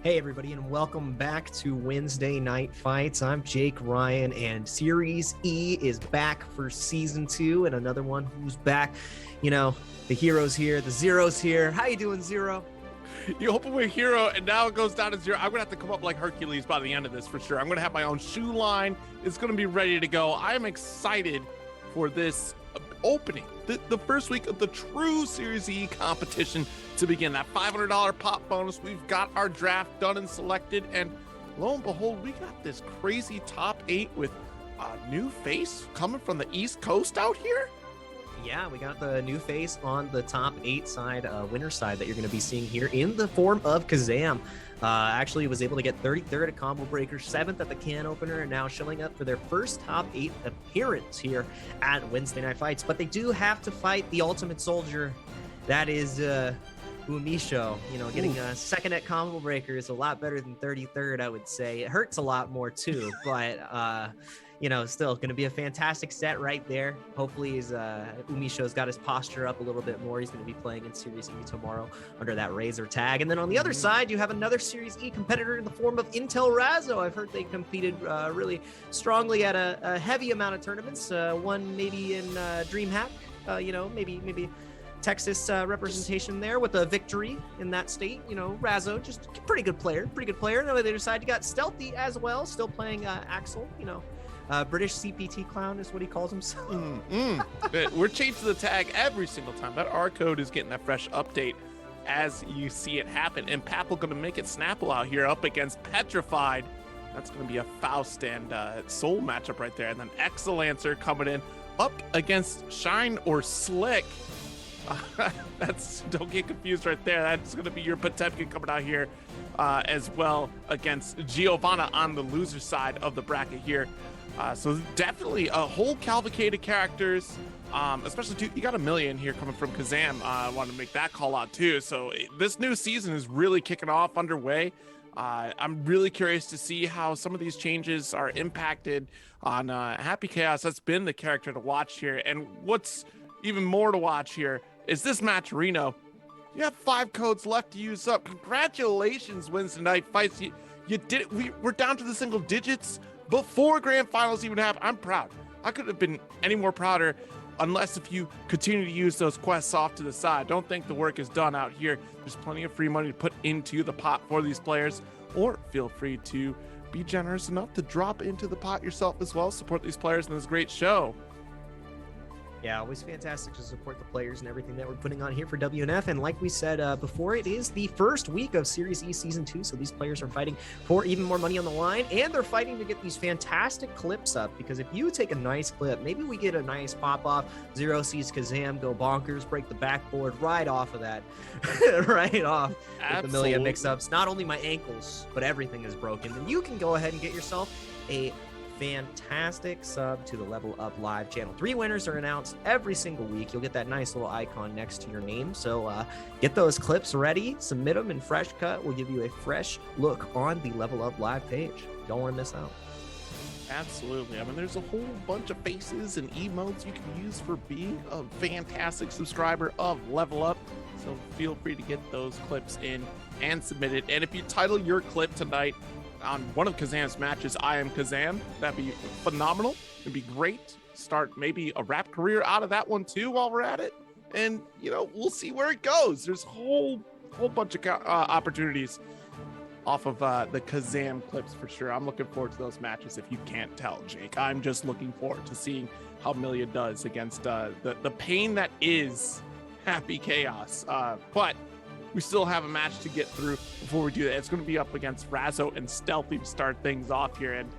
Hey everybody, and welcome back to Wednesday Night Fights. I'm Jake Ryan, and Series E is back for Season 2, and another one who's back. You know, the hero's here, the zero's here. How you doing, Zero? You open with Hero, and now it goes down to zero. I'm going to have to come up like Hercules by the end of this for sure. I'm going to have my own shoe line. It's going to be ready to go. I am excited for this opening, the first week of the true Series E competition to begin. That $500 pop bonus. We've got our draft done and selected, and lo and behold, we got this crazy top 8 with a new face coming from the East Coast out here. Yeah, we got the new face on the top 8 side, winner side, that you're going to be seeing here in the form of Kazam. Actually was able to get 33rd at Combo Breaker, 7th at the can opener, and now showing up for their first top 8 appearance here at Wednesday Night Fights. But they do have to fight the ultimate soldier. That is Umisho. You know, getting second at Combo Breaker is a lot better than 33rd, I would say. It hurts a lot more too, but you know, still going to be a fantastic set right there. Hopefully, Umisho's got his posture up a little bit more. He's going to be playing in Series E tomorrow under that Razor tag. And then on the other side, you have another Series E competitor in the form of Intel Razzo. I've heard they competed really strongly at a heavy amount of tournaments. One maybe in DreamHack, you know, maybe Texas representation there with a victory in that state. You know, Razzo, just pretty good player. And on the other side, you got Stealthy as well, still playing Axel, you know. British CPT clown is what he calls himself. We're changing the tag every single time. That R code is getting that fresh update as you see it happen. And Papel going to make it Snapple out here up against Petrified. That's going to be a Faust and Soul matchup right there. And then Excelancer coming in up against Shine or Slick. Don't get confused right there. That's going to be your Potemkin coming out here as well against Giovanna on the loser side of the bracket here. So definitely a whole cavalcade of characters, especially you got a million here coming from Kazam. I want to make that call out too. So this new season is really kicking off underway. I'm really curious to see how some of these changes are impacted on Happy Chaos. That's been the character to watch here. And what's even more to watch here is this match, Reno. You have 5 codes left to use up. Congratulations, Wednesday Night Fights. You did it. We're down to the single digits before grand finals even happened. I'm proud. I couldn't have been any more prouder unless if you continue to use those quests off to the side. Don't think the work is done out here. There's plenty of free money to put into the pot for these players, or feel free to be generous enough to drop into the pot yourself as well. Support these players in this great show. Yeah, always fantastic to support the players and everything that we're putting on here for WNF. And like we said before, it is the first week of Series E Season 2, so these players are fighting for even more money on the line, and they're fighting to get these fantastic clips up, because if you take a nice clip, maybe we get a nice pop-off, Zero sees Kazam go bonkers, break the backboard right off of that, right off with the million mix-ups. Not only my ankles, but everything is broken. Then you can go ahead and get yourself a fantastic sub to the Level Up Live channel. 3 winners are announced every single week. You'll get that nice little icon next to your name. So get those clips ready, submit them in Fresh Cut. We'll give you a fresh look on the Level Up Live page. Don't want to miss out. Absolutely. I mean, there's a whole bunch of faces and emotes you can use for being a fantastic subscriber of Level Up. So feel free to get those clips in and submit it. And if you title your clip tonight on one of Kazam's matches, I Am Kazam, that'd be phenomenal. It'd be great. Start maybe a rap career out of that one too while we're at it. And, you know, we'll see where it goes. There's a whole bunch of opportunities off of the Kazam clips for sure. I'm looking forward to those matches if you can't tell, Jake. I'm just looking forward to seeing how Milia does against the pain that is Happy Chaos. But we still have a match to get through before we do that. It's going to be up against Razzo and Stealthy to start things off here. And,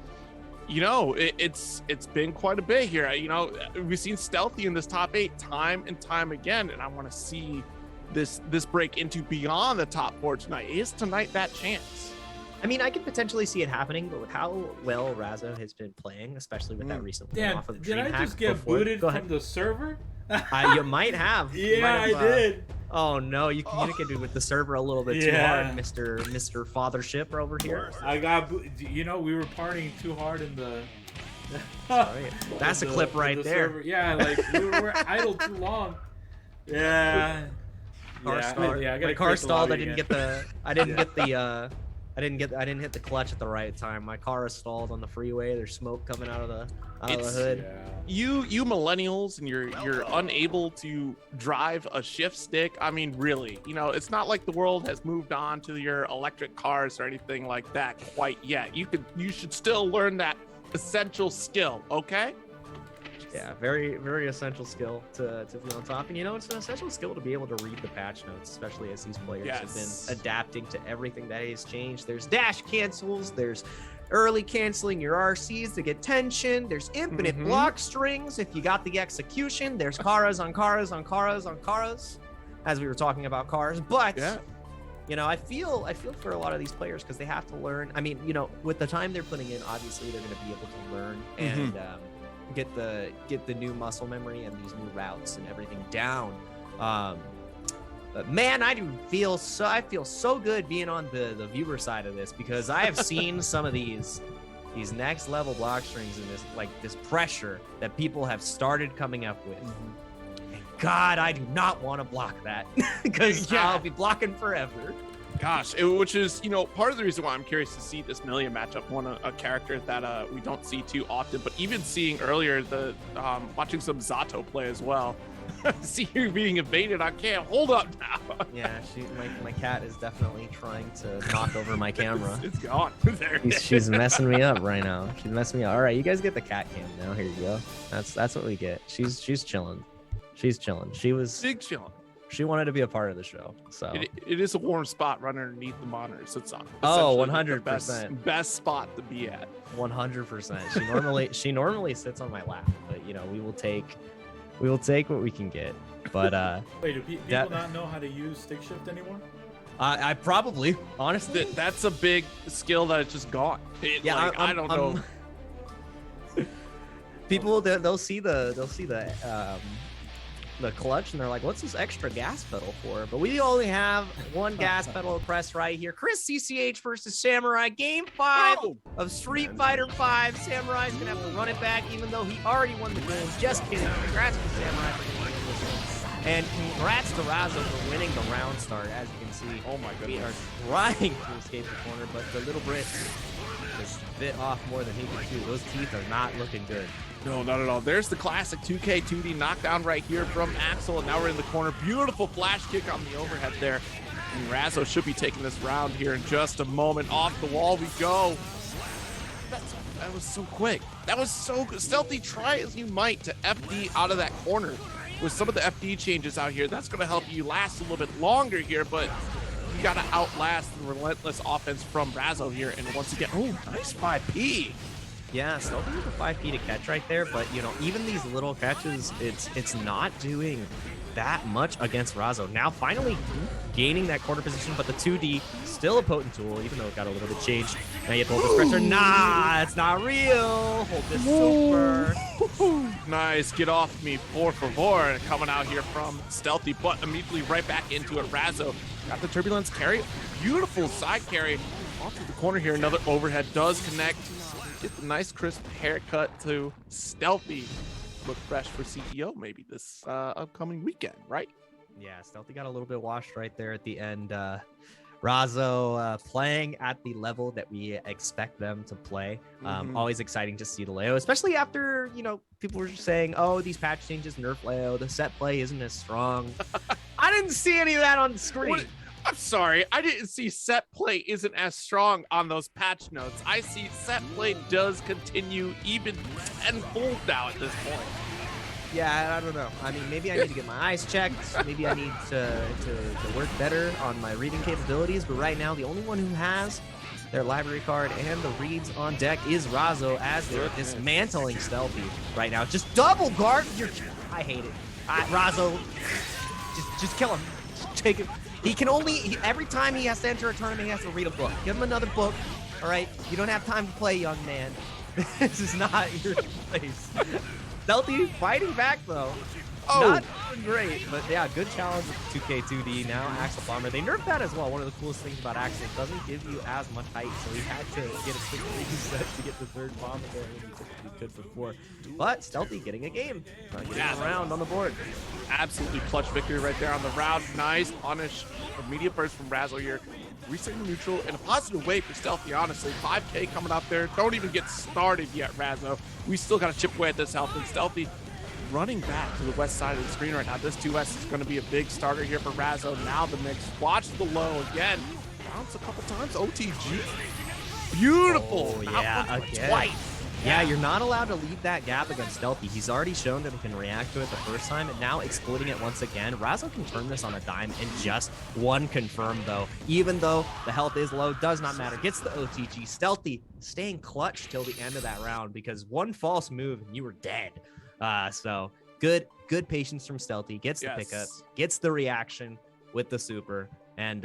you know, it's been quite a bit here. You know, we've seen Stealthy in this top 8 time and time again. And I want to see this break into beyond the top 4 tonight. Is tonight that chance? I mean, I could potentially see it happening, but with how well Razzo has been playing, especially with that recent win off of the did I just get booted from the server? You might have. Yeah, I did. Oh no, you communicated with the server a little bit too hard, Mr. Fathership over here. I got, you know, we were partying too hard in the. That's a clip right there. Server. Yeah, like we were idle too long. Yeah. Car stalled. I didn't get the I didn't hit the clutch at the right time. My car is stalled on the freeway. There's smoke coming out of the hood. Yeah. You millennials, and you're unable to drive a shift stick. I mean, really, it's not like the world has moved on to your electric cars or anything like that quite yet. You should still learn that essential skill, okay? Yeah, very, very essential skill to be on top. And it's an essential skill to be able to read the patch notes, especially as these players have been adapting to everything that has changed. There's dash cancels, there's early canceling your RCs to get tension, there's infinite block strings if you got the execution, there's caras on caras on caras on caras, as we were talking about cars. But I feel for a lot of these players because they have to learn. I mean, with the time they're putting in, obviously they're going to be able to learn and get the new muscle memory and these new routes and everything down. But man, I feel so good being on the viewer side of this, because I have seen some of these next level block strings and this pressure that people have started coming up with. And God, I do not want to block that because I'll be blocking forever. Gosh, which is, part of the reason why I'm curious to see this Million matchup, a character that we don't see too often, but even seeing earlier watching some Zato play as well. See you being evaded. I can't hold up now. Yeah, my cat is definitely trying to knock over my camera. It's gone. There. She's messing me up right now. She's messing me up. All right, you guys get the cat cam now. Here you go. That's what we get. She's chilling. She's chilling. She was big chilling. She wanted to be a part of the show, so it is a warm spot running underneath the monitors. So it's 100% best spot to be at. 100%. She normally sits on my lap, but we will take what we can get. But wait, do people not know how to use stick shift anymore? I probably, honestly, that's a big skill that is just gone. I don't know. People they'll see the clutch and they're like, what's this extra gas pedal for? But we only have one gas pedal press right here. Chris CCH versus Samurai, game 5 of Street Fighter 5. Samurai's gonna have to run it back, even though he already won the game. Just kidding. Congrats to Samurai for winning this one, and congrats to Razo for winning the round start. As you can see, oh my goodness, we are trying to escape the corner, but the little Brit just bit off more than he could chew. Those teeth are not looking good. No, not at all. There's the classic 2K2D knockdown right here from Axel, and now we're in the corner. Beautiful flash kick on the overhead there. And Razo should be taking this round here in just a moment. Off the wall we go. That was so quick. That was so good. Stealthy, try as you might to FD out of that corner. With some of the FD changes out here, that's going to help you last a little bit longer here, but you got to outlast the relentless offense from Razo here. And once again, nice 5P. Yeah, Stealthy with a 5P to catch right there, but even these little catches, it's not doing that much against Razo. Now finally gaining that quarter position, but the 2D still a potent tool, even though it got a little bit changed. Now you have to hold this pressure. Nah, it's not real. Hold this super. Nice, get off me, por favor. Coming out here from Stealthy, but immediately right back into it. Razo got the turbulence carry. Beautiful side carry. Off to the corner here, another overhead does connect. Get the nice crisp haircut to Stealthy. Look fresh for CEO maybe this upcoming weekend, right? Yeah, Stealthy got a little bit washed right there at the end. Razo playing at the level that we expect them to play. Always exciting to see the Leo, especially after, people were just saying, oh, these patch changes nerf Leo. The set play isn't as strong. I didn't see any of that on the screen. I'm sorry, I didn't see set play isn't as strong on those patch notes. I see set play does continue even tenfold now at this point. Yeah, I don't know. I mean, maybe I need to get my eyes checked. Maybe I need to work better on my reading capabilities. But right now, the only one who has their library card and the reads on deck is Razo, as they're dismantling Stealthy right now. Just double guard. I hate it. Razo, just kill him. Just take him. He can every time he has to enter a tournament, he has to read a book. Give him another book, all right? You don't have time to play, young man. This is not your place. Stealthy fighting back, though. Not doing great, but yeah, good challenge with 2K2D. Now Axel Bomber. They nerfed that as well. One of the coolest things about Axel, it doesn't give you as much height, so he had to get a quick reset to get the third bomb there when he typically could before. But Stealthy getting a game, getting a round on the board. Absolutely clutch victory right there on the round. Nice punish, immediate burst from Razo here. resetting the neutral in a positive way for Stealthy, honestly. 5K coming up there. Don't even get started yet, Razzo. We still got to chip away at this health, and Stealthy running back to the west side of the screen right now. This 2S is going to be a big starter here for Razzo. Now the mix. Watch the low again. Bounce a couple times. OTG. Beautiful. Oh, Not yeah, once, but again. twice. Yeah, you're not allowed to leave that gap against Stealthy. He's already shown that he can react to it the first time, and now exploiting it once again. Razzo can turn this on a dime and just one confirm, though. Even though the health is low, does not matter. Gets the OTG. Stealthy staying clutch till the end of that round, because one false move and you were dead. So good patience from Stealthy. Gets the pickup, gets the reaction with the super, and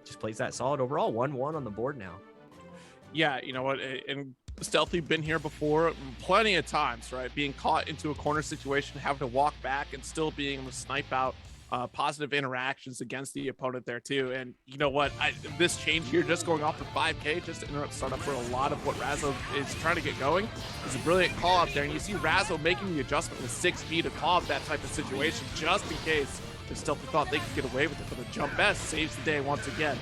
just plays that solid overall. 1-1 on the board now. Yeah, you know what? And Stealthy been here before plenty of times, right? Being caught into a corner situation, having to walk back and still being able to snipe out positive interactions against the opponent there too. And you know what? This change here, just going off the 5K, just to interrupt startup for a lot of what Razzo is trying to get going, is a brilliant call up there. And you see Razzo making the adjustment with 6B to call up that type of situation, just in case if Stealthy thought they could get away with it. But the jump S saves the day once again.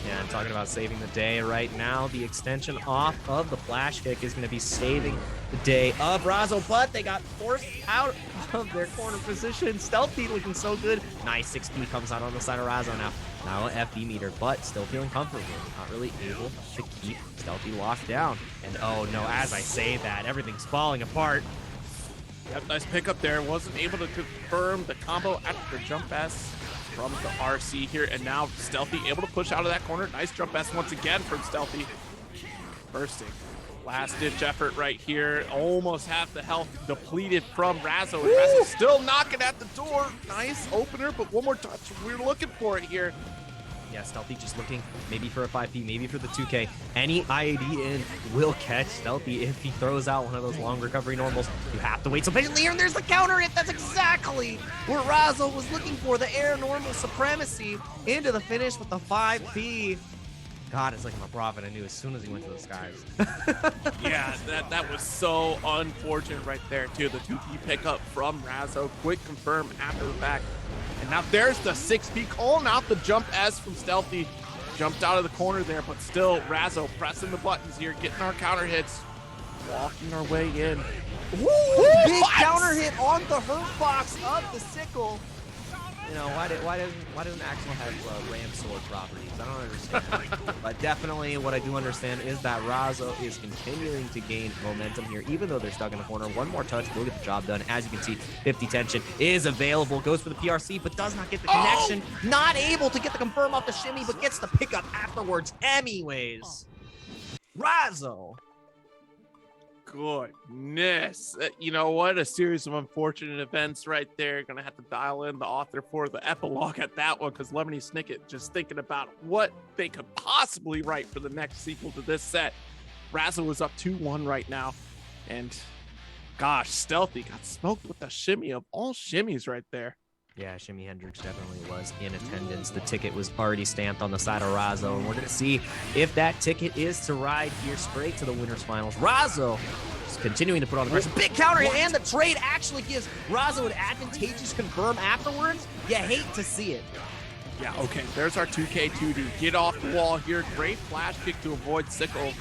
Yeah, I'm talking about saving the day right now. The extension off of the flash kick is going to be saving the day of Razzo, but they got forced out of their corner position. Stealthy looking so good. Nice 6P comes out on the side of Razzo now. Now an FB meter, but still feeling comfortable. Not really able to keep Stealthy locked down. And oh no, as I say that, everything's falling apart. Yep, nice pickup there. Wasn't able to confirm the combo after the jump S from the RC here, and now Stealthy able to push out of that corner. Nice jump S once again from Stealthy. Bursting. Last ditch effort right here. Almost half the health depleted from Razzo. And Razzo still knocking at the door. Nice opener, but one more touch. We're looking for it here. Yeah, Stealthy just looking maybe for a 5P, maybe for the 2K. Any IAD in will catch Stealthy if he throws out one of those long recovery normals. You have to wait so patiently here, and there's the counter hit. That's exactly where Razzo was looking for, the air normal supremacy into the finish with the 5P. God, it's like I'm a prophet. I knew as soon as he went to the skies. Yeah, that was so unfortunate right there, too. The 2P pickup from Razzo. Quick confirm after the fact. And now there's the 6P calling out the jump S from Stealthy. Jumped out of the corner there, but still Razzo pressing the buttons here, getting our counter hits, walking our way in. Woo! Big counter hit on the hurt box of the sickle. You know, why doesn't Axel have ram sword properties? I don't understand. But definitely what I do understand is that Razzo is continuing to gain momentum here, even though they're stuck in the corner. One more touch will get the job done. As you can see, 50 tension is available. Goes for the PRC, but does not get the connection. Not able to get the confirm off the shimmy, but gets the pickup afterwards anyways. Razzo. Goodness. You know what? A series of unfortunate events right there. Gonna have to dial in the author for the epilogue at that one, because Lemony Snicket just thinking about what they could possibly write for the next sequel to this set. Razzo is up 2-1 right now. And gosh, Stealthy got smoked with the shimmy of all shimmies right there. Yeah, Shimmy Hendrix definitely was in attendance. The ticket was already stamped on the side of Razzo, and we're going to see if that ticket is to ride here straight to the winners finals. Razzo is continuing to put on the pressure. Big counter hit, and the trade actually gives Razzo an advantageous confirm afterwards. You hate to see it. Yeah, okay, there's our 2K2D. Get off the wall here. Great flash kick to avoid sickle.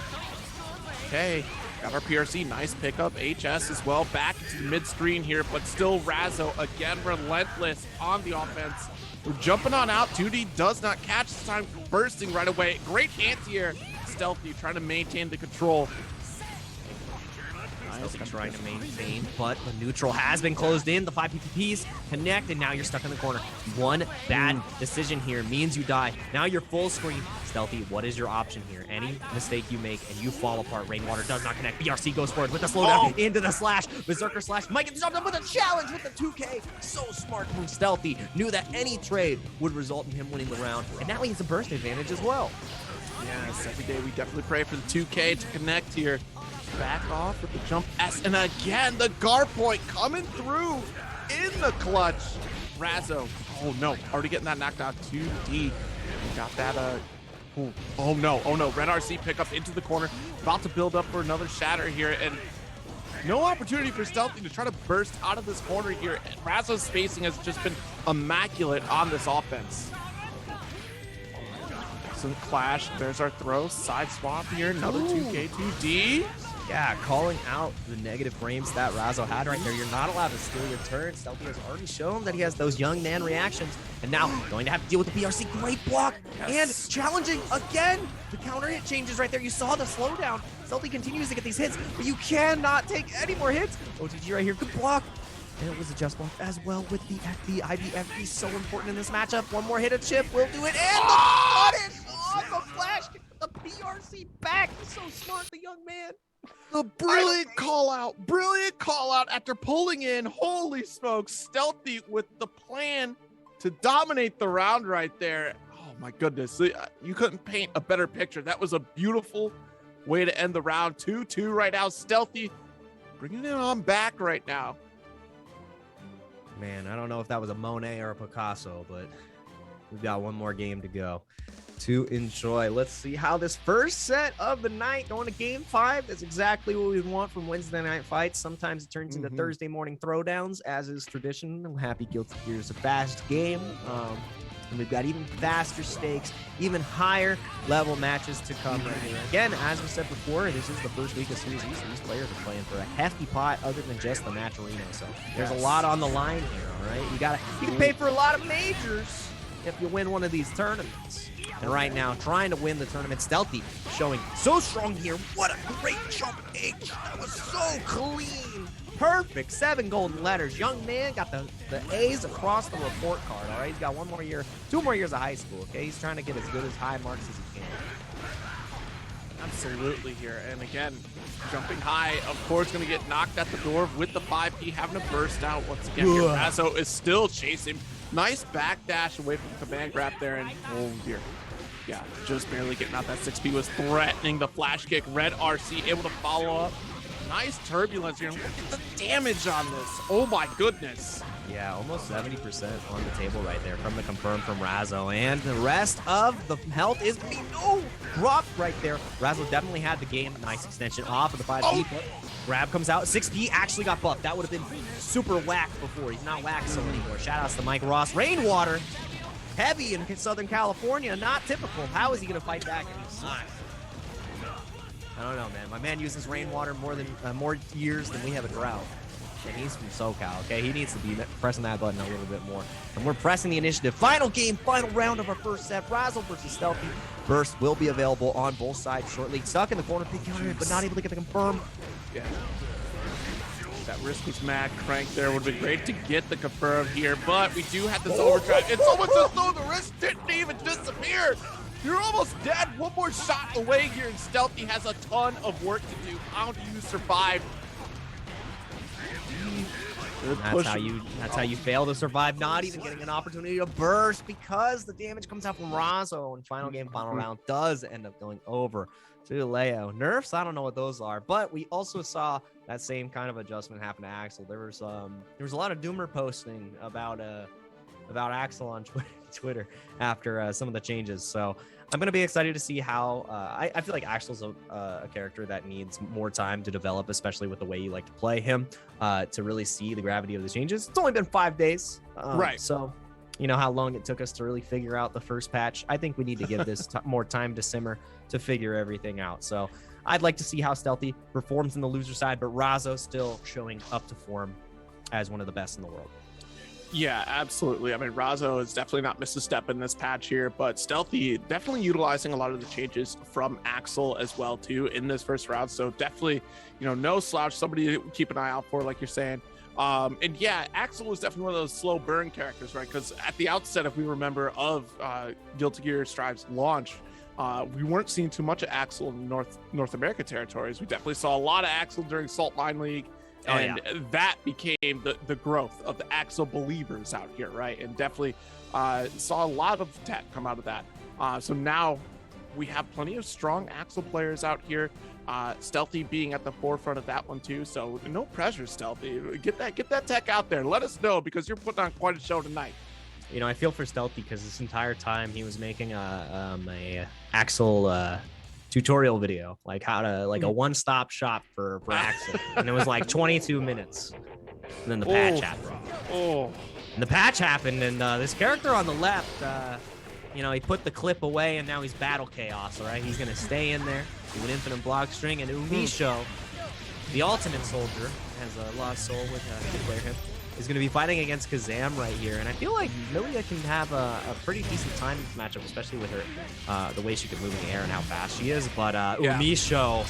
Okay, got our PRC. Nice pickup. HS as well. Back into the mid-screen here, but still Razzo again relentless on the offense. We're jumping on out. 2D does not catch this time. Bursting right away. Great anti-air. Stealthy trying to maintain the control. Stealthy trying to maintain, but the neutral has been closed in. The 5 PPPs connect, and now you're stuck in the corner. One bad decision here means you die. Now you're full screen. Stealthy, what is your option here? Any mistake you make and you fall apart. Rainwater does not connect. BRC goes forward with the slowdown into the slash. Berserker slash might get the job done with a challenge with the 2K. So smart from Stealthy. Knew that any trade would result in him winning the round, and now he has a burst advantage as well. Yes, every day we definitely pray for the 2K to connect here. Back off with the jump S, and again the guard point coming through in the clutch. Razzo, oh no, already getting that knocked out. 2D, got that oh no, red RC pickup into the corner, about to build up for another shatter here, and no opportunity for Stealthy to try to burst out of this corner here. Razzo's spacing has just been immaculate on this offense. Excellent clash. There's our throw. Side swap here. Another 2K2D. Yeah, calling out the negative frames that Razzo had right there. You're not allowed to steal your turn. Stealthy has already shown that he has those young man reactions. And now going to have to deal with the BRC. Great block. And challenging again. The counter hit changes right there. You saw the slowdown. Stealthy continues to get these hits, but you cannot take any more hits. OTG right here. Good block. And it was a just block as well with the FD. IBFD so important in this matchup. One more hit of Chip will do it. And the button on the flash. The BRC back. He's so smart, the young man. The brilliant call out after pulling in. Holy smokes, Stealthy with the plan to dominate the round right there. Oh my goodness, you couldn't paint a better picture. That was a beautiful way to end the round. 2-2 right now. Stealthy bringing it on back right now. Man, I don't know if that was a Monet or a Picasso, but we've got one more game to go to enjoy. Let's see how this first set of the night going to game 5. That's exactly what we want from Wednesday Night Fights. Sometimes it turns into Thursday morning throwdowns, as is tradition. Happy Guilty Gear is a fast game. And we've got even faster stakes, even higher level matches to come right here. Again, as we said before, this is the first week of Series E, so these players are playing for a hefty pot other than just the match arena. So there's a lot on the line here, all right? You can pay for a lot of majors if you win one of these tournaments. And right now, trying to win the tournament, Stealthy showing so strong here. What a great jump H. That was so clean. Perfect. 7 golden letters. Young man got the A's across the report card. All right, he's got 1 more year, 2 more years of high school. Okay, he's trying to get as good as high marks as he can. Absolutely here. And again, jumping high, of course, going to get knocked at the door with the 5P, having to burst out once again. Razzo is still chasing. Nice backdash away from the command grab there. And oh dear. Yeah, just barely getting out. That 6P was threatening the flash kick. Red RC able to follow up. Nice turbulence here. Look at the damage on this. Oh my goodness. Yeah, almost 70% on the table right there from the confirm from Razzo. And the rest of the health is being dropped right there. Razzo definitely had the game. Nice extension off of the 5P. Grab comes out. 6P actually got buffed. That would have been super whack before. He's not whack so anymore. Shout outs to Mike Ross. Rainwater. Heavy in Southern California. Not typical. How is he going to fight back? I don't know, man. My man uses rainwater more years than we have a drought. And he's from SoCal, okay? He needs to be pressing that button a little bit more. And we're pressing the initiative. Final game, final round of our first set. Razzo versus Stealthy. Burst will be available on both sides shortly. Stuck in the corner, big counter, but not able to get the confirm. Yeah. That risky smack crank there would have been great to get the confirm here, but we do have this overdrive. It's almost as though the wrist didn't even disappear. You're almost dead. One more shot away here, and Stealthy has a ton of work to do. How do you survive? That's how you fail to survive, not even getting an opportunity to burst because the damage comes out from Razzo, and final game, final round does end up going over to Leo. Nerfs, I don't know what those are, but we also saw that same kind of adjustment happen to Axel. There was a lot of doomer posting about Axel on Twitter after some of the changes. So I'm going to be excited to see how I feel like Axel's a character that needs more time to develop, especially with the way you like to play him, to really see the gravity of the changes. It's only been 5 days. Right. So you know how long it took us to really figure out the first patch. I think we need to give this more time to simmer to figure everything out. So I'd like to see how Stealthy performs in the loser side, but Razzo still showing up to form as one of the best in the world. Yeah, absolutely. I mean, Razzo has definitely not missed a step in this patch here, but Stealthy definitely utilizing a lot of the changes from Axel as well too in this first round. So definitely, no slouch, somebody to keep an eye out for, like you're saying. And yeah, Axel was definitely one of those slow burn characters, right? Because at the outset, if we remember, of Guilty Gear Strive's launch, we weren't seeing too much of Axel in North America territories. We definitely saw a lot of Axel during Salt Line League. And that became the growth of the Axel believers out here, right? And definitely saw a lot of tech come out of that. So now we have plenty of strong Axel players out here. Stealthy being at the forefront of that one too. So no pressure, Stealthy. Get that tech out there. Let us know, because you're putting on quite a show tonight. I feel for Stealthy because this entire time he was making a Axel tutorial video, like how to a one-stop shop for Axel, and it was like 22 minutes, and then the patch happened. And the patch happened, and this character on the left, you know, he put the clip away, and now he's Battle Chaos, all right? He's going to stay in there, do an infinite block string, and Umisho, the ultimate soldier, has a lot of soul with good player him, is going to be fighting against Kazam right here. And I feel like Milia can have a pretty decent time in this matchup, especially with her, the way she can move in the air and how fast she is. But Umisho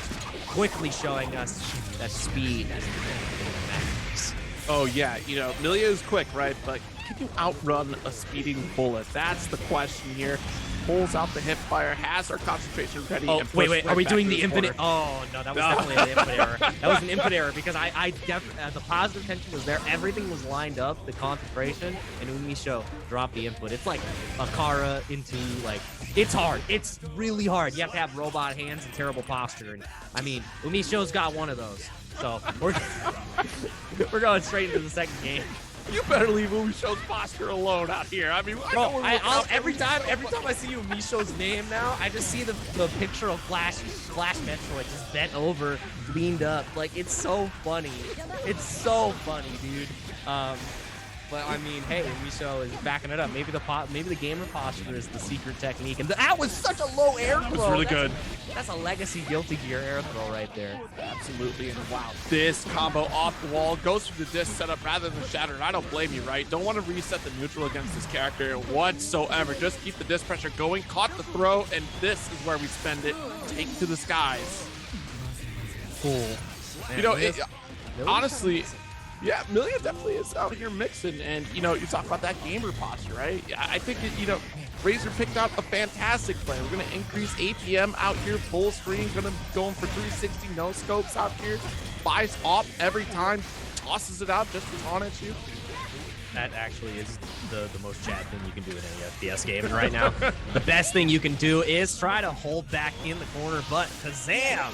quickly showing us that speed as matters. Oh, yeah. You know, Milia is quick, right? But can you outrun a speeding bullet? That's the question here. Pulls out the hip fire, has her concentration ready. Oh, and wait, right are we doing the corner. infinite? Oh, no, that was definitely an input error. That was an input error because the positive tension was there. Everything was lined up, the concentration, and Umisho dropped the input. It's like Akara into, like, it's hard. It's really hard. You have to have robot hands and terrible posture. And I mean, Umisho's got one of those. So we're going straight into the second game. You better leave Umisho's posture alone out here. I mean, Bro, every time I see Umisho's name now, I just see the picture of Flash Metroid just bent over, leaned up. Like, it's so funny. It's so funny, dude. But I mean, hey, Umisho is backing it up. Maybe the gamer posture is the secret technique. And that was such a low air throw. That was really good. That's a legacy Guilty Gear air throw right there. Absolutely. And wow, this combo off the wall goes for the disc setup rather than shatter. And I don't blame you, right? Don't want to reset the neutral against this character whatsoever. Just keep the disc pressure going. Caught the throw, and this is where we spend it. Take it to the skies. Cool. Man, you know, honestly. Yeah, Milia definitely is out here mixing, and you know, you talk about that gamer posture, right? I think Razor picked out a fantastic play. We're gonna increase APM out here, full screen, going for 360 no scopes out here, buys op every time, tosses it out just to taunt at you. That actually is the most Chad thing you can do in any FPS game. And right now, the best thing you can do is try to hold back in the corner, but Kazam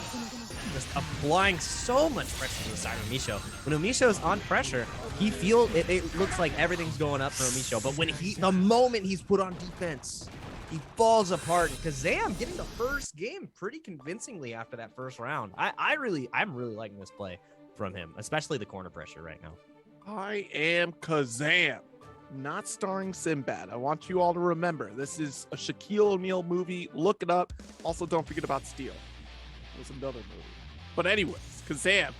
just applying so much pressure to the side of Umisho. When Umisho's on pressure, it looks like everything's going up for Umisho. But when the moment he's put on defense, he falls apart. And Kazam getting the first game pretty convincingly after that first round. I'm really liking this play from him, especially the corner pressure right now. I am Kazam, not starring Sinbad. I want you all to remember, this is a Shaquille O'Neal movie. Look it up. Also, don't forget about Steel. It was another movie. But anyways, Kazam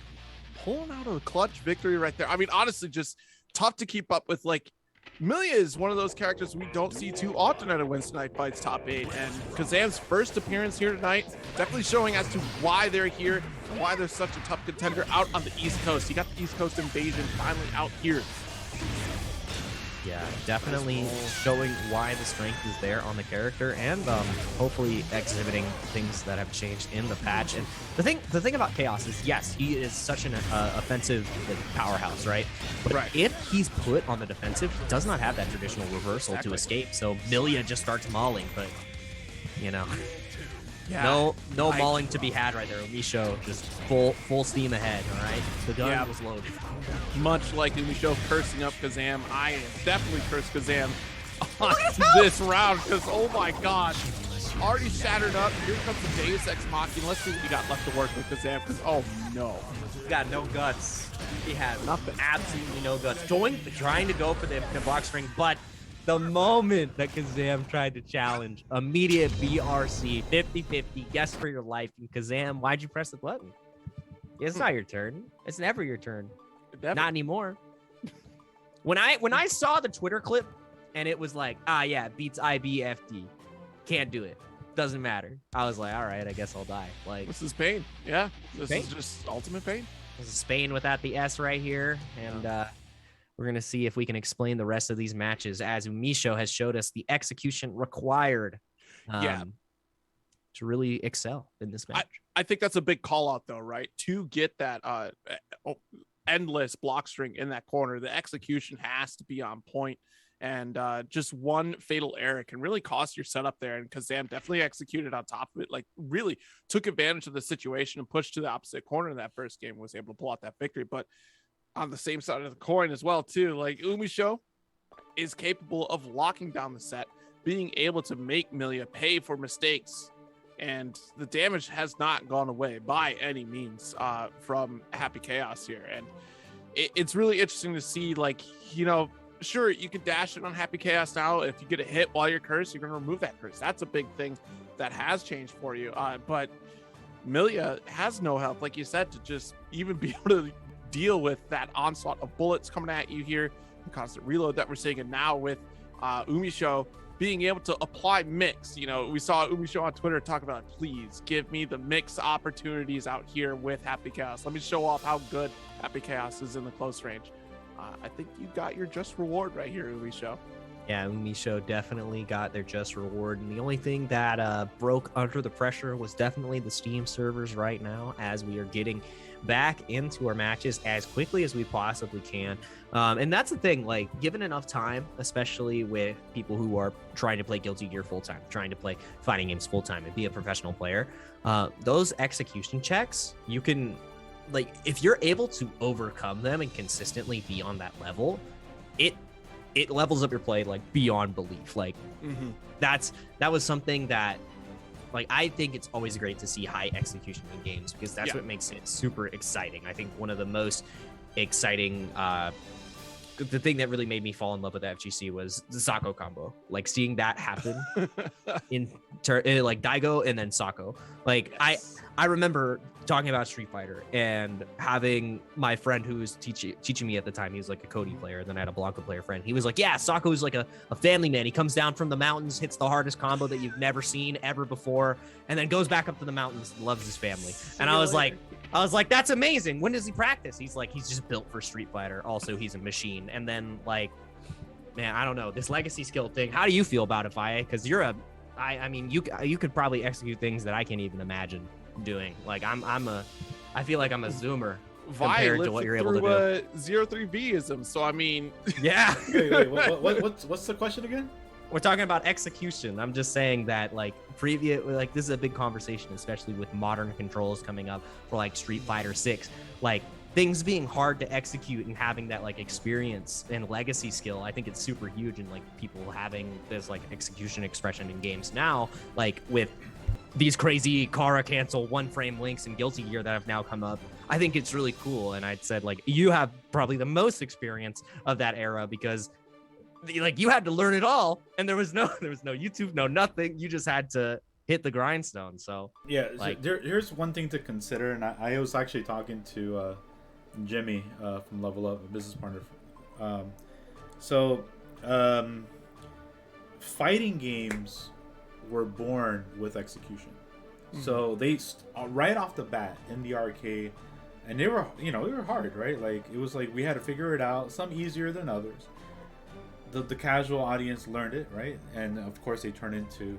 pulling out a clutch victory right there. I mean, honestly, just tough to keep up with. Like, Milia is one of those characters we don't see too often at a Weds Night Fights top 8. And Kazam's first appearance here tonight, definitely showing as to why they're here, and why they're such a tough contender out on the East Coast. You got the East Coast invasion finally out here. Yeah, definitely showing why the strength is there on the character, and hopefully exhibiting things that have changed in the patch. And the thing about Chaos is, yes, he is such an offensive powerhouse, right? But if he's put on the defensive, he does not have that traditional reversal to escape. So Milia just starts mauling, but you know. Yeah. No mauling to be had right there. Umisho just full steam ahead, all right? The gun was loaded. Much like Umisho cursing up Kazam, I definitely curse Kazam on this round because, oh my gosh, already shattered up. Here comes the Deus Ex Machina. Let's see what you got left to work with Kazam because, oh no. He got no guts. He had nothing. Absolutely no guts. Trying to go for the block string, but the moment that Kazam tried to challenge, immediate BRC, 50-50, guess for your life. And Kazam, why'd you press the button? It's not your turn. It's never your turn. Not anymore. When I saw the Twitter clip and it was like, beats IBFD. Can't do it. Doesn't matter. I was like, all right, I guess I'll die. Like, this is pain. Yeah. This is just ultimate pain. This is Spain without the S right here. And we're going to see if we can explain the rest of these matches as Umisho has showed us the execution required to really excel in this match. I think that's a big call out though, right? To get that endless block string in that corner, the execution has to be on point. And just one fatal error can really cost your setup there. And Kazam definitely executed on top of it, like really took advantage of the situation and pushed to the opposite corner in that first game, was able to pull out that victory. But on the same side of the coin as well, too, like Umisho is capable of locking down the set, being able to make Milia pay for mistakes. And the damage has not gone away by any means from Happy Chaos here. And it's really interesting to see, like, you know, sure, you can dash it on Happy Chaos now. If you get a hit while you're cursed, you're going to remove that curse. That's a big thing that has changed for you. But Milia has no health, like you said, to just even be able to deal with that onslaught of bullets coming at you here, the constant reload that we're seeing. And now with Umisho being able to apply mix, you know, we saw Umisho on Twitter talk about, please give me the mix opportunities out here with Happy Chaos. Let me show off how good Happy Chaos is in the close range. I think you got your just reward right here, Umisho. Yeah, Umisho definitely got their just reward. And the only thing that broke under the pressure was definitely the Steam servers right now, as we are getting back into our matches as quickly as we possibly can. And that's the thing, like, given enough time, especially with people who are trying to play Guilty Gear full-time, trying to play fighting games full-time and be a professional player, those execution checks, you can, like, if you're able to overcome them and consistently be on that level, it levels up your play like beyond belief. Like that was something that, like, I think it's always great to see high execution in games, because that's what makes it super exciting. I think one of the most exciting the thing that really made me fall in love with the FGC was the Sako combo. Like, seeing that happen in like Daigo and then Sako. Like, yes. I remember talking about Street Fighter and having my friend who was teaching me at the time. He was like a Cody player, and then I had a Blanca player friend. He was like, yeah, Sako is like a family man. He comes down from the mountains, hits the hardest combo that you've never seen ever before, and then goes back up to the mountains and loves his family. And I was like, that's amazing. When does he practice? He's like, he's just built for Street Fighter. Also, he's a machine. And then, like, man, I don't know, this legacy skill thing. How do you feel about it, Vi? Because I mean, you could probably execute things that I can't even imagine doing. Like, I feel like I'm a zoomer compared to what you're able to do. 03Vism. So I mean, yeah. wait, what's the question again? We're talking about execution. I'm just saying that, like, this is a big conversation, especially with modern controls coming up for like Street Fighter 6. Like, things being hard to execute and having that, like, experience and legacy skill. I think it's super huge, and like people having this, like, execution expression in games now, like with these crazy Kara cancel one frame links and Guilty Gear that have now come up. I think it's really cool. And I'd said, like, you have probably the most experience of that era, because, like, you had to learn it all, and there was no YouTube, no nothing. You just had to hit the grindstone. So yeah, like, here's one thing to consider. And I was actually talking to Jimmy from Level Up, a business partner. Fighting games were born with execution. So they right off the bat in the arcade, and they were hard, right? Like, it was like we had to figure it out, some easier than others. The casual audience learned it, right? And of course they turn into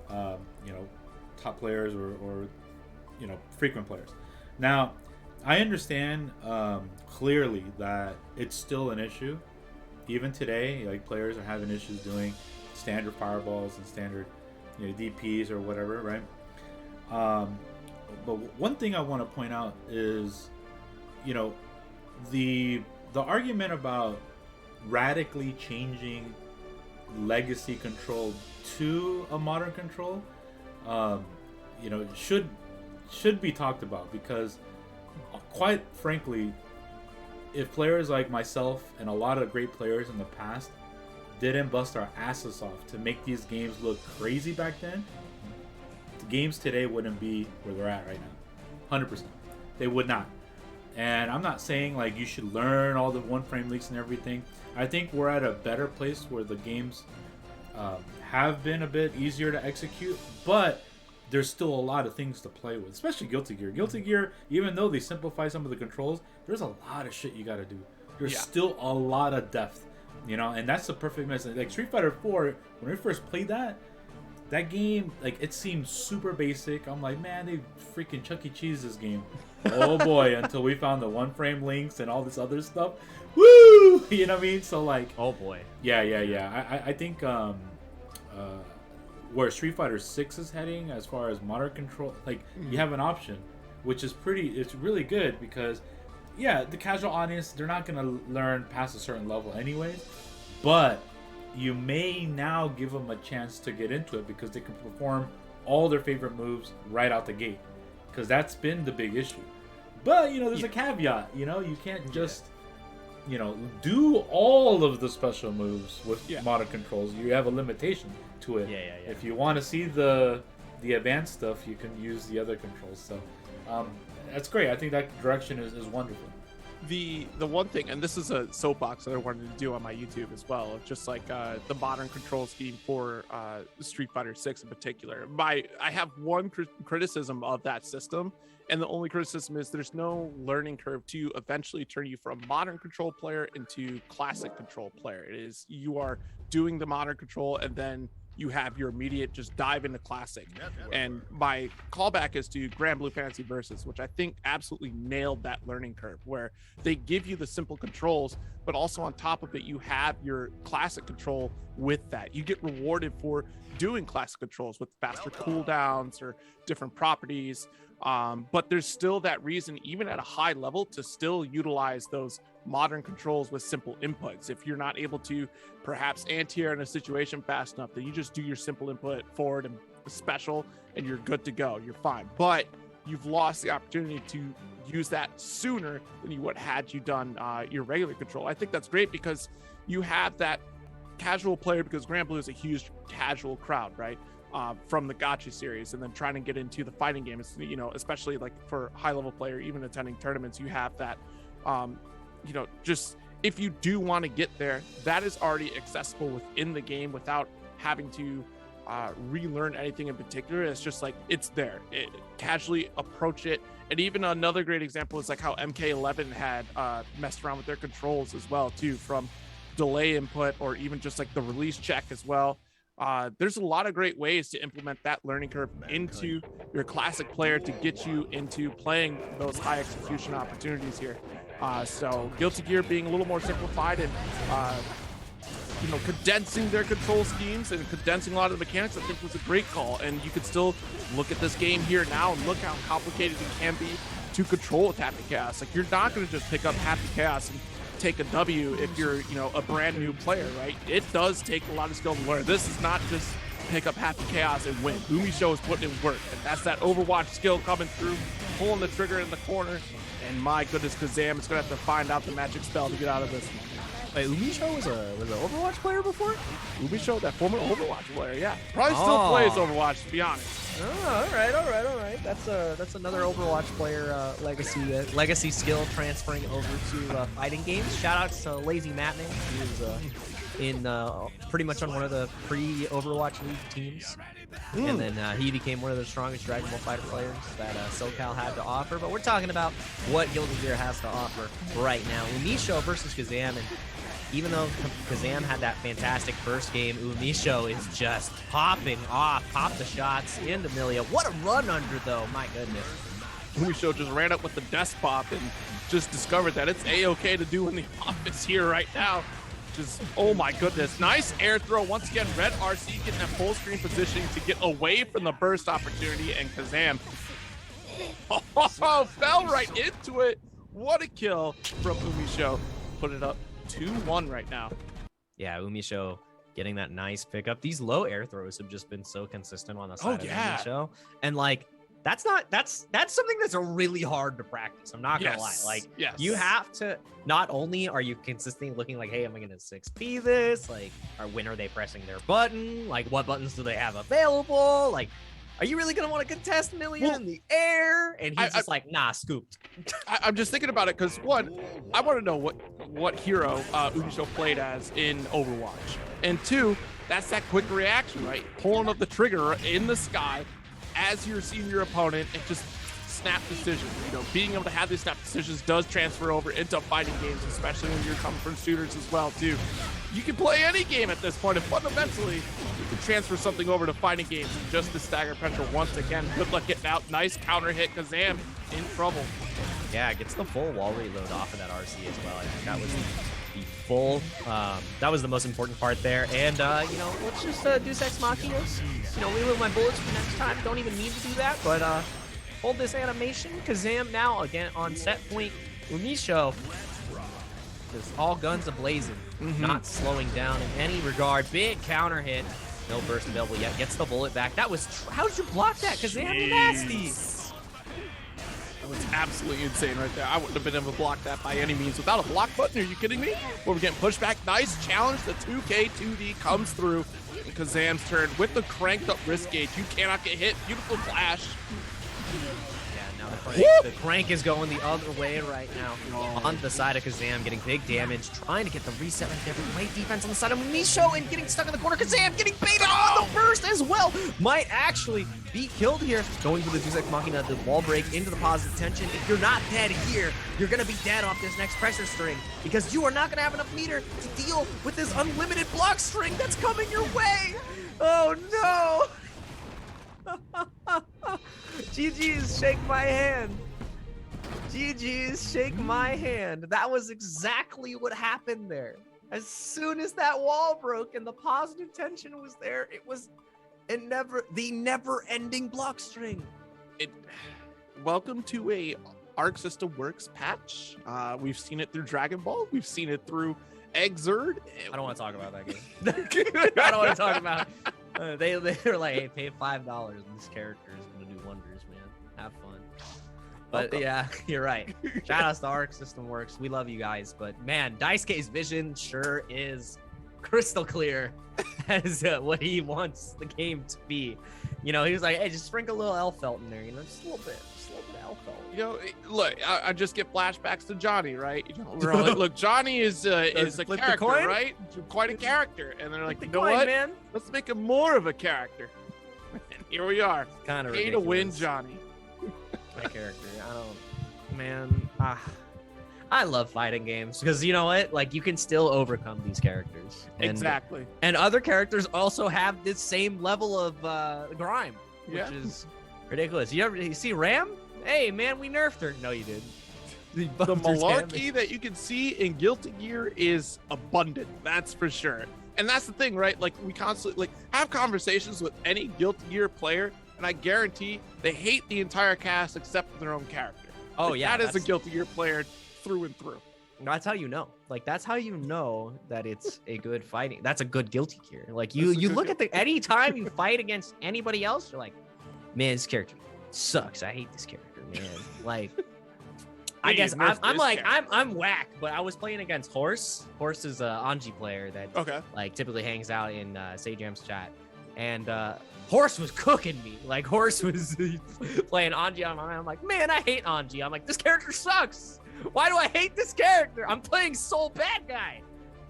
top players or frequent players. Now, I understand clearly that it's still an issue even today. Like, players are having issues doing standard fireballs and standard DPs or whatever, right? But one thing I want to point out is, the argument about radically changing legacy control to a modern control, should be talked about, because quite frankly, if players like myself and a lot of great players in the past didn't bust our asses off to make these games look crazy back then, the games today wouldn't be where they're at right now. 100%. They would not. And I'm not saying, like, you should learn all the one frame leaks and everything. I think we're at a better place where the games have been a bit easier to execute, but there's still a lot of things to play with, especially Guilty Gear. Guilty Gear, even though they simplify some of the controls, there's a lot of shit you got to do. There's still a lot of depth. And that's the perfect message. Like, Street Fighter 4, when we first played that game, like, it seemed super basic. I'm like, man, they freaking Chuck E. Cheese this game. Oh boy, until we found the one frame links and all this other stuff. Woo! You know what I mean? So, like, oh boy. Yeah. I think where Street Fighter 6 is heading as far as modern control, like, you have an option, which is it's really good, because the casual audience, they're not going to learn past a certain level anyways, but you may now give them a chance to get into it, because they can perform all their favorite moves right out the gate, because that's been the big issue. But there's a caveat. You can't just you know, do all of the special moves with Yeah. modern controls. You have a limitation to it. Yeah. If you want to see the advanced stuff, you can use the other controls. So that's great. I think that direction is wonderful. The one thing, and this is a soapbox that I wanted to do on my YouTube as well, just like the modern control scheme for Street Fighter 6 in particular. I have one criticism of that system, and the only criticism is there's no learning curve to eventually turn you from modern control player into classic control player. It is, you are doing the modern control, and then you have your immediate just dive into classic. And my callback is to Grand Blue Fantasy Versus, which I think absolutely nailed that learning curve, where they give you the simple controls, but also on top of it, you have your classic control with that. You get rewarded for doing classic controls with faster cooldowns or different properties. But there's still that reason, even at a high level, to still utilize those modern controls with simple inputs. If you're not able to perhaps anti-air in a situation fast enough, then you just do your simple input forward and special, and you're good to go. You're fine. But you've lost the opportunity to use that sooner than you would had you done your regular control. I think that's great because you have that casual player, because Grand Blue is a huge casual crowd, right? From the Gacha series, and then trying to get into the fighting game, you know, especially like for high level player, even attending tournaments, you have that, you know, just if you do want to get there, that is already accessible within the game without having to relearn anything in particular. It's just like it's there. Casually approach it. And even another great example is like how MK11 had messed around with their controls as well too, from delay input or even just like the release check as well. There's a lot of great ways to implement that learning curve into your classic player to get you into playing those high execution opportunities here. So Guilty Gear being a little more simplified and you know, condensing their control schemes and condensing a lot of the mechanics, I think was a great call. And you could still look at this game here now and look how complicated it can be to control with Happy Chaos. Like, you're not going to just pick up Happy Chaos and take a W if you're, you know, a brand new player, right? It does take a lot of skill to learn. This is not just pick up Happy Chaos and win. Umisho is putting in work, and that's that Overwatch skill coming through, pulling the trigger in the corner. And my goodness, Kazam is going to have to find out the magic spell to get out of this one. Wait, Umisho was an Overwatch player before? Umisho, that former Overwatch player, yeah. Probably still plays Overwatch, to be honest. Oh, all right. That's another Overwatch player legacy skill transferring over to fighting games. Shout out to Lazy Matman. He was in pretty much on one of the pre-Overwatch League teams. And then he became one of the strongest Dragon Ball Fighter players that SoCal had to offer. But we're talking about what Guilty Gear has to offer right now. Umisho versus Kazam, and even though Kazam had that fantastic first game, Umisho is just popping off, pop the shots into Milia. What a run under, though, my goodness. Umisho just ran up with the desk pop and just discovered that it's A-okay to do in the office here right now. Just, oh my goodness. Nice air throw. Once again, Red RC getting that full screen positioning to get away from the burst opportunity, and Kazam fell right into it. What a kill from Umisho. Put it up 2-1 right now. Yeah, Umisho getting that nice pickup. These low air throws have just been so consistent on the side of Umisho. And like, that's something that's really hard to practice. I'm not gonna lie. Like, you have to, not only are you consistently looking like, hey, am I gonna 6P this? Like, when are they pressing their button? Like, what buttons do they have available? Like, are you really gonna want to contest Million in the air? And he's just like, nah, scooped. I'm just thinking about it because, one, I want to know what hero Umisho played as in Overwatch, and two, that's that quick reaction, right? Pulling up the trigger in the sky as you're seeing your opponent and just snap decisions. You know, being able to have these snap decisions does transfer over into fighting games, especially when you're coming from shooters as well too. You can play any game at this point, and fundamentally, you can transfer something over to fighting games. Just the stagger pressure once again. Good luck getting out. Nice counter hit. Kazam in trouble. Yeah, gets the full wall reload off of that RC as well. I think that was the full, that was the most important part there. And, you know, let's just Deus Ex Machina. You know, reload my bullets for next time. Don't even need to do that, but hold this animation. Kazam now again on set point. Umisho, just all guns a-blazing, not slowing down in any regard. Big counter hit. No burst available yet. Gets the bullet back. That was, how did you block that? Kazam nasty. That was absolutely insane right there. I wouldn't have been able to block that by any means without a block button. Are you kidding me? Well, we're getting pushed back. Nice challenge. The 2K2D comes through. And Kazam's turn with the cranked up wrist gauge. You cannot get hit. Beautiful flash. Yeah, now the crank is going the other way right now. On the side of Kazam, getting big damage, trying to get the reset right there. But great defense on the side of Misho and getting stuck in the corner. Kazam getting baited on the burst as well. Might actually be killed here. Going for the Deus Machina, the wall break into the positive tension. If you're not dead here, you're going to be dead off this next pressure string because you are not going to have enough meter to deal with this unlimited block string that's coming your way. Oh no. GG's, shake my hand. GG's, shake my hand. That was exactly what happened there. As soon as that wall broke and the positive tension was there, it was the never-ending block string. Welcome to a Arc System Works patch. We've seen it through Dragon Ball. We've seen it through Exerd. I don't want to talk about that game. I don't want to talk about it. They were like, hey, pay $5 and this character is going to do wonders, man. Have fun. But yeah, you're right. Shout outs to Arc System Works. We love you guys. But man, Daisuke's vision sure is crystal clear as what he wants the game to be. You know, he was like, hey, just sprinkle a little elf felt in there, you know, just a little bit of elf felt. You know, look, I just get flashbacks to Johnny, right? You know, we're all like, look, Johnny is a character, right? Quite a character. And they're like, you know what? Man. Let's make him more of a character. And here we are. Kind of pay to win Johnny. My character, I love fighting games because you know what? Like you can still overcome these characters. Exactly. And other characters also have this same level of grime, which is ridiculous. You see Ram? Hey man, we nerfed her. No, you didn't. The malarkey that you can see in Guilty Gear is abundant. That's for sure. And that's the thing, right? Like we constantly have conversations with any Guilty Gear player, and I guarantee they hate the entire cast except for their own character. Oh yeah, that is a Guilty Gear player through and through. That's how you know. Like that's how you know that it's a good fighting. That's a good Guilty Gear. Like you look at any time you fight against anybody else, you're like, man, this character sucks. I hate this character, man. Like I guess I'm whack, but I was playing against Horse. Horse is a Anji player that like typically hangs out in Sajam's chat, and Horse was cooking me. Like Horse was playing Anji on my mind. I'm like, man, I hate Anji. I'm like, this character sucks. Why do I hate this character? I'm playing Soul Bad Guy.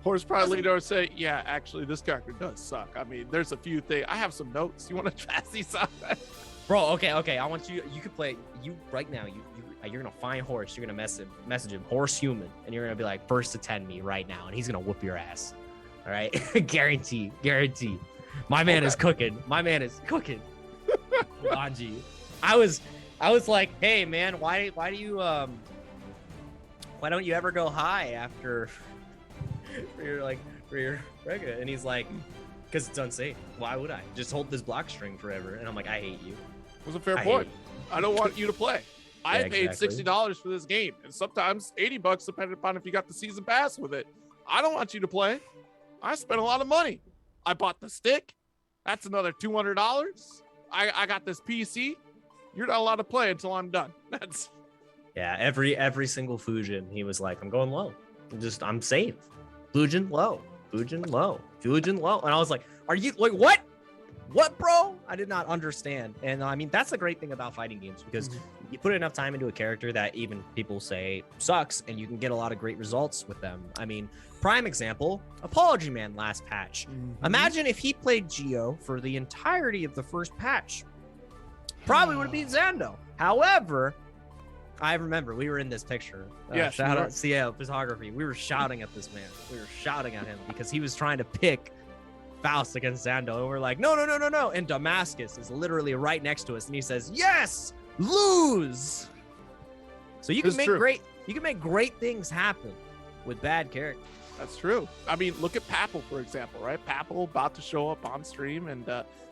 Horse probably lead over and say, yeah, actually, this character does suck. I mean, there's a few things. I have some notes. You want to pass these out? Bro, okay. I want you. You could play. You right now. You're gonna find Horse. You're gonna message him, Horse Human, and you're gonna be like, first to 10 me right now, and he's gonna whoop your ass. All right, guarantee. My man is cooking. Anji. I was like, hey man, why don't you ever go high after for your regular? And he's like, because it's unsafe. Why would I just hold this block string forever? And I'm like, I hate you. It was a fair point. I don't want you to play. I paid $60 for this game, and sometimes $80 depending upon if you got the season pass with it. I don't want you to play. I spent a lot of money. I bought the stick. That's another $200. I got this PC. You're not allowed to play until I'm done. That's every single Fujin, he was like, I'm going low. I'm safe. Fujin low. And I was like, are you like what? What, bro? I did not understand. And I mean, that's the great thing about fighting games because you put enough time into a character that even people say sucks, and you can get a lot of great results with them. I mean, prime example, Apology Man last patch. Imagine if he played Geo for the entirety of the first patch. Probably would have beat Zando. However, I remember we were in this picture. Shout out CL Photography. We were shouting at this man. We were shouting at him because he was trying to pick Faust against Zando. And we're like, no. And Damascus is literally right next to us. And he says, yes, lose. So you can make great things happen with bad characters. That's true. I mean, look at Papple, for example, right? Papple about to show up on stream and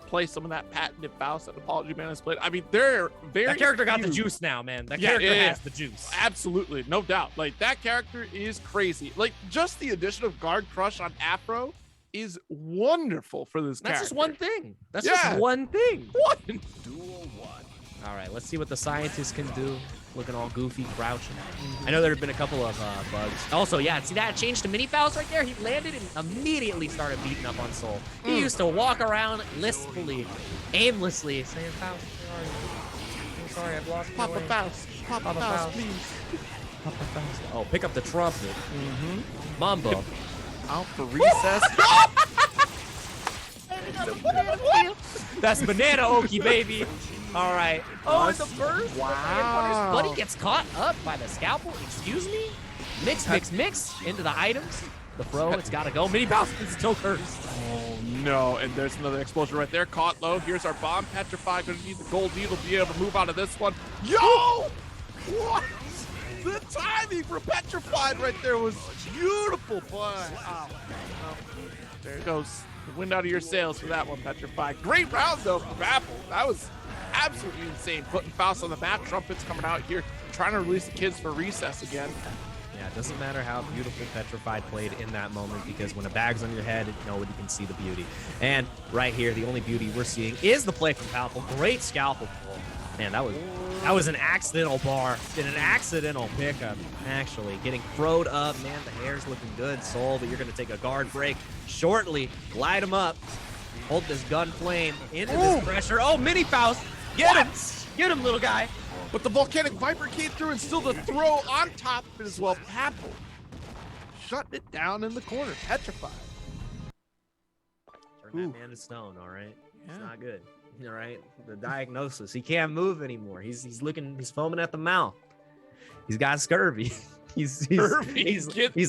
play some of that patented Faust that Apology Man has played. I mean, they're very that character got the juice now, man. That character has the juice. Absolutely, no doubt. Like that character is crazy. Like just the addition of Guard Crush on Afro is wonderful for this character. That's just one thing. That's just one thing. One. Duel 1. All right, let's see what the scientists can do. looking all goofy, crouching. I know there have been a couple of bugs. Also, yeah, see that change to mini Faust right there? He landed and immediately started beating up on Soul. He used to walk around listfully, aimlessly, saying, Faust, I'm sorry, I've lost my Papa way. Faust. Papa Faust, please. Papa Faust. Oh, pick up the trumpet. Mambo. Out for recess. That's banana okie, baby. All right. Oh, it's the first. Wow. His buddy gets caught up by the scalpel. Excuse me? Mix into the items. The throw, it's got to go. Mini Faust is still cursed. Oh, no. And there's another explosion right there. Caught low. Here's our bomb. Petrified. Going to need the gold needle to be able to move out of this one. Yo! What? The timing for Petrified right there was beautiful, but there goes the wind out of your sails for that one, Petrified. Great round, though, from Apple. That was absolutely insane. Putting Faust on the map. Trumpets coming out here, trying to release the kids for recess again. Yeah, it doesn't matter how beautiful Petrified played in that moment, because when a bag's on your head, nobody can see the beauty. And right here, the only beauty we're seeing is the play from Palpable. Great scalpel pull. Man, that was an accidental bar. Did an accidental pickup, actually. Getting throwed up. Man, the hair's looking good, Soul, but you're going to take a guard break shortly. Light him up. Hold this gun flame into this pressure. Oh, Mini Faust. Get him. Get him, little guy. But the Volcanic Viper came through and still the throw on top of it as well. Apple shutting it down in the corner. Petrified. Turn that man to stone, all right? Yeah. It's not good. All right, the diagnosis. He can't move anymore. He's foaming at the mouth. He's got scurvy. He's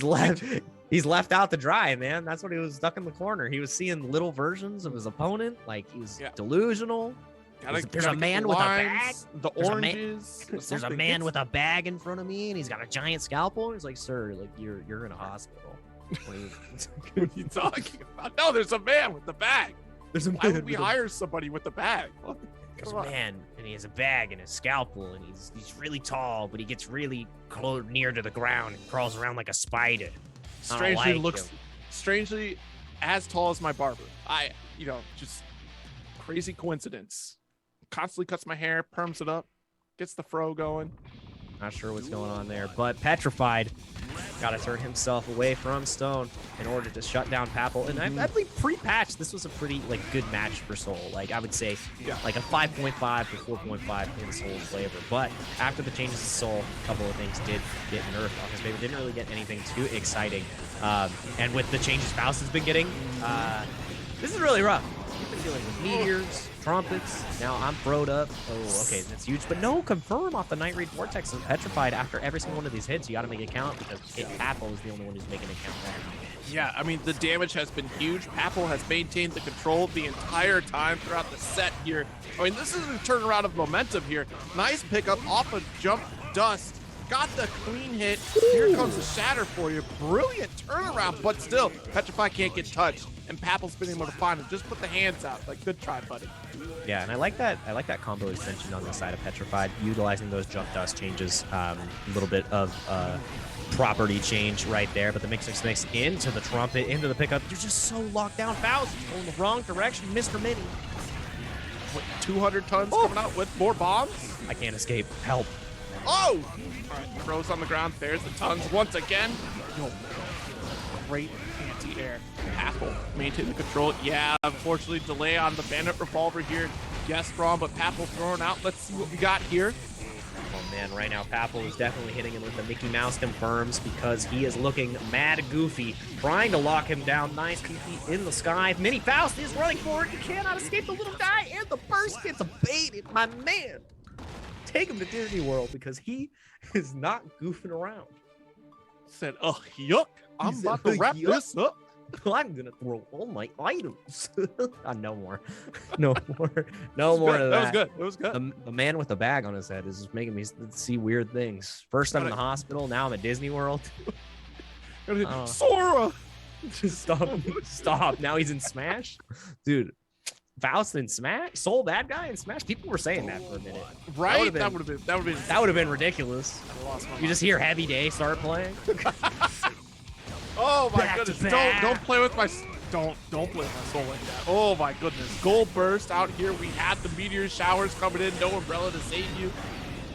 left out to dry, man. That's what he was stuck in the corner. He was seeing little versions of his opponent, like he was delusional. There's a man with a bag. The oranges. There's a man with a bag in front of me, and he's got a giant scalpel. He's like, sir, like you're in a hospital. What are you talking about? No, there's a man with the bag. There's a Why would we hire somebody with a bag? There's a man, and he has a bag and a scalpel, and he's really tall, but he gets really close near to the ground and crawls around like a spider. Strangely strangely as tall as my barber. Just crazy coincidence. Constantly cuts my hair, perms it up, gets the fro going. Not sure what's going on there, but Petrified got to turn himself away from Stone in order to shut down Papel. And I believe pre-patch, this was a pretty good match for Soul. Like I would say, like a 5.5 to 4.5 in Soul's flavor. But after the changes to Soul, a couple of things did get nerfed on his favor. Didn't really get anything too exciting. And with the changes Faust has been getting, this is really rough. He's been dealing with meteors, trumpets. Now I'm throwed up. Oh, okay, that's huge. But no, confirm off the Night Raid Vortex and Petrified after every single one of these hits. You got to make it count, because Papel is the only one who's making it count right now. Yeah, I mean, the damage has been huge. Papel has maintained the control the entire time throughout the set here. I mean, this is a turnaround of momentum here. Nice pickup off of Jump Dust. Got the clean hit. Here comes the shatter for you. Brilliant turnaround, but still, Petrify can't get touched. And Papel's been able to find him. Just put the hands out. Like, good try, buddy. Yeah, and I like that combo extension on the side of Petrified, utilizing those Jump Dust changes. A little bit of property change right there, but the mix into the trumpet, into the pickup. You're just so locked down. Faust going the wrong direction, Mr. Mini. What, 200 tons coming out with more bombs? I can't escape. Help. Oh! All right, throws on the ground. There's the tons once again. Yo, great anti-air. Papel maintain the control. Yeah, unfortunately, delay on the Bandit Revolver here. Yes, Braun, but Papel thrown out. Let's see what we got here. Oh man, right now Papel is definitely hitting him with the Mickey Mouse confirms, because he is looking mad goofy, trying to lock him down. Nice PP in the sky. Mini Faust is running forward. You cannot escape the little guy, and the burst gets baited. My man, take him to Disney World, because he is not goofing around. Said, oh, yuck. I'm about to wrap this up. I'm gonna throw all my items. No more of that. It was good. The man with the bag on his head is just making me see weird things. First I'm in the hospital, now I'm at Disney World. Sora! Just stop. Now he's in Smash? Dude, Faust in Smash? Soul bad guy in Smash? People were saying that for a minute. Right? That would have been ridiculous. You just hear Heavy Day start playing. Oh my goodness! Don't play with my don't play with my soul like that. Oh my goodness! Gold burst out here. We had the meteor showers coming in. No umbrella to save you.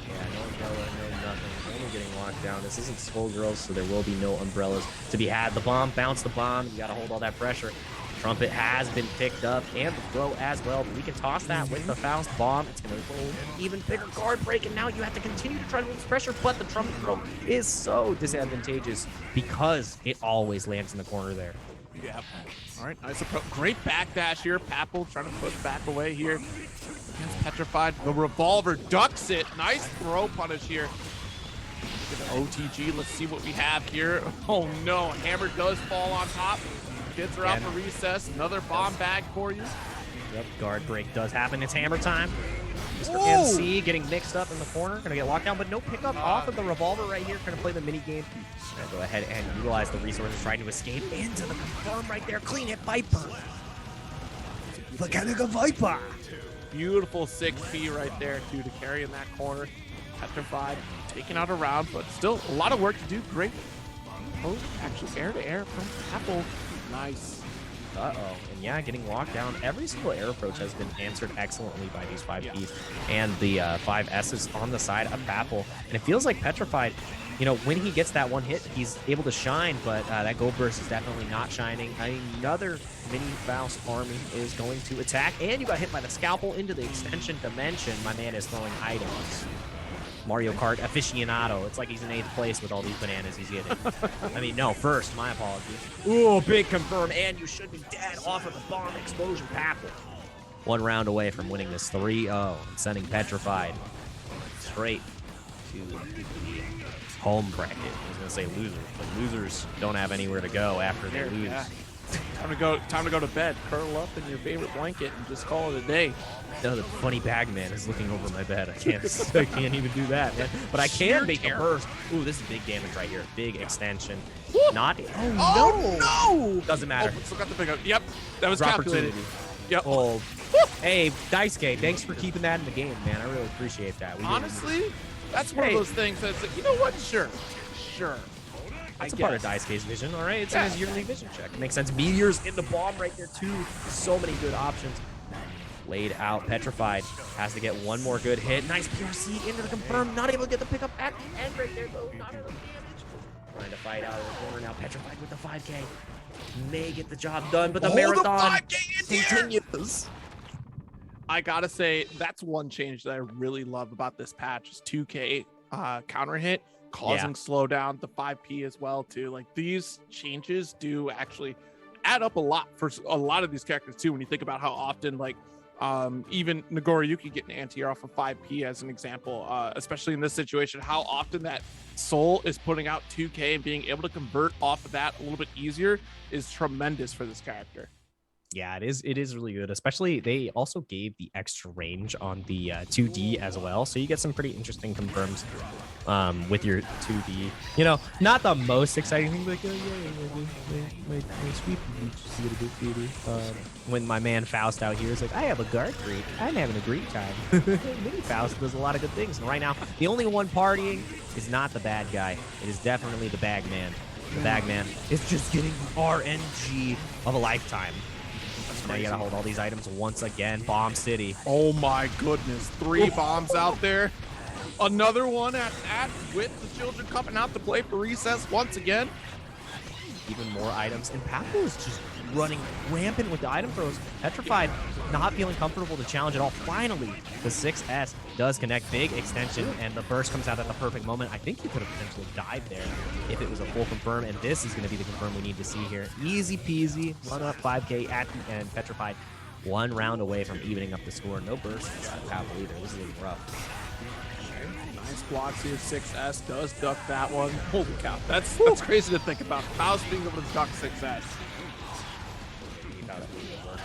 Yeah, no no nothing. Only getting locked down. This isn't Skullgirls, so there will be no umbrellas to be had. The bomb, bounce the bomb. You got to hold all that pressure. Trumpet has been picked up, and the throw as well, but we can toss that with the Faust bomb. It's going to roll an even bigger guard break, and now you have to continue to try to release pressure, but the Trumpet throw is so disadvantageous because it always lands in the corner there. Yeah. All right, nice approach. Great backdash here. Papel trying to push back away here. Against Petrified. The revolver ducks it. Nice throw punish here. Get an OTG. Let's see what we have here. Oh no, Hammer does fall on top. Gets her out for recess. Another bomb bag for you. Yep, guard break does happen. It's Hammer time. Mr. MC getting mixed up in the corner. Gonna get locked down, but no pickup off of the revolver right here. Gonna play the mini game. Gonna go ahead and utilize the resources, trying to escape into the confirm right there. Clean hit Viper. Mechanical Viper. Beautiful 6P right there, too, to carry in that corner. Petrified, taking out a round, but still a lot of work to do. Great. Oh, actually air to air from Papel. Nice. Uh-oh. And yeah, getting locked down. Every single air approach has been answered excellently by these 5Ps and the 5Ss on the side of Papel. And it feels like Petrified, you know, when he gets that one hit, he's able to shine, but that Gold Burst is definitely not shining. Another mini Faust army is going to attack, and you got hit by the Scalpel into the extension dimension. My man is throwing items. Mario Kart aficionado. It's like he's in 8th place with all these bananas he's getting. I mean, no, first, my apologies. Ooh, big confirm, and you should be dead off of the bomb explosion Papel. One round away from winning this 3-0 and sending Petrified straight to the home bracket. I was going to say losers, but losers don't have anywhere to go after they lose. Yeah. Time to go to bed. Curl up in your favorite blanket and just call it a day. No, the funny bag man is looking over my bed. I can't even do that, man. But I can make a burst. Ooh, this is big damage right here. Big extension. Not. Oh no! Doesn't matter. Oh, still got the pickup. Yep, that was calculated. Yep. Oh. Hey, Daisuke, thanks for keeping that in the game, man. I really appreciate that. Honestly, that's one of those things that's like, you know what? Sure. That's a part of Daisuke's vision, all right? It's in his yearly vision check. Makes sense. Meteors in the bomb right there, too. So many good options. Laid out. Petrified. Has to get one more good hit. Nice PRC into the confirm. Not able to get the pickup at the end right there, though. Not enough damage. Trying to fight out of the corner now. Petrified with the 5K. May get the job done, but the marathon continues. I gotta say, that's one change that I really love about this patch is 2K counter hit. Causing slowdown, the 5P as well too. Like these changes do actually add up a lot for a lot of these characters too. When you think about how often like even Nagoriyuki getting anti-air off of 5P as an example, especially in this situation, how often that Soul is putting out 2K and being able to convert off of that a little bit easier is tremendous for this character. Yeah, it is really good. Especially they also gave the extra range on the 2D as well, so you get some pretty interesting confirms with your 2D. You know, not the most exciting thing, like my sweep just a little bit baby. When my man Faust out here is like, I have a guard break. I'm having a great time. Mini Faust does a lot of good things, and right now the only one partying is not the bad guy. It is definitely the bag man. The bag man is just getting RNG of a lifetime. Now you gotta hold all these items once again. Bomb City. Oh my goodness. 3 bombs out there. Another one at that with the children coming out to play for recess once again. Even more items. And Papel is just running rampant with the item throws. Petrified not feeling comfortable to challenge at all. Finally, the 6S does connect. Big extension, and the burst comes out at the perfect moment. I think he could have potentially died there if it was a full confirm, and this is going to be the confirm we need to see here. Easy peasy. Run up 5K at the end. Petrified one round away from evening up the score. No burst inside Papel either. This is looking rough. Nice blocks here. 6S does duck that one. Holy cow. That's crazy to think about. Faust being able to duck 6S.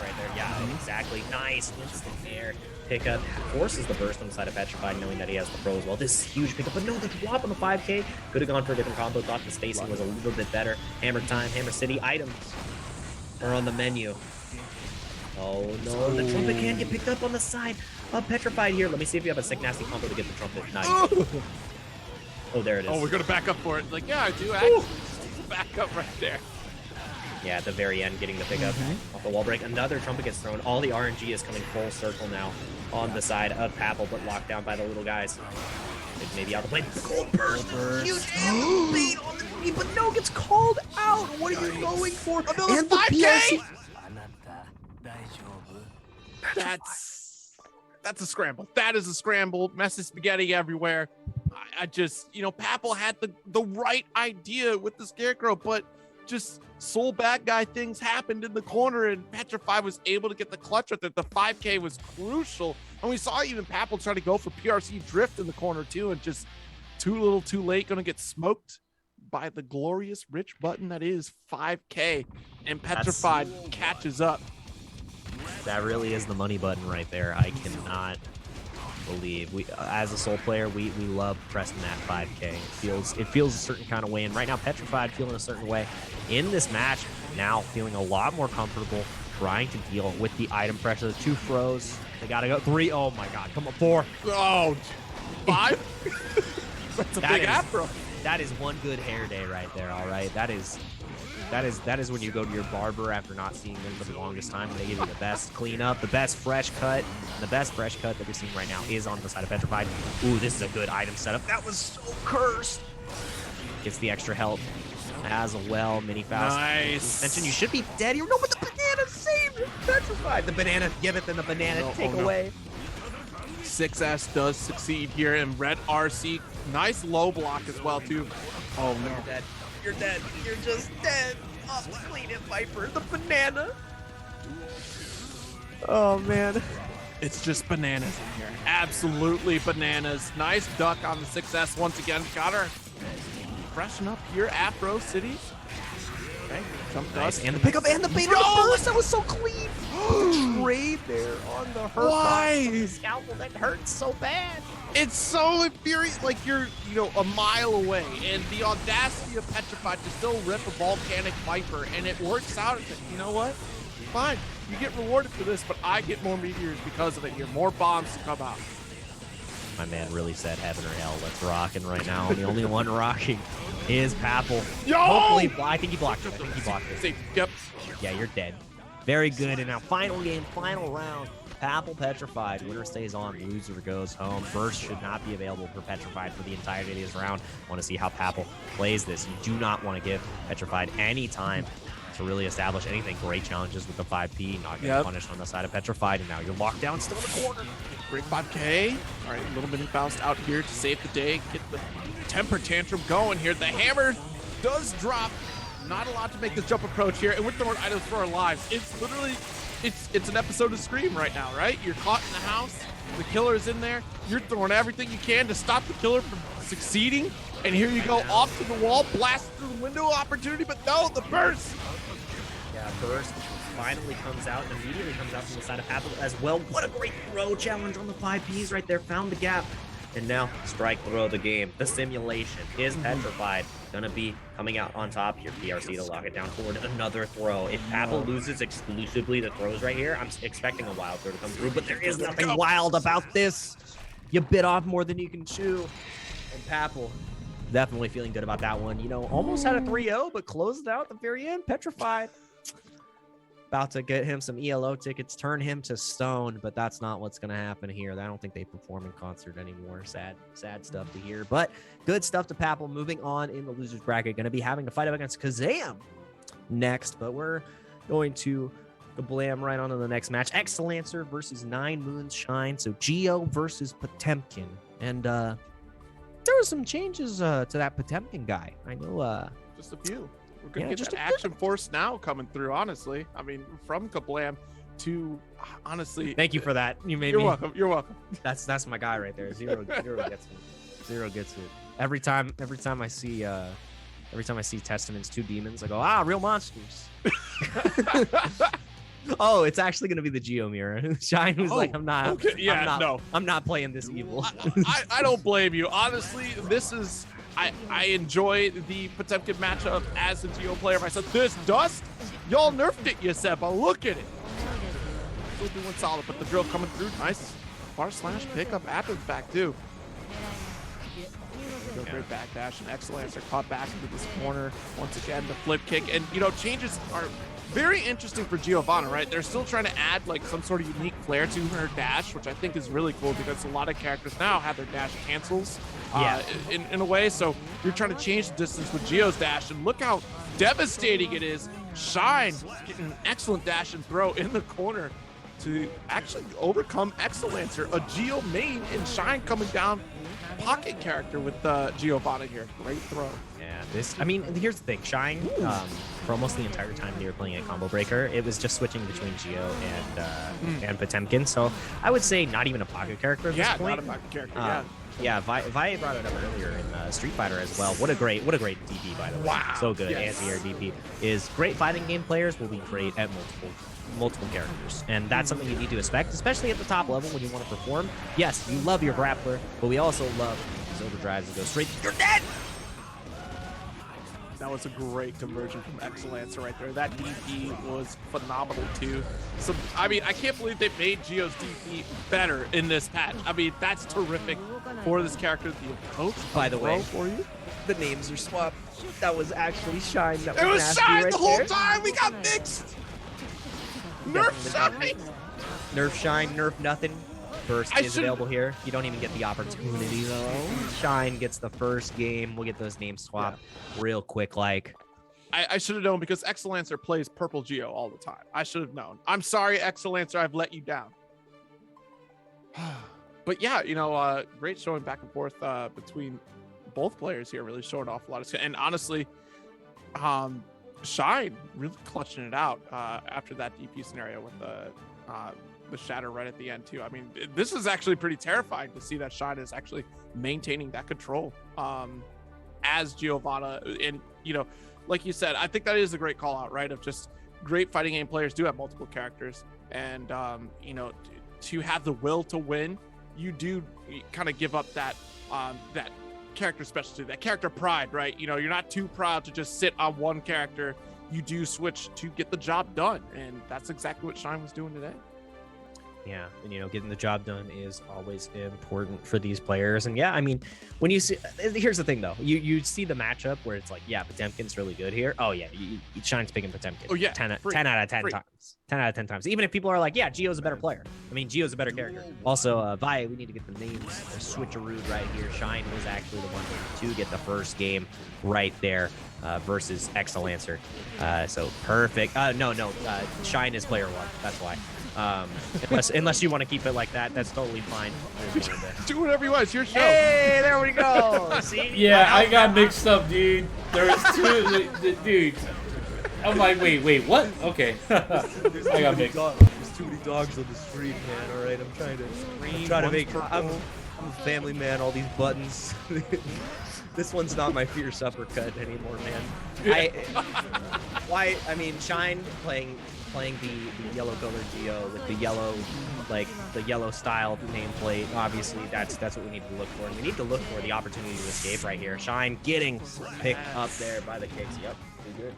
Right there. Yeah, exactly. Nice. Instant air pickup. Forces the burst on the side of Petrified, knowing that he has the pro as well. This is huge pickup, but no, the drop on the 5K could have gone for a different combo. Thought the spacing was a little bit better. Hammer time, Hammer City items are on the menu. Oh no, the trumpet can get picked up on the side of Petrified here. Let me see if you have a sick nasty combo to get the trumpet. Nice. Oh, there it is. Oh, we're gonna back up for it. Like, yeah, I do actually. Back up right there. Yeah, at the very end, getting the pickup off the wall break. Another trumpet gets thrown. All the RNG is coming full circle now on the side of Papel, but locked down by the little guys. Maybe out of the way. The cold burst. Huge bait on the knee, but no, gets called out. What are you going for? Another And the 5K? PRC. That's a scramble. That is a scramble. Messy spaghetti everywhere. I just, Papel had the right idea with the Scarecrow, but just soul bad guy things happened in the corner, and Petrified was able to get the clutch with it. The 5K was crucial, and we saw even Papel try to go for PRC drift in the corner too, and just too little too late, gonna get smoked by the glorious rich button that is 5K, and Petrified catches up. That really is the money button right there. I cannot believe we, as a soul player, we love pressing that 5K. It feels a certain kind of way, and right now Petrified feeling a certain way in this match. Now feeling a lot more comfortable trying to deal with the item pressure. The 2 throws, they gotta go 3. Oh my God, come on, 4. Oh, 5. That's a big afro. That is one good hair day right there. All right, that is when you go to your barber after not seeing them for the longest time, and they give you the best cleanup, the best fresh cut. The best fresh cut that we're seeing right now is on the side of Petrified. Ooh, this is a good item setup. That was so cursed. Gets the extra help as well. Mini fast. Nice. Mention you should be dead here. No, but the banana saved Petrified. The banana, give it, then the banana take away. 6S does succeed here, and Red RC, nice low block as well too. Oh no. You're dead. You're dead. You're just dead. Oh, clean it, Viper. The banana. Oh, man. It's just bananas in here. Absolutely bananas. Nice duck on the 6S once again. Got her freshen up here, Afro City. Okay, jump Nice. dust. And the pickup and the bait on the burst. That was so clean. Trade there on the hurt. Why? The scalpel that hurts so bad. It's so infuriating. Like you're, a mile away, and the audacity of Petrified to still rip a volcanic Viper, and it works out. It's like, you know what? Fine. You get rewarded for this, but I get more meteors because of it. You have more bombs to come out. My man really said heaven or hell. That's rocking right now. The only one rocking is Papel. Yo! Hopefully, I think he blocked it. I think he blocked it. Safe. Yep. Yeah, you're dead. Very good. And now final game, final round. Papel Petrified. Winner stays on, loser goes home. Burst should not be available for Petrified for the entirety of this round. Want to see how Papel plays this. You do not want to give Petrified any time to really establish anything. Great challenges with the 5P, not getting punished on the side of Petrified, and now you're locked down still in the corner. Great 5K. All right, little mini Faust out here to save the day. Get the temper tantrum going here. The hammer does drop. Not allowed to make this jump approach here, and we're throwing items for our lives. It's literally, it's an episode of Scream right now, right? You're caught in the house. The killer's in there. You're throwing everything you can to stop the killer from succeeding. And here you go, off to the wall, blast through the window opportunity, but no, the burst. Yeah, burst finally comes out and immediately comes out from the side of Papel as well. What a great throw challenge on the 5Ps right there. Found the gap. And now strike throw the game. The simulation is Petrified. Gonna be coming out on top here. PRC to lock it down toward another throw. If Papel loses exclusively the throws right here, I'm expecting a wild throw to come through, but there is nothing wild about this. You bit off more than you can chew. And Papel definitely feeling good about that one. Almost had a 3-0, but closed it out at the very end. Petrified. About to get him some ELO tickets, turn him to stone, but that's not what's going to happen here. I don't think they perform in concert anymore. Sad stuff to hear, but good stuff to Papel. Moving on in the losers bracket, going to be having to fight up against Kazam next, but we're going to blam right on to the next match. Excelancer versus 9 Moons Shine. So Geo versus Potemkin, and there were some changes to that Potemkin guy. I know. Just a few. We're going to get that Action Force now coming through, honestly. I mean, from Kablam to, honestly. Thank you for that. You made You're me. welcome. You're welcome. That's my guy right there. Zero gets me. Zero gets it. Every time I see Testaments 2 demons, I go, real monsters. Oh, it's actually gonna be the Geo mirror. Shine was like, I'm not. Okay. Yeah, I'm not playing this evil. I don't blame you. Honestly, this is. I enjoy the Potemkin matchup as a Geo player myself. This dust, y'all nerfed it, you said, but look at it. Still doing solid, but the drill coming through. Nice bar slash pickup after the fact too. Great backdash and Excelancer caught back into this corner once again. The flip kick, and changes are very interesting for Giovanna, right? They're still trying to add like some sort of unique flair to her dash, which I think is really cool because a lot of characters now have their dash cancels in a way. So you're trying to change the distance with Gio's dash, and look how devastating it is. Shine getting an excellent dash and throw in the corner to actually overcome Excelancer, a Geo main, and Shine coming down pocket character with Giovanna here. Great throw. Yeah, I mean, here's the thing. Shine, for almost the entire time they were playing a combo breaker, it was just switching between Geo and Potemkin. So I would say not even a pocket character at this point. Not a pocket character, Yeah, Vi brought it up earlier in Street Fighter as well. What a great DP, by the way. Wow. So good. Yes. Anti-air DP is great. Fighting game players will be great at multiple characters, and that's something you need to expect, especially at the top level when you want to perform. Yes, you love your grappler, but we also love these overdrives that go straight. You're dead. That was a great conversion from Excelancer right there. That DP was phenomenal too. So, I mean, I can't believe they made Gio's DP better in this patch. I mean, that's terrific for this character. The approach, By the way, for you, the names are swapped. That was actually Shine. That it was nasty Shine right the whole there. time. We got mixed. Nerf Shine. Nerf Shine, Nerf nothing. Burst is available here. You don't even get the opportunity though. Shine gets the first game. We'll get those names swapped real quick. Like, I should have known because Excelancer plays Purple Geo all the time. I should have known. I'm sorry, Excelancer. I've let you down. But yeah, you know, great showing back and forth between both players here. Really showing off a lot of skill. And honestly, Shine really clutching it out after that DP scenario with the shatter right at the end too. I mean, this is actually pretty terrifying to see that Shine is actually maintaining that control as Giovanna. And you know, like you said, I think that is a great call out, right? Of just great fighting game players do have multiple characters, and you know, to have the will to win, you do kind of give up that that character specialty, that character pride, right? You know, you're not too proud to just sit on one character. You do switch to get the job done, and that's exactly what Shine was doing today. yeah, and you know, getting the job done is always important for these players. And yeah, I mean, when you see, here's the thing though, you see the matchup where it's like, yeah, Potemkin's really good here. Oh yeah, Shine's picking Potemkin. Oh yeah, 10 out of 10 times. 10 out of 10 times. Even if people are like, yeah, Gio's a better player. I mean, Gio's a better character. Also, Vi, we need to get the names switcherooed right here. Shine was actually the one to get the first game right there versus Excelancer. So perfect. Shine is player one. That's why. Unless you want to keep it like that, that's totally fine. Do whatever you want. It's your show. Hey, there we go. See? Yeah, I got mixed up, dude. There was two, dude. I'm like, wait, what? Okay. I got mixed. There's too many dogs on the street, man. All right, I'm trying to make. I'm a family man. All these buttons. This one's not my fierce uppercut anymore, man. I mean, Shine playing the yellow colored Geo with the yellow, like the yellow style nameplate. Obviously, that's what we need to look for, and we need to look for the opportunity to escape right here. Shine getting picked up there by the kicks. Yep, pretty good.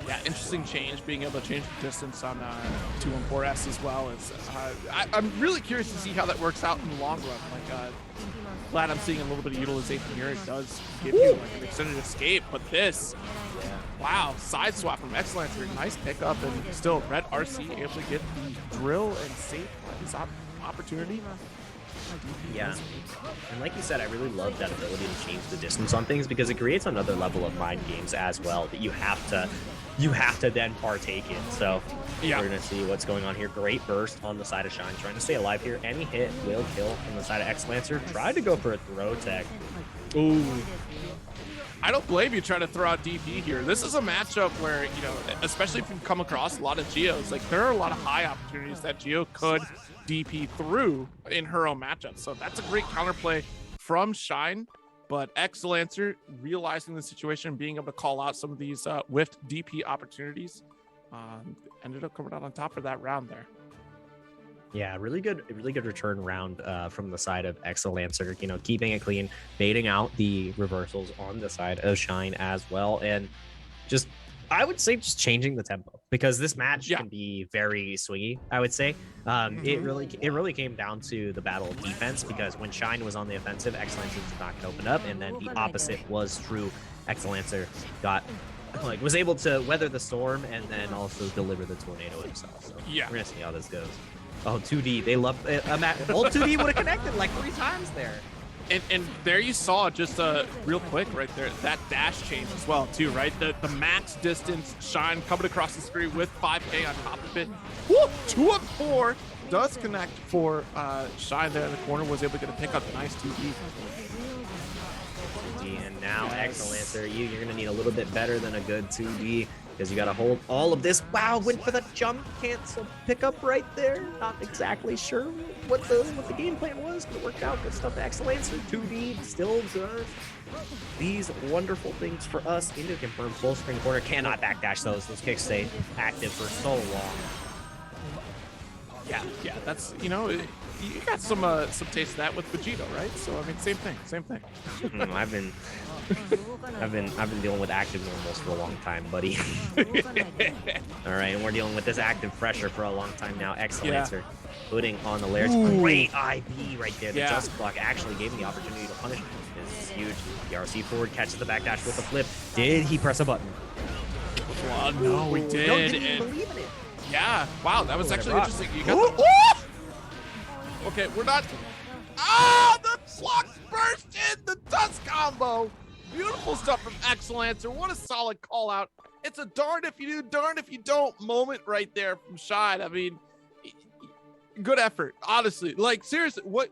Yeah, interesting change, being able to change the distance on 214S as well. Is I'm really curious to see how that works out in the long run. Like, glad I'm seeing a little bit of utilization here. It does give you like an extended escape, but this, wow, side swap from Excelancer, nice pickup, and still Red RC able to get the drill and save his opportunity. Yeah, and like you said, I really love that ability to change the distance on things because it creates another level of mind games as well that you have to then partake in. So we're gonna see what's going on here. Great burst on the side of Shine, trying to stay alive here. Any hit will kill from the side of Excelancer. Tried to go for a throw tech. Ooh. I don't blame you trying to throw out DP here. This is a matchup where, you know, especially if you come across a lot of Geos, like there are a lot of high opportunities that Geo could DP through in her own matchup. So that's a great counterplay from Shine, but Excelancer realizing the situation, being able to call out some of these whiffed DP opportunities, ended up coming out on top for that round there. Yeah, really good return round from the side of Excelancer, you know, keeping it clean, baiting out the reversals on the side of Shine as well. And just, I would say just changing the tempo because this match can be very swingy, I would say. It really came down to the battle of defense because when Shine was on the offensive, Excelancer did not get opened up. And then the opposite was true. Excelancer got like was able to weather the storm and then also deliver the tornado himself. So Yeah. we're gonna see how this goes. Oh, 2D, they love old 2D would have connected like 3 times there. And there you saw just real quick right there, that dash change as well too, right? The max distance, Shine coming across the screen with 5K on top of it. Woo! 2 of 4 does connect for Shine there in the corner, was able to get a pick up, nice 2D. And now Excellencer, you're going to need a little bit better than a good 2D because you got to hold all of this. Wow, went for the jump cancel pickup right there. Not exactly sure what the game plan was, but it worked out. Good stuff, Excellencer. 2D still does these wonderful things for us. Into confirmed full screen corner. Cannot backdash those. Those kicks stay active for so long. Yeah, that's, you know, you got some taste of that with Vegito, right? So I mean, same thing. I've been dealing with active normals for a long time, buddy. All right, and we're dealing with this active pressure for a long time now. Excellencer putting on the layers. Great IB right there. The just block actually gave him the opportunity to punish. This is huge. The RC forward catches the backdash with the flip. Did he press a button? Well, no, we did. No, didn't even believe in it. Yeah, wow, that was actually interesting. You got the... Okay, we're not... Ah, the flux burst in, the dust combo. Beautiful stuff from Excellencer. What a solid call out. It's a darn if you do, darn if you don't moment right there from Shine. I mean, good effort, honestly. Like, seriously, what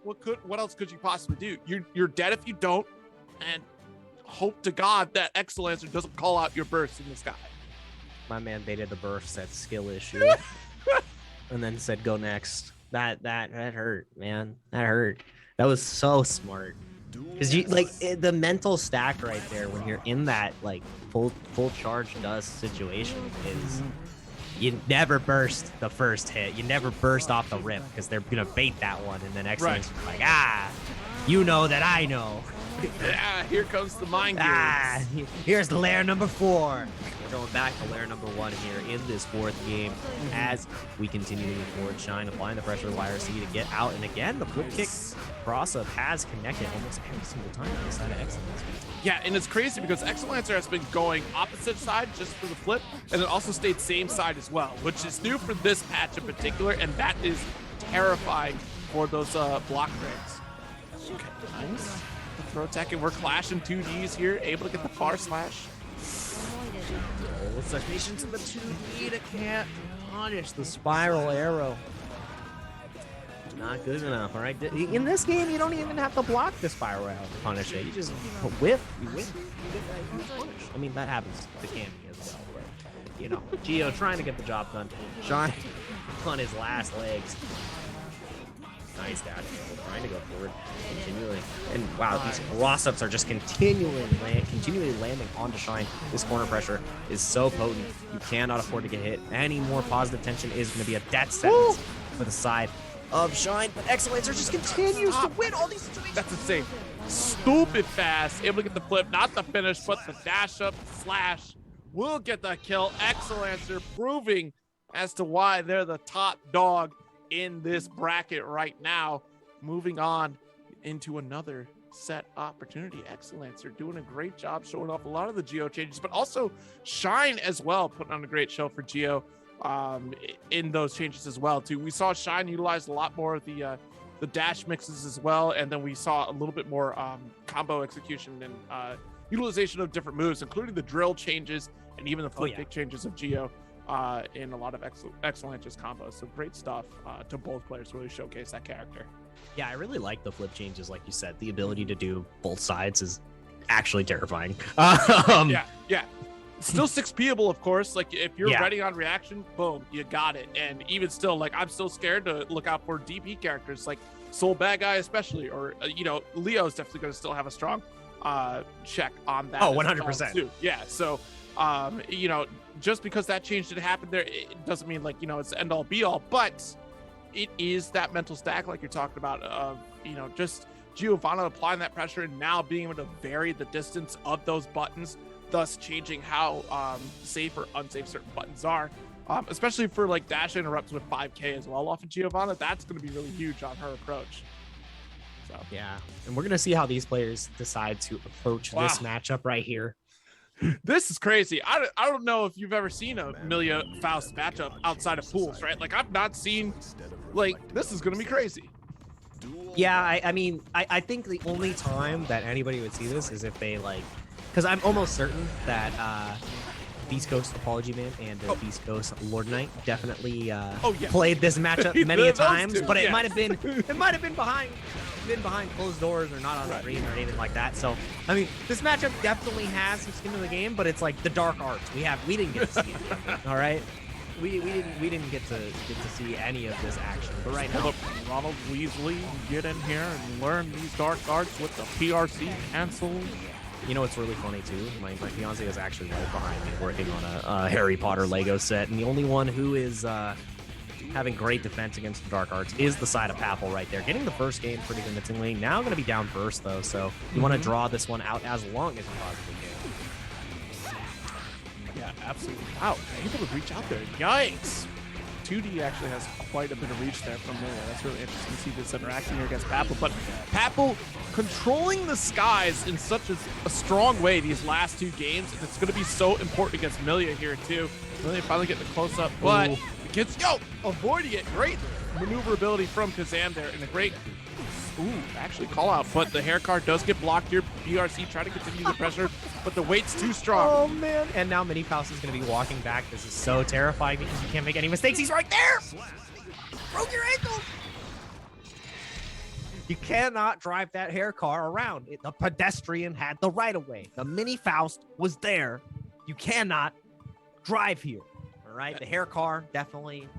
else could you possibly do? You're dead if you don't, and hope to God that Excellencer doesn't call out your burst in the sky. My man baited the burst, said skill issue, and then said go next. That hurt, man. That hurt. That was so smart. Because you like the mental stack right there when you're in that like full charge dust situation is you never burst the first hit. You never burst off the rip because they're gonna bait that one, and then Excellence is like, you know that I know. Here comes the mind games. Here's the layer number 4. We're going back to layer number 1 here in this 4th game as we continue to move forward. Shine applying the pressure of YRC to get out, and again the flip kick cross-up has connected almost every single time on the side of Excellence. Yeah, and it's crazy because Excellencer has been going opposite side just for the flip, and then also stayed same side as well, which is new for this patch in particular, and that is terrifying for those block breaks. Okay, nice. The throw attack, and we're clashing 2Ds here, able to get the far slash. Submission to the 2D to can't punish the spiral arrow. Not good enough, all right? In this game, you don't even have to block the spiral arrow to punish it. You just whiff, you punish. I mean, that happens to Candy as well. But, you know, Gio trying to get the job done. Shine on his last legs. Nice dash, trying to go forward continually. And wow, these cross-ups are just continually landing onto Shine. This corner pressure is so potent. You cannot afford to get hit. Any more positive tension is going to be a death sentence for the side of Shine. But Excellencer just continues to win all these situations. That's insane. Stupid fast. Able to get the flip, not the finish, but the dash up slash will get the kill. Excellencer proving as to why they're the top dog in this bracket right now. Moving on into another set opportunity. Excellencer doing a great job showing off a lot of the Geo changes, but also Shine as well, putting on a great show for Geo in those changes as well too. We saw Shine utilize a lot more of the dash mixes as well, and then we saw a little bit more combo execution and utilization of different moves, including the drill changes and even the flip kick changes of Geo in a lot of Excellencer's combos. So great stuff to both players to really showcase that character. Yeah, I really like the flip changes, like you said. The ability to do both sides is actually terrifying. Yeah. Still 6Pable, of course. Like, if you're ready on reaction, boom, you got it. And even still, like, I'm still scared to look out for DP characters like Soul Bad Guy especially, or, Leo's definitely going to still have a strong check on that. 100%. Too. Yeah, so, just because that change did happen there, it doesn't mean, like, it's the end-all be-all, but it is that mental stack, like you're talking about, of, just Giovanna applying that pressure and now being able to vary the distance of those buttons, thus changing how safe or unsafe certain buttons are, especially for like dash interrupts with 5K as well off of Giovanna. That's going to be really huge on her approach. So yeah, and we're going to see how these players decide to approach this matchup right here. This is crazy. I don't know if you've ever seen a Milia Faust matchup outside of pools, right? Like I've not seen, like, this is gonna be crazy. Yeah, I mean, I think the only time that anybody would see this is if they like, because I'm almost certain that Beast Coast Apology Man and Beast Coast Lord Knight definitely played this matchup many a times, but it might have been behind closed doors or not on the screen or anything like that. So I mean, this matchup definitely has some skin in the game, but it's like the dark arts. We didn't get to see it. All right. We didn't get to see any of this action, but right now, Ronald Weasley get in here and learn these dark arts with the PRC cancel. You know what's really funny too? My fiance is actually right behind me working on a Harry Potter Lego set, and the only one who is having great defense against the dark arts is the side of Papel right there, getting the first game pretty convincingly. Now going to be down first though, so you want to draw this one out as long as you possibly can. Yeah, absolutely. Wow, able to reach out there. Yikes. 2D actually has quite a bit of reach there from there. That's really interesting to see this interaction here against Papel. But Papel controlling the skies in such a strong way these last two games. And it's going to be so important against Milia here, too. Milia finally getting the close-up, but it gets, avoiding it. Great maneuverability from Kazam there, and a great, actually call out. But the hair card does get blocked here. BRC trying to continue the pressure, but the weight's too strong. Oh, man. And now Mini Faust is going to be walking back. This is so terrifying because you can't make any mistakes. He's right there. Broke your ankle. You cannot drive that hair car around. The pedestrian had the right of way. The Mini Faust was there. You cannot drive here. All right. The hair car definitely.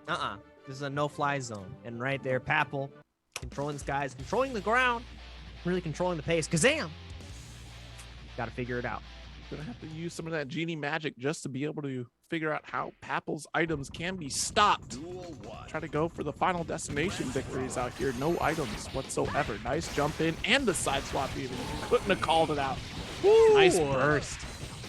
This is a no-fly zone. And right there, Papel controlling the skies, controlling the ground, really controlling the pace. Kazam. Got to figure it out. Gonna have to use some of that genie magic just to be able to figure out how Papel's items can be stopped. Try to go for the final destination victories out here. No items whatsoever. Nice jump in and the side swap even. Couldn't have called it out. Ooh. Nice burst.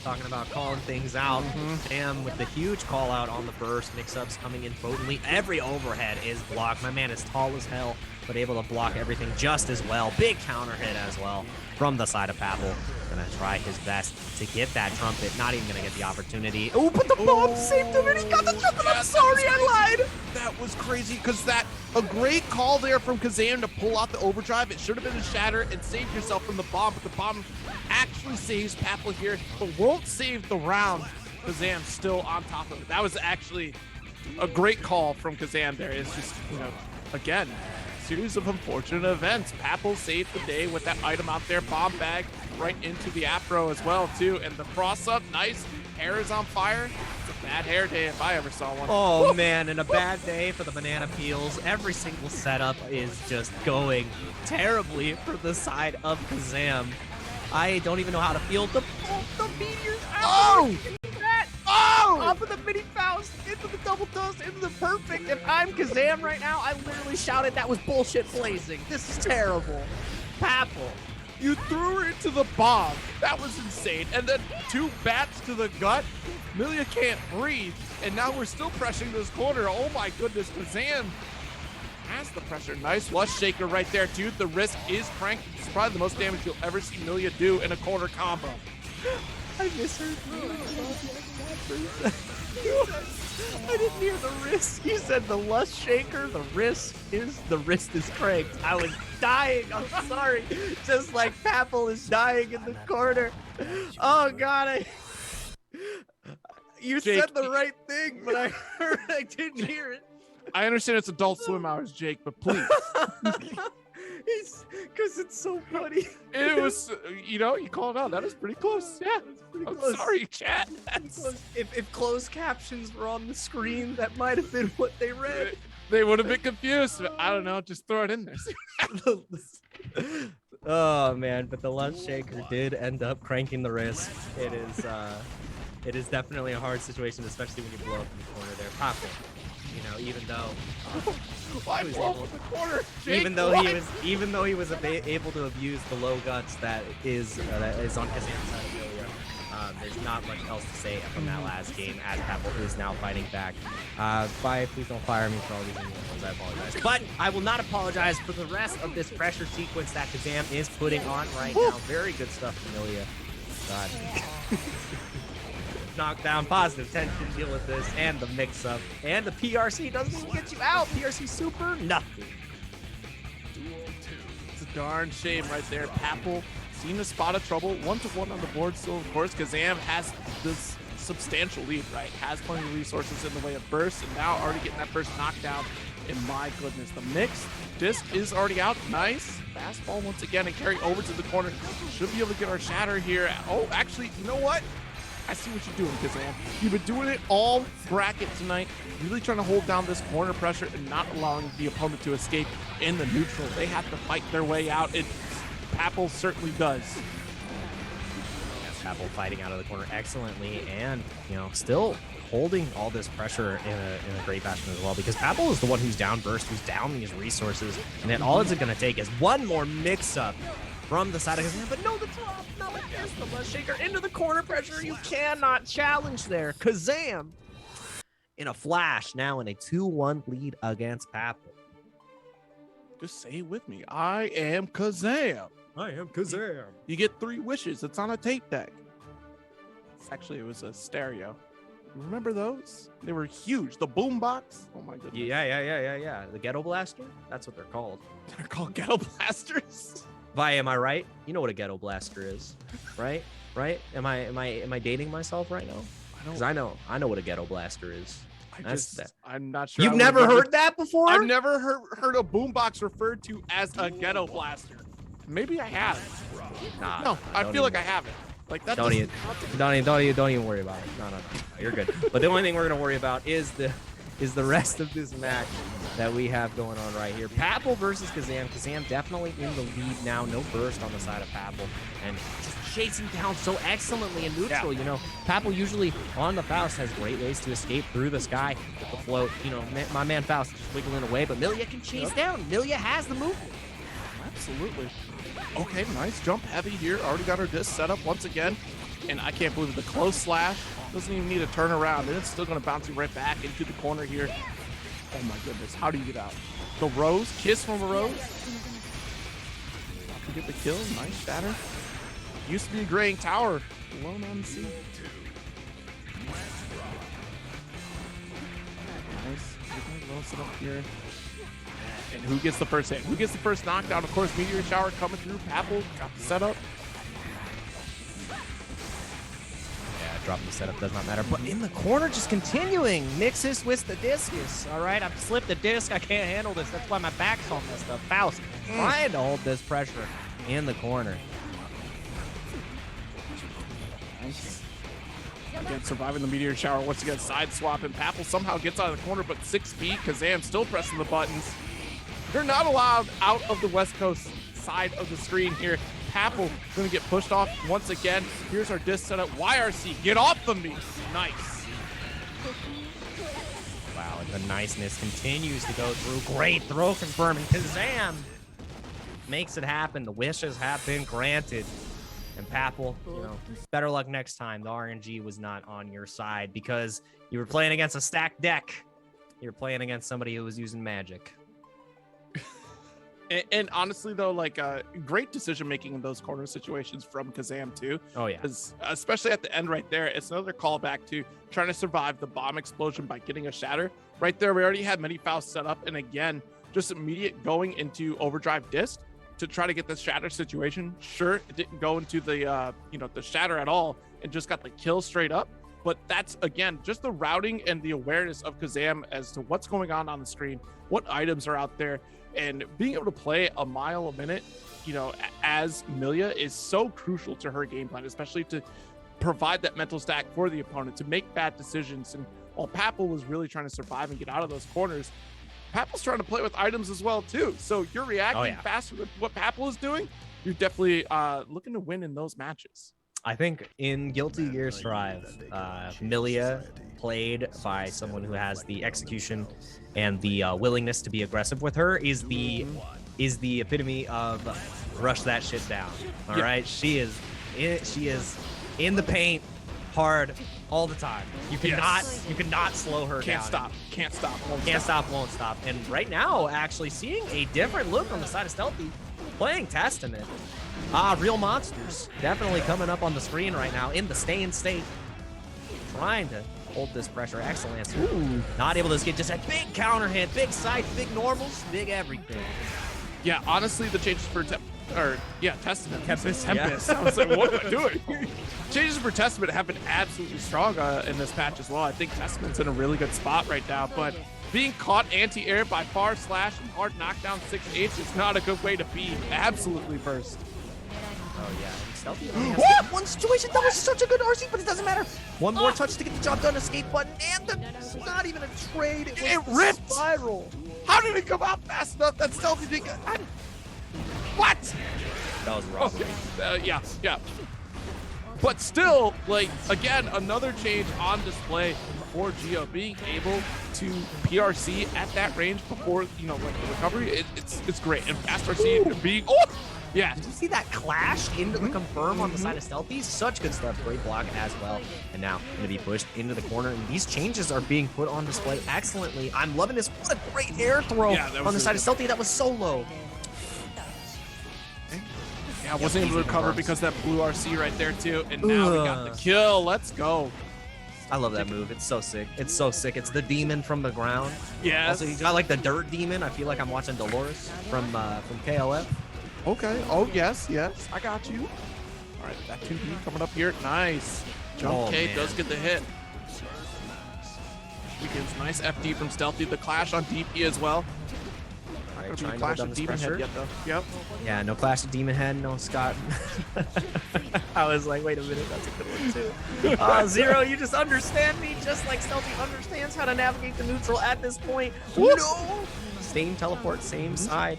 Talking about calling things out. Damn, with the huge call out on the burst. Mix-ups coming in potently. Every overhead is blocked. My man is tall as hell, but able to block everything just as well. Big counter hit as well from the side of Papel. Gonna try his best to get that trumpet. Not even gonna get the opportunity. Oh, but the bomb saved him and he got the trumpet. I'm sorry, I lied. That was crazy because a great call there from Kazam to pull out the overdrive. It should have been a shatter and save yourself from the bomb, but the bomb actually saves Papel here, but won't save the round. Kazam still on top of it. That was actually a great call from Kazam there. It's just, again, series of unfortunate events. Papel saved the day with that item out there. Bomb bag right into the afro as well, too. And the cross up, nice. Hair is on fire. It's a bad hair day if I ever saw one. Oh, man, and a bad day for the banana peels. Every single setup is just going terribly for the side of Kazam. I don't even know how to feel. The meteors out. Off of the Mini Faust, into the double dust, into the perfect. If I'm Kazam right now, I literally shouted that was bullshit blazing. This is terrible. Papel. You threw her into the bomb. That was insane. And then 2 bats to the gut. Milia can't breathe. And now we're still pressuring this corner. Oh my goodness, Kazam has the pressure. Nice lush shaker right there, dude. The risk is cranked. It's probably the most damage you'll ever see Milia do in a corner combo. I misheard. I didn't hear the wrist. You said the lust shaker. The wrist is cranked. I was dying. I'm sorry. Just like Papel is dying in the corner. Oh God, you Jake, said the right thing, but I didn't hear it. I understand it's Adult Swim hours, Jake, but please. Because it's so funny. It was, you called out. That was pretty close. Yeah. I'm sorry, chat. If closed captions were on the screen, that might have been what they read. They would have been confused. I don't know. Just throw it in there. Oh man, but the lunch shaker did end up cranking the wrist. It is definitely a hard situation, especially when you blow up in the corner there. Papel, even though why blow up in the corner, Jake? even though he was able to abuse the low guts that is on Kazam's side of Milia. There's not much else to say from that last game, as Papel is now fighting back. Please don't fire me for all these emails. I apologize. But I will not apologize for the rest of this pressure sequence that Kazam is putting on right now. Very good stuff from Milia. God. Knockdown, positive tension, deal with this, and the mix-up. And the PRC doesn't even get you out. PRC super, nothing. It's a darn shame right there. Papple seen a spot of trouble. 1-1 on the board still, of course. Kazam has this substantial lead, right? Has plenty of resources in the way of bursts, and now already getting that first knockdown. And my goodness, the mixed disc is already out. Nice. Fastball once again and carry over to the corner. Should be able to get our shatter here. Oh, actually, you know what? I see what you're doing, Kazam. You've been doing it all bracket tonight, really trying to hold down this corner pressure and not allowing the opponent to escape in the neutral. They have to fight their way out, and Papple certainly does. Papple fighting out of the corner excellently, and still holding all this pressure in a great fashion as well, because Papple is the one who's down burst, who's down these resources, and then all it's going to take is one more mix-up from the side of Kazam, but no, the drop, not like this, the left shaker into the corner pressure. You cannot challenge there. Kazam in a flash, now in a 2-1 lead against Papple. Just say it with me. I am Kazam. I am Kazam. You get 3 wishes. It's on a tape deck. Actually, it was a stereo. Remember those? They were huge. The boombox. Oh my goodness. Yeah. The Ghetto Blaster? That's what they're called. They're called Ghetto Blasters. Vi, am I right? You know what a Ghetto Blaster is, right? Right? Am I dating myself right now? Because I know what a Ghetto Blaster is. I'm not sure. You've never heard that before? I've never heard a boombox referred to as a Ghetto Blaster. Maybe I have. Nah, no, I feel like I haven't. Like that. Don't even worry about it. No, you're good. But the only thing we're gonna worry about is the rest of this match that we have going on right here. Papple versus Kazam. Kazam definitely in the lead now. No burst on the side of Papple, and just chasing down so excellently in neutral. Yeah. Papple usually on the Faust has great ways to escape through the sky with the float. My man Faust is just wiggling away, but Millia can chase down. Millia has the movement. Absolutely. Okay, nice jump heavy here. Already got our disc set up once again. And I can't believe it. The close slash doesn't even need a turnaround. And it's still going to bounce you right back into the corner here. Oh my goodness. How do you get out? The Rose. Kiss from a Rose. To get the kill. Nice shatter. Used to be a graying tower. Alone on the sea. Nice. Low set up here. And who gets the first hit? Who gets the first knockdown? Of course, Meteor Shower coming through. Papple got the setup. Yeah, dropping the setup does not matter. But in the corner, just continuing. Mixes with the discus. All right, I've slipped the disc. I can't handle this. That's why my back's all messed up. Faust trying to hold this pressure in the corner. Nice. Again, surviving the Meteor Shower. Once again, side swap. And Papple somehow gets out of the corner, but 6 feet. Kazam still pressing the buttons. They're not allowed out of the West Coast side of the screen here. Papple going to get pushed off once again. Here's our disc setup. YRC, get off of me. Nice. Wow, and the niceness continues to go through. Great throw confirming. Kazam makes it happen. The wishes have been granted. And Papple, better luck next time. The RNG was not on your side because you were playing against a stacked deck. You were playing against somebody who was using magic. And honestly, though, great decision making in those corner situations from Kazam too. Oh yeah, especially at the end right there. It's another callback to trying to survive the bomb explosion by getting a shatter. Right there, we already had many Faust set up, and again, just immediate going into overdrive disc to try to get the shatter situation. Sure, it didn't go into the the shatter at all, and just got the kill straight up. But that's, again, just the routing and the awareness of Kazam as to what's going on the screen, what items are out there, and being able to play a mile a minute, as Millia is so crucial to her game plan, especially to provide that mental stack for the opponent, to make bad decisions. And while Papple was really trying to survive and get out of those corners, Papple's trying to play with items as well, too. So you're reacting faster to what Papple is doing. You're definitely looking to win in those matches. I think in Guilty Gear Strive, Millia, played by someone who has the execution and the willingness to be aggressive with her, is the epitome of rush that shit down. All right, she is in the paint hard all the time. You cannot slow her down. Can't stop, won't stop. And right now, actually seeing a different look on the side of Stealthy, playing Testament. Real monsters. Definitely coming up on the screen right now in the staying state. Trying to hold this pressure. Excellence. Ooh. Not able to get just a big counter hit, big side, big normals, big everything. Yeah, honestly, the changes for Testament. Tempest, Tempest. I was like, what am I doing? Changes for Testament have been absolutely strong in this match as well. I think Testament's in a really good spot right now, but being caught anti-air by far slash and hard knockdown 6H is not a good way to be absolutely burst. Oh, yeah. Stealthy only has one situation. That was such a good RC, but it doesn't matter. One more touch to get the job done. Escape button, and not even a trade. It ripped. Spiral. How did it come out fast enough that Stealthy didn't get... What? That was rough. Okay. Yeah. But still, like, again, another change on display for Gio being able to PRC at that range before, you know, like the recovery. It's great. And fast RC being... Oh! Yeah. Did you see that clash into the confirm on the side of Stealthy? Such good stuff. Great block as well. And now going to be pushed into the corner. And these changes are being put on display excellently. I'm loving this. What a great air throw on the side of Stealthy. That was so low. Yeah, wasn't able to recover because that blue RC right there too. And now we got the kill. Let's go. I love that move. It's so sick. It's so sick. It's the demon from the ground. Yeah. Also, he's got like the dirt demon. I feel like I'm watching Dolores from KLF. Okay. Oh, yes. I got you. All right, that 2B coming up here. Nice. Jump K does get the hit. He gets nice FD from Stealthy. The clash on DP as well. All right, Not gonna be a clash of Demon Head yet, though. Yep. Yeah, no clash of Demon Head, no Scott. I was like, wait a minute, that's a good one too. Zero, you just understand me, just like Stealthy understands how to navigate the neutral at this point. No! Same teleport, same side.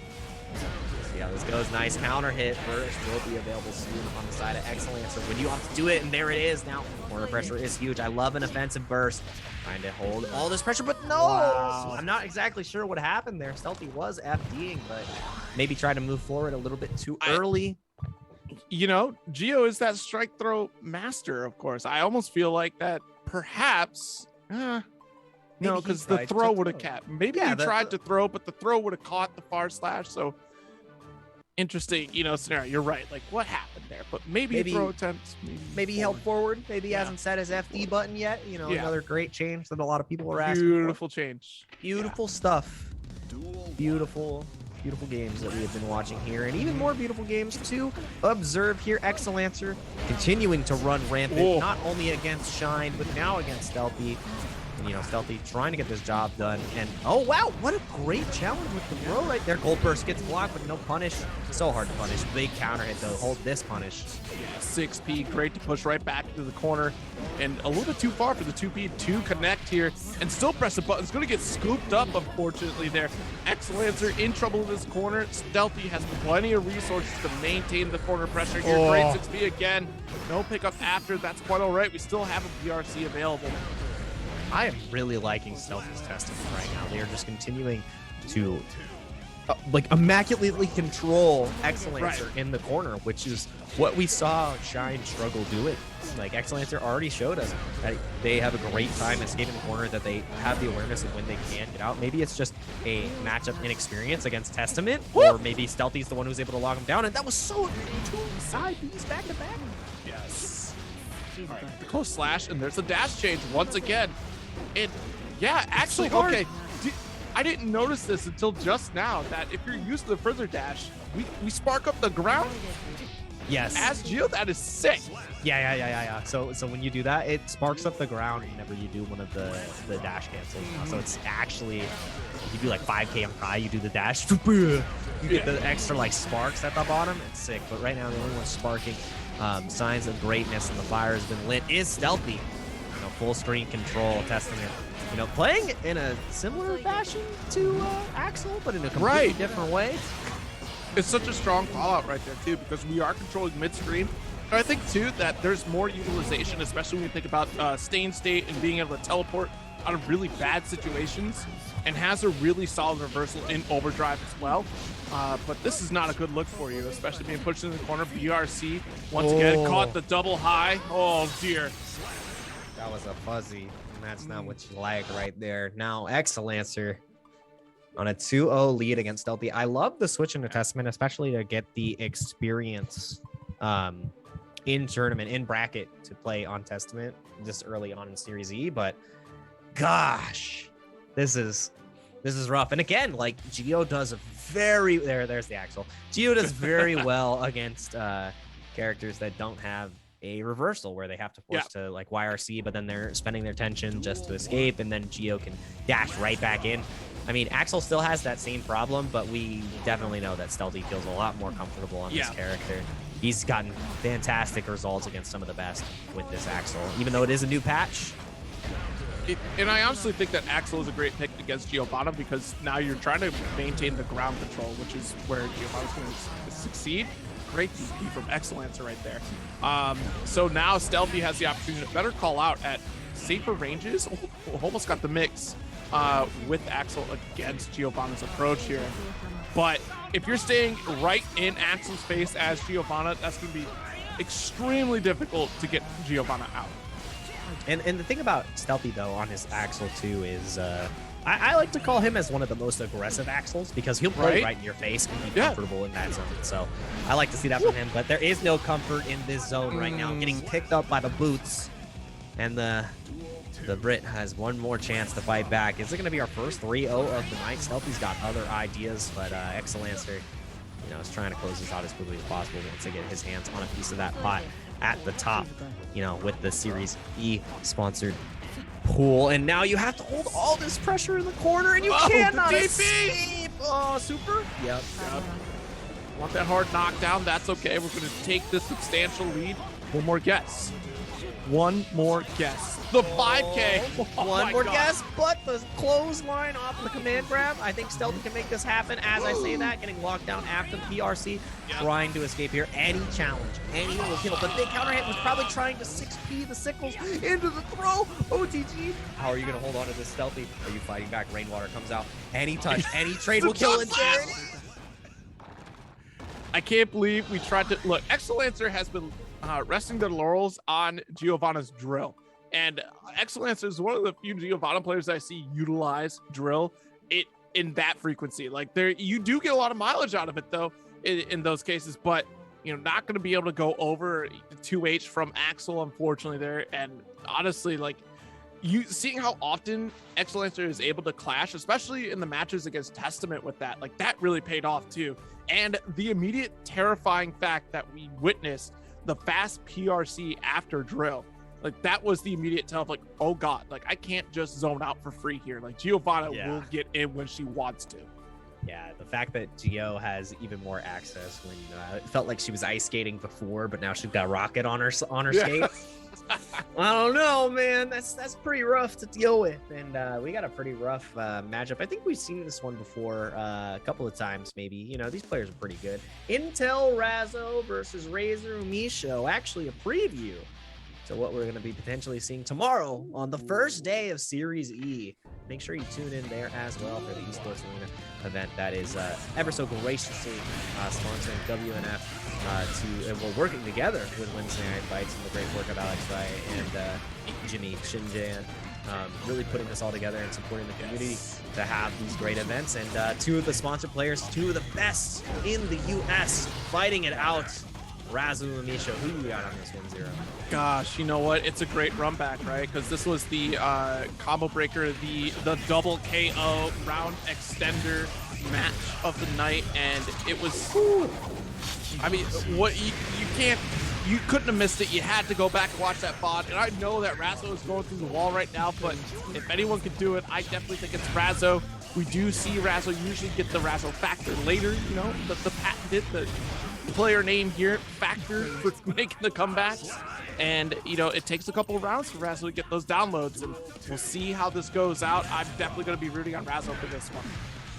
See how this goes. Nice counter hit. Burst will be available soon on the side of Excellence. So when you opt to do it, and there it is now. Corner pressure is huge. I love an offensive burst. Trying to hold all this pressure, but no! Wow. I'm not exactly sure what happened there. Stealthy was FDing, but maybe try to move forward a little bit too early. You know, Gio is that strike throw master, of course. I almost feel like that perhaps... no, because the throw would have kept. Maybe he tried to throw, but the throw would have caught the far slash, so... Interesting, scenario. You're right. Like, what happened there? But maybe a throw attempt. Maybe he held forward. Maybe he hasn't set his FD button yet. Another great change that a lot of people were asking Beautiful change. Beautiful stuff. Beautiful games that we have been watching here. And even more beautiful games to observe here. Excellencer continuing to run rampant, not only against Shine, but now against Stealthy. And, Stealthy trying to get this job done. And, oh, wow, what a great challenge with the throw right there. Gold Burst gets blocked, but no punish. So hard to punish. Big counter hit, though. Hold this punish. Yeah, 6P, great to push right back into the corner. And a little bit too far for the 2P to connect here. And still press the button. It's going to get scooped up, unfortunately, there. Excellencer in trouble in this corner. Stealthy has plenty of resources to maintain the corner pressure here. Great 6P again. No pickup after. That's quite all right. We still have a PRC available. I am really liking Stealthy's Testament right now. They are just continuing to immaculately control Excellencer in the corner, which is what we saw Shine struggle doing. Like, Excellencer already showed us that they have a great time escaping the corner, that they have the awareness of when they can get out. Maybe it's just a matchup inexperience against Testament, or maybe Stealthy's the one who's able to lock him down, and that was so two side Bs back to back. Yes. All right, the close slash, and there's a dash change once again. And yeah, actually, okay, I didn't notice this until just now, that if you're used to the further dash, we spark up the ground. Yes. As Gio, that is sick. Yeah. So when you do that, it sparks up the ground whenever you do one of the dash cancels. So it's actually, if you do like 5K on high, you do the dash, you get the extra like sparks at the bottom. It's sick. But right now, the only one sparking signs of greatness and the fire has been lit is Stealthy. Full screen control, Testament, playing in a similar fashion to Axel, but in a completely different way. It's such a strong fallout right there too, because we are controlling mid-screen. I think too that there's more utilization, especially when you think about staying state and being able to teleport out of really bad situations, and has a really solid reversal in overdrive as well. But this is not a good look for you, especially being pushed in the corner. BRC once again caught the double high. Oh dear. That was a fuzzy, and that's not what you like right there. Now, Excellencer on a 2-0 lead against Stealthy. I love the switch into Testament, especially to get the experience in tournament, in bracket, to play on Testament this early on in Series E. But gosh, this is rough. And again, like, Geo does there's the Axel. Geo does very well against characters that don't have a reversal, where they have to force to like YRC, but then they're spending their tension just to escape, and then Geo can dash right back in. I mean, Axel still has that same problem, but we definitely know that Stealthy feels a lot more comfortable on this character. He's gotten fantastic results against some of the best with this Axel, even though it is a new patch. And I honestly think that Axel is a great pick against Giovanna, because now you're trying to maintain the ground control, which is where Giovanna's going to succeed. Great DP from Excellencer right there. So now Stealthy has the opportunity to better call out at safer ranges. Almost got the mix with Axel against Giovanna's approach here. But if you're staying right in Axel's face as Giovanna, that's going to be extremely difficult to get Giovanna out. And the thing about Stealthy, though, on his Axel too, is I like to call him as one of the most aggressive Axels, because he'll play right in your face and be comfortable in that zone. So I like to see that from him. But there is no comfort in this zone right now, getting picked up by the boots. And the Brit has one more chance to fight back. Is it going to be our first 3-0 of the night? Stealthy's got other ideas, but Excellencer, is trying to close this out as quickly as possible once they get his hands on a piece of that pot at the top, with the Series E sponsored pool. And now you have to hold all this pressure in the corner, and you cannot escape. Oh, super. Yep. Want that hard knockdown? That's okay. We're going to take this substantial lead. One more guess. The 5K. One more guess, but the clothesline off the command grab. I think Stealthy can make this happen. As I say that, getting locked down after the PRC, trying to escape here. Any challenge, any little kill. The big counter hit was probably trying to 6P the sickles into the throw. OTG. How are you going to hold on to this, Stealthy? Are you fighting back? Rainwater comes out. Any touch, any trade will kill it. I can't believe we tried to look. Excellencer has been resting their laurels on Giovanna's drill. And Excellencer is one of the few Giovanna players that I see utilize drill in that frequency. Like, you do get a lot of mileage out of it, though, in those cases. But, not going to be able to go over 2H from Axel, unfortunately, there. And honestly, like, seeing how often Excellencer is able to clash, especially in the matches against Testament with that, like, that really paid off, too. And the immediate terrifying fact that we witnessed the fast PRC after drill. Like, that was the immediate tell of, like, oh God, like, I can't just zone out for free here. Like, Giovanna will get in when she wants to. Yeah, the fact that Geo has even more access when it felt like she was ice skating before, but now she's got rocket on her skate. I don't know, man. That's pretty rough to deal with, and we got a pretty rough matchup. I think we've seen this one before a couple of times, maybe. These players are pretty good. Intel Razzo versus Razor Umisho. Actually, a preview to what we're going to be potentially seeing tomorrow on the first day of Series E. Make sure you tune in there as well for the Esports Arena event that is ever so graciously sponsoring WNF and we're working together with Weds Night Fights and the great work of Alex Rai and Jimmy Shinjan, really putting this all together and supporting the community to have these great events. And two of the sponsor players, two of the best in the U.S. fighting it out. Razzo and Misha, who you got on this 1-0? Gosh, you know what? It's a great run back, right? Because this was the combo breaker, the double KO round extender match of the night, and it was. I mean, what you couldn't have missed it. You had to go back and watch that VOD. And I know that Razzo is going through the wall right now, but if anyone could do it, I definitely think it's Razzo. We do see Razzo usually get the Razzo factor later. The patented the player name here, factor, for making the comebacks. And, it takes a couple of rounds for Razzo to get those downloads, and we'll see how this goes out. I'm definitely going to be rooting on Razzo for this one.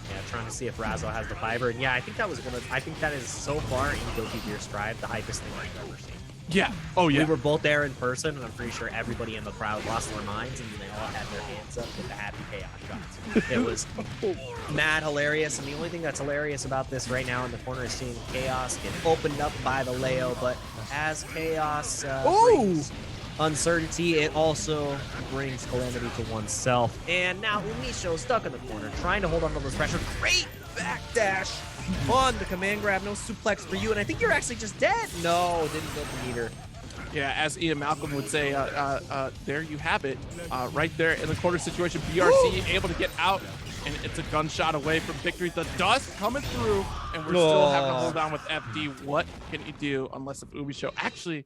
Yeah, trying to see if Razzo has the fiber. And yeah, I think that is so far in Guilty Gear Strive the hypest thing I've ever seen. Yeah. Oh, yeah. We were both there in person, and I'm pretty sure everybody in the crowd lost their minds, and they all had their hands up with the happy chaos shots. It was mad hilarious, and the only thing that's hilarious about this right now in the corner is seeing Chaos get opened up by the Leo, but as Chaos brings uncertainty, it also brings calamity to oneself. And now Umisho stuck in the corner, trying to hold on to this pressure. Great backdash on the command grab. No suplex for you, and I think you're actually just dead. No, didn't get the meter. Yeah, as Ian Malcolm would say, there you have it. Right there in the corner situation, BRC able to get out, and it's a gunshot away from victory. The dust coming through, and we're still having to hold on with FD. What can you do unless if Umisho actually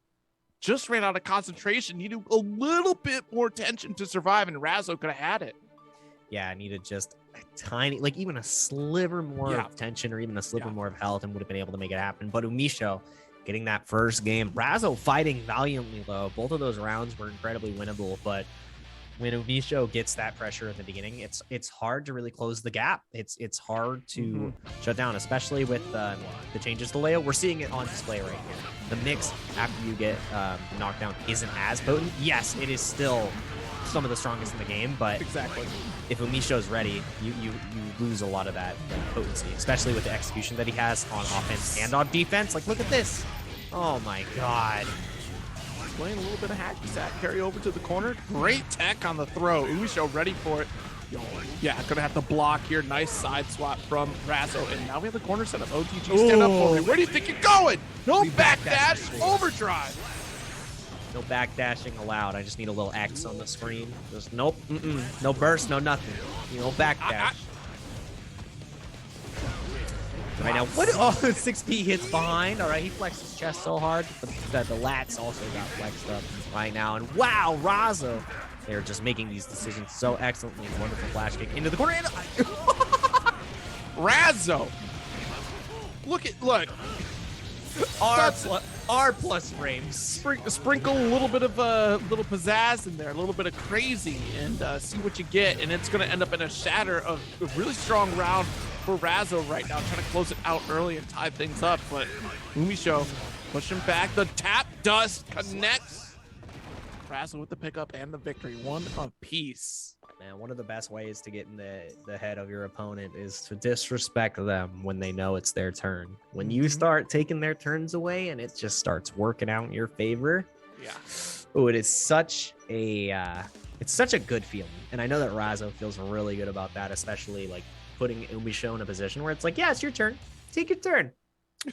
just ran out of concentration, needed a little bit more tension to survive, and Razzo could have had it. Yeah, I needed just a tiny, like even a sliver more of tension or even a sliver more of health and would have been able to make it happen. But Umisho getting that first game. Razzo fighting valiantly though. Both of those rounds were incredibly winnable, but when Umisho gets that pressure at the beginning, it's hard to really close the gap. It's hard to shut down, especially with the changes to Leo. We're seeing it on display right here. The mix after you get knocked down isn't as potent. Yes, it is still some of the strongest in the game, but exactly, if Umisho's ready, you lose a lot of that potency, especially with the execution that he has on offense and on defense. Like, look at this. Oh my god. Playing a little bit of hacky sack, carry over to the corner. Great tech on the throw. Umisho ready for it. Yeah, gonna have to block here. Nice side swap from Razzo. And now we have the corner set up. OTG, stand up for me. Where do you think you're going? No backdash, overdrive. No backdashing allowed. I just need a little X on the screen. Just nope. No burst, no nothing. No backdash. Right now, what? Oh, 6P hits behind. All right, he flexed his chest so hard that the lats also got flexed up right now. And wow, Razzo, they're just making these decisions so excellently. Wonderful flash kick into the corner. And Razzo, look. R plus frames. Sprinkle a little bit of little pizzazz in there, a little bit of crazy, and see what you get. And it's going to end up in a shatter of a really strong round for Razzo right now, trying to close it out early and tie things up. But Umisho pushing back. The tap dust connects. Razzo with the pickup and the victory. One apiece. Man, one of the best ways to get in the head of your opponent is to disrespect them when they know it's their turn. When you start taking their turns away and it just starts working out in your favor, it is such a good feeling. And I know that Razzo feels really good about that, especially like putting Umisho in a position where it's like, yeah, it's your turn. Take your turn.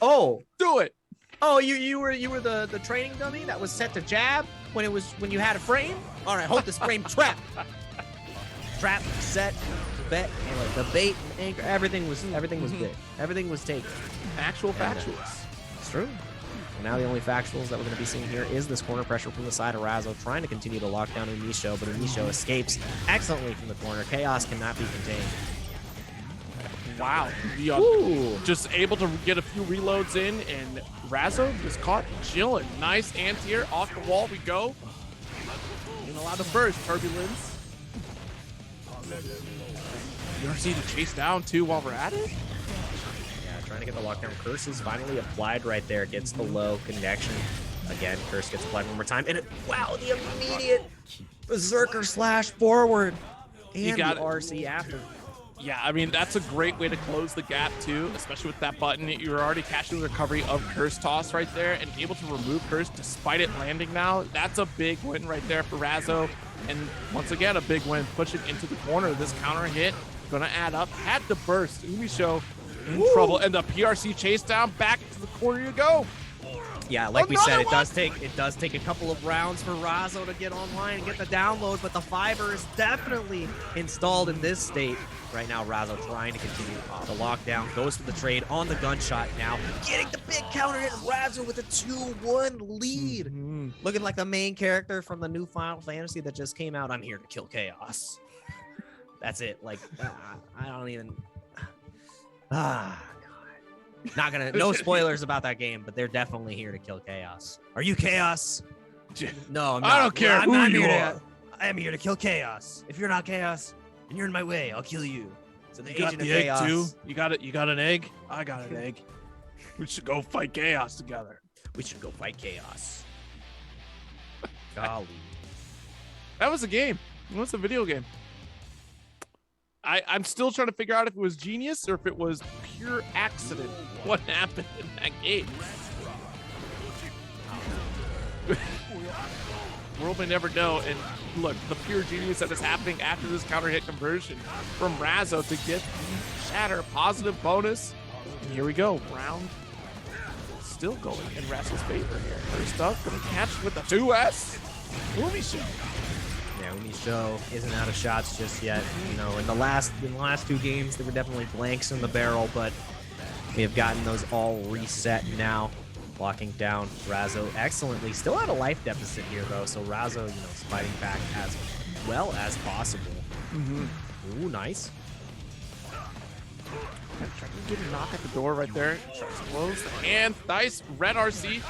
Oh, do it. Oh, you were the training dummy that was set to jab when you had a frame. All right, hold this frame trap. Trap, set, bet, and like the bait and anchor, everything was big. Everything was taken. Actual factuals. It's true. And now the only factuals that we're going to be seeing here is this corner pressure from the side of Razzo, trying to continue to lock down Umisho, but Umisho escapes excellently from the corner. Chaos cannot be contained. Wow. Just able to get a few reloads in, and Razzo just caught chilling. Nice anti-air, off the wall we go. And allowed the first turbulence. You ever see the chase down too while we're at it? Yeah, trying to get the lockdown. Curse is finally applied right there. Gets the low connection. Again, Curse gets applied one more time. And wow, the immediate berserker slash forward. And you got the RC after. Yeah, I mean, that's a great way to close the gap too, especially with that button. You're already catching the recovery of Curse toss right there and able to remove Curse despite it landing now. That's a big win right there for Razzo. And once again, a big win pushing into the corner. This counter hit gonna add up. Had to burst. Umisho in trouble, and the PRC chase down. Back to the corner you go. Yeah, like we said, it does take a couple of rounds for Razzo to get online and get the download, but the fiber is definitely installed in this state. Right now, Razzo trying to continue the lockdown, goes for the trade on the gunshot now, getting the big counter hit. Razzo with a 2-1 lead. Looking like the main character from the new Final Fantasy that just came out. I'm here to kill chaos. That's it. Like, I don't even... God. Not gonna, no spoilers about that game, but they're definitely here to kill chaos. Are you chaos? No, I'm not. I don't care who you are. I am here to kill chaos. If you're not chaos and you're in my way, I'll kill you. So the you got agent the of egg chaos. too? You got it? You got an egg? I got an egg. We should go fight chaos together. We should go fight chaos. Golly. That was a game. It was a video game. I'm still trying to figure out if it was genius or if it was pure accident. What happened in that game? world may never know. And look, the pure genius that is happening after this counter hit conversion from Razzo to get the shatter positive bonus. And here we go, round still going in Razzo's favor here. First up, gonna catch with the 2S. Umisho. Yeah, Umisho isn't out of shots just yet. You know, in the last 2 games, there were definitely blanks in the barrel, but we have gotten those all reset now. Blocking down Razzo excellently. Still at a life deficit here, though, so Razzo, you know, is fighting back as well as possible. Ooh, nice. Trying to get a knock at the door right there. Tries to close the hand. Nice. Red RC.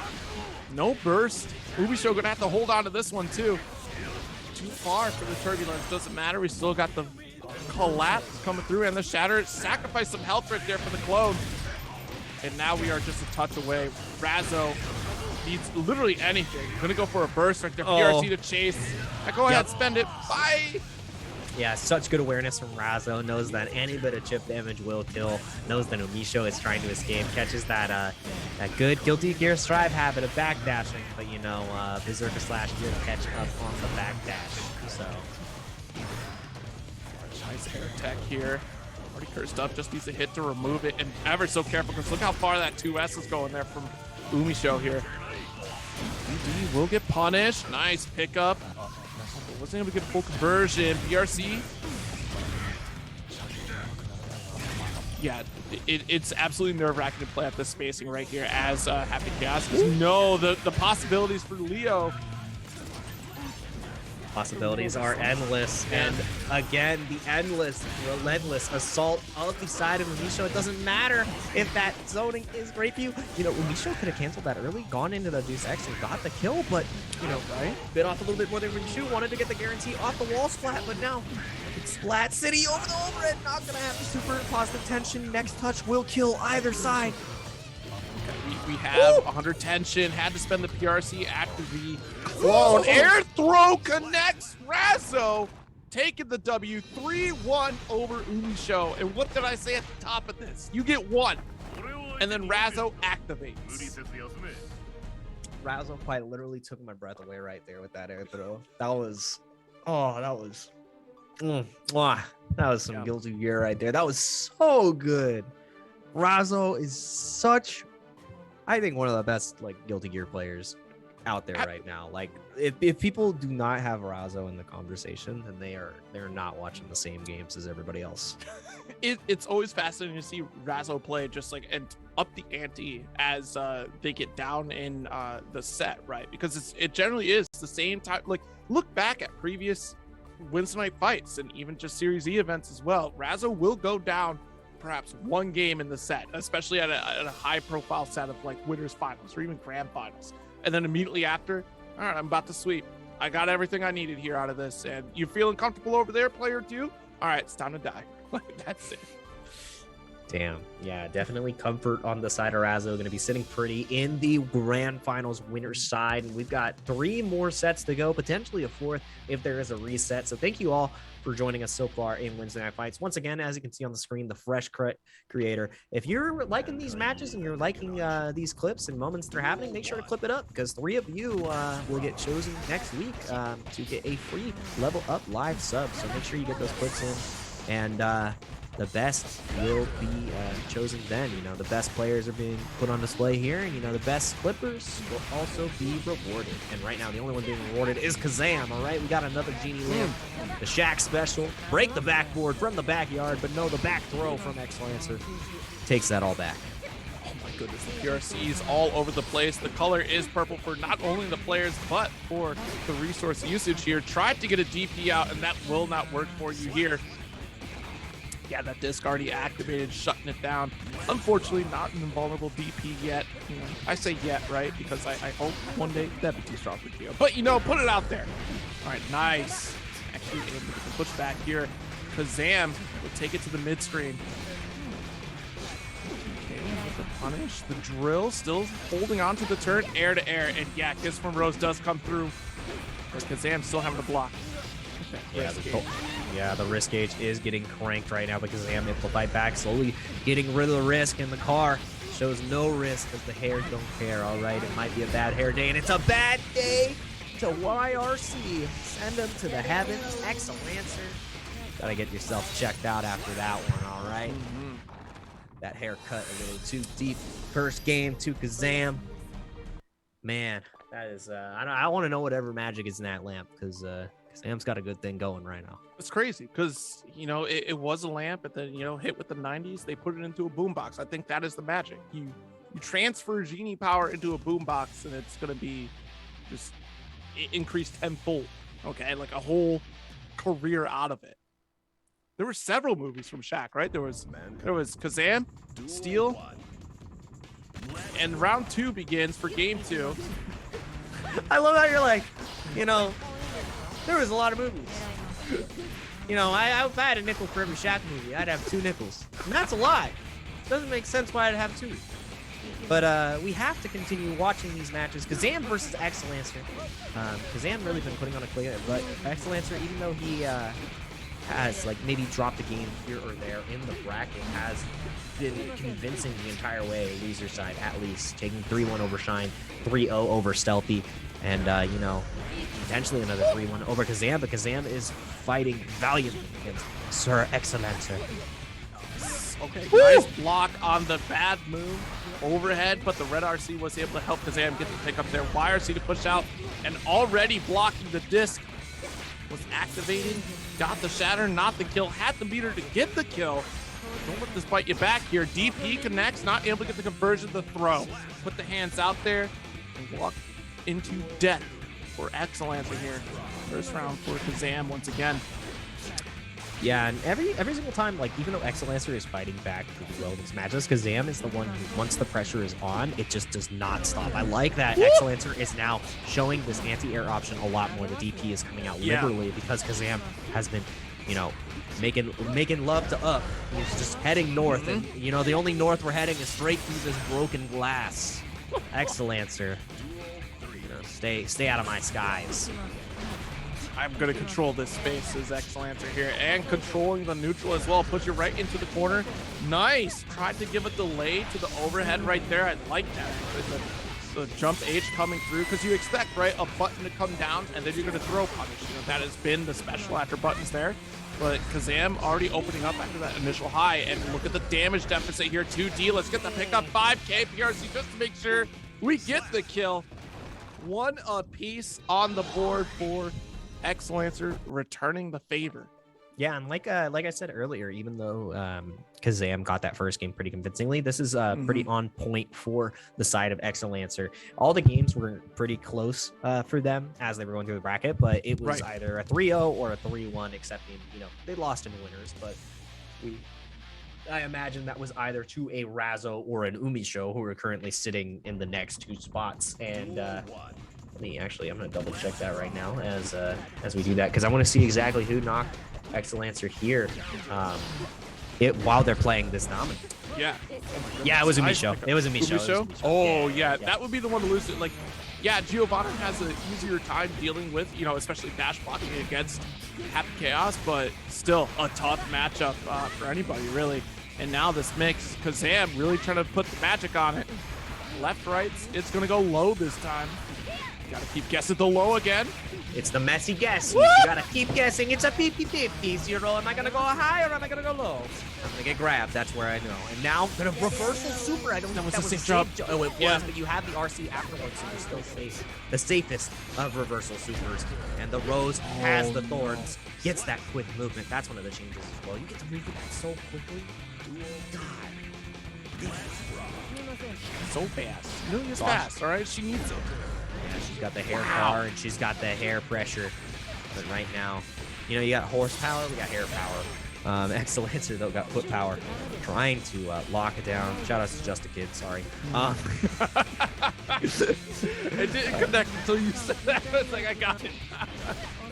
No burst. Umisho gonna have to hold on to this one, too. Too far for the turbulence. Doesn't matter. We still got the collapse coming through and the shatter. Sacrifice some health right there for the clone. And now we are just a touch away. Razzo needs literally anything. Gonna go for a burst right there. PRC to chase. Go ahead, spend it. Bye. Yeah, such good awareness from Razzo. Knows that any bit of chip damage will kill. Knows that Umisho is trying to escape. Catches that good Guilty Gear Strive habit of backdashing. But, you know, Berserker Slash did catch up on the backdash. So. Nice air tech here. Already cursed up. Just needs a hit to remove it. And ever so careful, because look how far that 2S is going there from Umisho here. DD will get punished. Nice pickup. Wasn't able to get a full conversion. PRC. Yeah, it's absolutely nerve-wracking to play at this spacing right here as Happy Chaos. No, the possibilities for Leo. Possibilities are endless, and again, the endless, relentless assault of the side of Umisho. It doesn't matter if that zoning is great for you. You know, Umisho could have canceled that early, gone into the Deuce X and got the kill, but, you know, bit off a little bit more than Umisho, wanted to get the guarantee off the wall splat, but now it's Splat City over the overhead, not gonna have the super positive tension. Next touch will kill either side. We have 100 tension, had to spend the PRC after the clone. Air throw connects Razzo, taking the W 3-1 over Umisho. And what did I say at the top of this? You get 1, and then Razzo activates. Razzo quite literally took my breath away right there with that air throw. That was, that was some Guilty Gear right there. That was so good. Razzo is such, I think, one of the best like Guilty Gear players out there right now. Like, if people do not have Razzo in the conversation, then they're not watching the same games as everybody else. It's always fascinating to see Razzo play just like and up the ante as they get down in the set, right? Because it generally is the same time. Like, look back at previous Weds Night Fights and even just Series E events as well. Razzo will go down perhaps one game in the set, especially at a high profile set of like winners finals or even grand finals, and then immediately after, all right, I'm about to sweep. I got everything I needed here out of this. And you feeling comfortable over there, player 2? All right, it's time to die. That's it. Damn. Yeah, definitely comfort on the side of Razzo. Going to be sitting pretty in the grand finals winner's side. And we've got 3 more sets to go, potentially a 4th if there is a reset. So thank you all for joining us so far in Weds Night Fights. Once again, as you can see on the screen, the Fresh Creator. If you're liking these matches and you're liking these clips and moments that are happening, make sure to clip it up, because 3 of you will get chosen next week to get a free Level Up live sub. So make sure you get those clips in, and the best will be chosen then. You know, the best players are being put on display here, and, you know, the best clippers will also be rewarded. And right now, the only one being rewarded is Kazam, all right? We got another Genie Lamp, the Shaq special, break the backboard from the backyard, but no, the back throw from X-Lancer takes that all back. Oh my goodness, the PRC is all over the place. The color is purple for not only the players, but for the resource usage here. Tried to get a DP out, and that will not work for you here. Yeah, that disc already activated, shutting it down. Unfortunately, not an invulnerable DP yet. You know, I say yet, right? Because I hope one day that'd be too strong for Geo. But, you know, put it out there. All right, nice. Actually, able to get the push back here. Kazam will take it to the mid-screen. Okay, with the punish. The drill still holding on to the turn, air to air. And yeah, Kiss from Rose does come through. But Kazam still having to block. Yeah, the risk gauge is getting cranked right now because Kazam able to fight back, slowly getting rid of the risk, and the car shows no risk because the hair don't care. All right, it might be a bad hair day, and it's a bad day to YRC. Send them to the heavens. Excellencer. Gotta get yourself checked out after that one, all right? That haircut a little too deep. First game to Kazam. Man, that is, I want to know whatever magic is in that lamp, because Kazam's got a good thing going right now. It's crazy because, you know, it was a lamp, and then, you know, hit with the 90s, they put it into a boombox. I think that is the magic. You transfer genie power into a boombox, and it's going to be just increased tenfold. Okay, like a whole career out of it. There were several movies from Shaq, right? There was Kazam, Steel, and round 2 begins for game 2. I love how you're like, you know, there was a lot of movies. You know, if I had a nickel for every Shaq movie, I'd have 2 nickels. And that's a lot. Doesn't make sense why I'd have 2. But we have to continue watching these matches. Kazam versus Excellencer. Kazam really been putting on a clear, but Excellencer, even though he has like maybe dropped a game here or there in the bracket, has been convincing the entire way, loser side at least, taking 3-1 over Shine, 3-0 over Stealthy, and you know, potentially another 3-1 over Kazam, but Kazam is fighting valiantly against Sir Excellencer. Okay, nice block on the bad move overhead, but the red RC was able to help Kazam get the pick up there. YRC to push out, and already blocking the disc was activating. Got the shatter, not the kill. Had the meter to get the kill. Don't let this bite you back here. DP connects, not able to get the conversion, the throw. Put the hands out there and walk into death for Excellencer here. First round for Kazam once again. Yeah, and every single time, like, even though Excellencer is fighting back pretty well in this match, Kazam is the one who, once the pressure is on, it just does not stop. I like that Excellencer is now showing this anti-air option a lot more. The DP is coming out liberally because Kazam has been, you know, making love to up. He's just heading north, and, you know, the only north we're heading is straight through this broken glass. Excellencer, you know, stay out of my skies. I'm going to control this space as Excellencer here, and controlling the neutral as well. Push you right into the corner. Nice. Tried to give a delay to the overhead right there. I like that. The jump H coming through, because you expect, right, a button to come down, and then you're going to throw punish. You know, that has been the special after buttons there. But Kazam already opening up after that initial high, and look at the damage deficit here. 2D. Let's get the pickup. 5K PRC just to make sure we get the kill. 1 apiece on the board for Excellencer, returning the favor. Yeah, and like I said earlier, even though Kazam got that first game pretty convincingly, this is pretty on point for the side of Excellencer. All the games were pretty close for them as they were going through the bracket, but it was either a 3-0 or a 3-1, excepting, you know, they lost in winners, but I imagine that was either to a Razzo or an Umisho, who are currently sitting in the next 2 spots. And I'm gonna double check that right now as we do that, because I want to see exactly who knocked Excellencer here while they're playing this nominee. Yeah, it was Umisho. It was Umisho. Oh yeah, that would be the one to lose it. Like, yeah, Giovanni has an easier time dealing with, you know, especially dash blocking against Happy Chaos, but still a tough matchup for anybody really. And now this mix, Kazam really trying to put the magic on it. Left, right, it's gonna go low this time. Gotta keep guessing the low again. It's the messy guess. You gotta keep guessing. It's a 50-50. Zero. Am I gonna go high or am I gonna go low? I'm gonna get grabbed. That's where I know. And now gonna reversal super. I don't know if that was a safe jump. Oh, it was, but you have the RC afterwards, so you're still safe. The safest of reversal supers. And the Rose has the thorns. Gets that quick movement. That's one of the changes as well. You get to move it so quickly. God. So fast. Millions fast. All right, she needs it. Yeah, she's got the hair power and she's got the hair pressure. But right now, you know, you got horsepower, we got hair power. Excellencer, though, got foot power. Trying to lock it down. Shout out to Just a Kid, sorry. It didn't connect until you said that. It's like, I got it.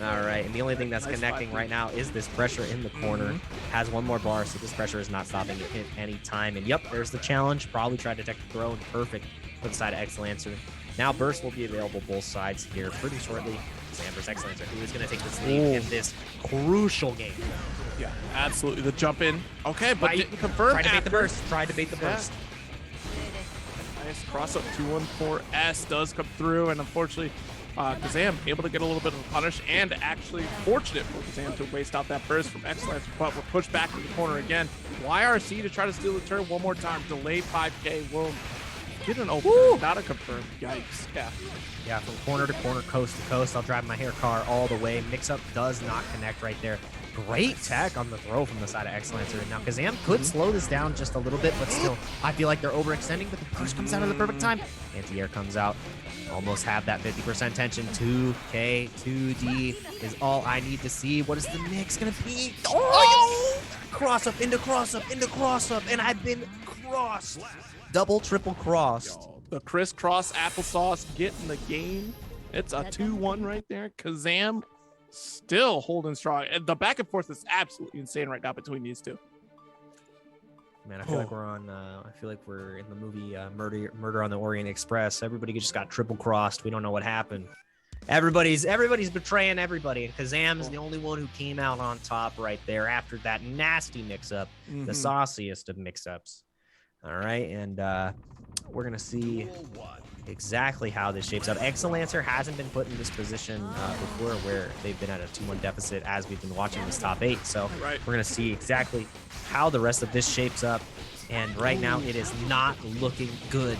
All right, and the only thing that's connecting right now is this pressure in the corner. Has one more bar, so this pressure is not stopping at any time. And yep, there's the challenge. Probably tried to detect the throw, and perfect for the side of Excellencer. Now burst will be available both sides here pretty shortly. Sam versus Excellencer, who is going to take this lead in this crucial game. Yeah, absolutely. The jump in. Okay, but didn't confirm. Tried to bait the burst. Tried to bait the burst. Nice cross up 214S does come through, and unfortunately Kazam able to get a little bit of a punish, and actually fortunate for Kazam to waste out that burst from Excellence, but we're pushed back to the corner again. YRC to try to steal the turn one more time. Delayed 5K will get an open, not a confirmed. Yikes. Yeah, from corner to corner, coast to coast. I'll drive my hair car all the way. Mix-up does not connect right there. Great tech on the throw from the side of Excellencer. And now Kazam could slow this down just a little bit, but still, I feel like they're overextending, but the burst comes out at the perfect time. Anti-air comes out. Almost have that 50% tension. 2K, 2D is all I need to see. What is the mix going to be? Oh! Cross up, into cross up, into cross up, and I've been crossed. Double, triple crossed. The crisscross applesauce getting the game. It's a 2-1 right there. Kazam still holding strong. And the back and forth is absolutely insane right now between these two. Man, I feel like we're on. I feel like we're in the movie Murder on the Orient Express. Everybody just got triple crossed. We don't know what happened. Everybody's betraying everybody, and Kazam is the only one who came out on top right there after that nasty mix-up, the sauciest of mix-ups. All right, and we're gonna see exactly how this shapes up. Excellencer hasn't been put in this position before, where they've been at a 2-1 deficit as we've been watching this top 8. So we're gonna see exactly how the rest of this shapes up, and right now it is not looking good.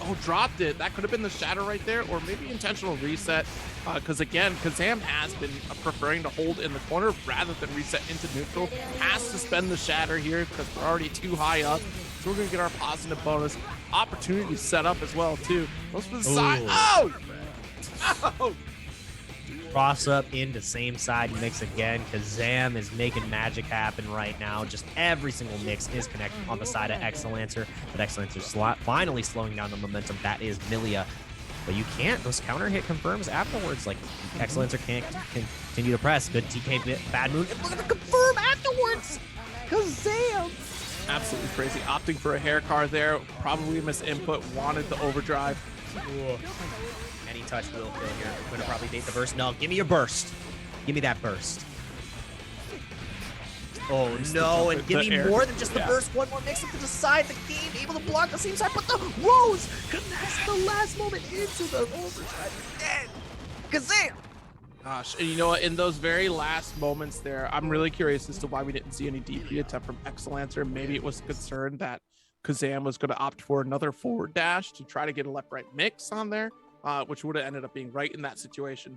Oh, dropped it. That could have been the shatter right there, or maybe intentional reset. Because again, Kazam has been preferring to hold in the corner rather than reset into neutral. Has to spend the shatter here because we're already too high up. So we're going to get our positive bonus. Opportunity set up as well, too. Goes for the side. Oh! Oh! Cross up into same side mix again. Kazam is making magic happen right now. Just every single mix is connected on the side of Excellencer, but Excellencer's finally slowing down the momentum. That is Milia. But you can't. Those counter hit confirms afterwards. Like, Excellencer can't continue to press. Good TK bad move. And look at the confirm afterwards. Kazam. Absolutely crazy. Opting for a hair car there. Probably missed input. Wanted the overdrive. Any touch will kill here. I'm going to probably date the burst. No, give me your burst. Give me that burst. Oh, no, and give me more than just the burst. One more mix up to the side. The game able to block the same side, but the Rose connects the last moment into the overdrive. Dead. Kazam. Gosh, and you know what? In those very last moments there, I'm really curious as to why we didn't see any DP attempt from Excellencer. Maybe it was concerned that Kazam was going to opt for another forward dash to try to get a left-right mix on there, which would have ended up being right in that situation.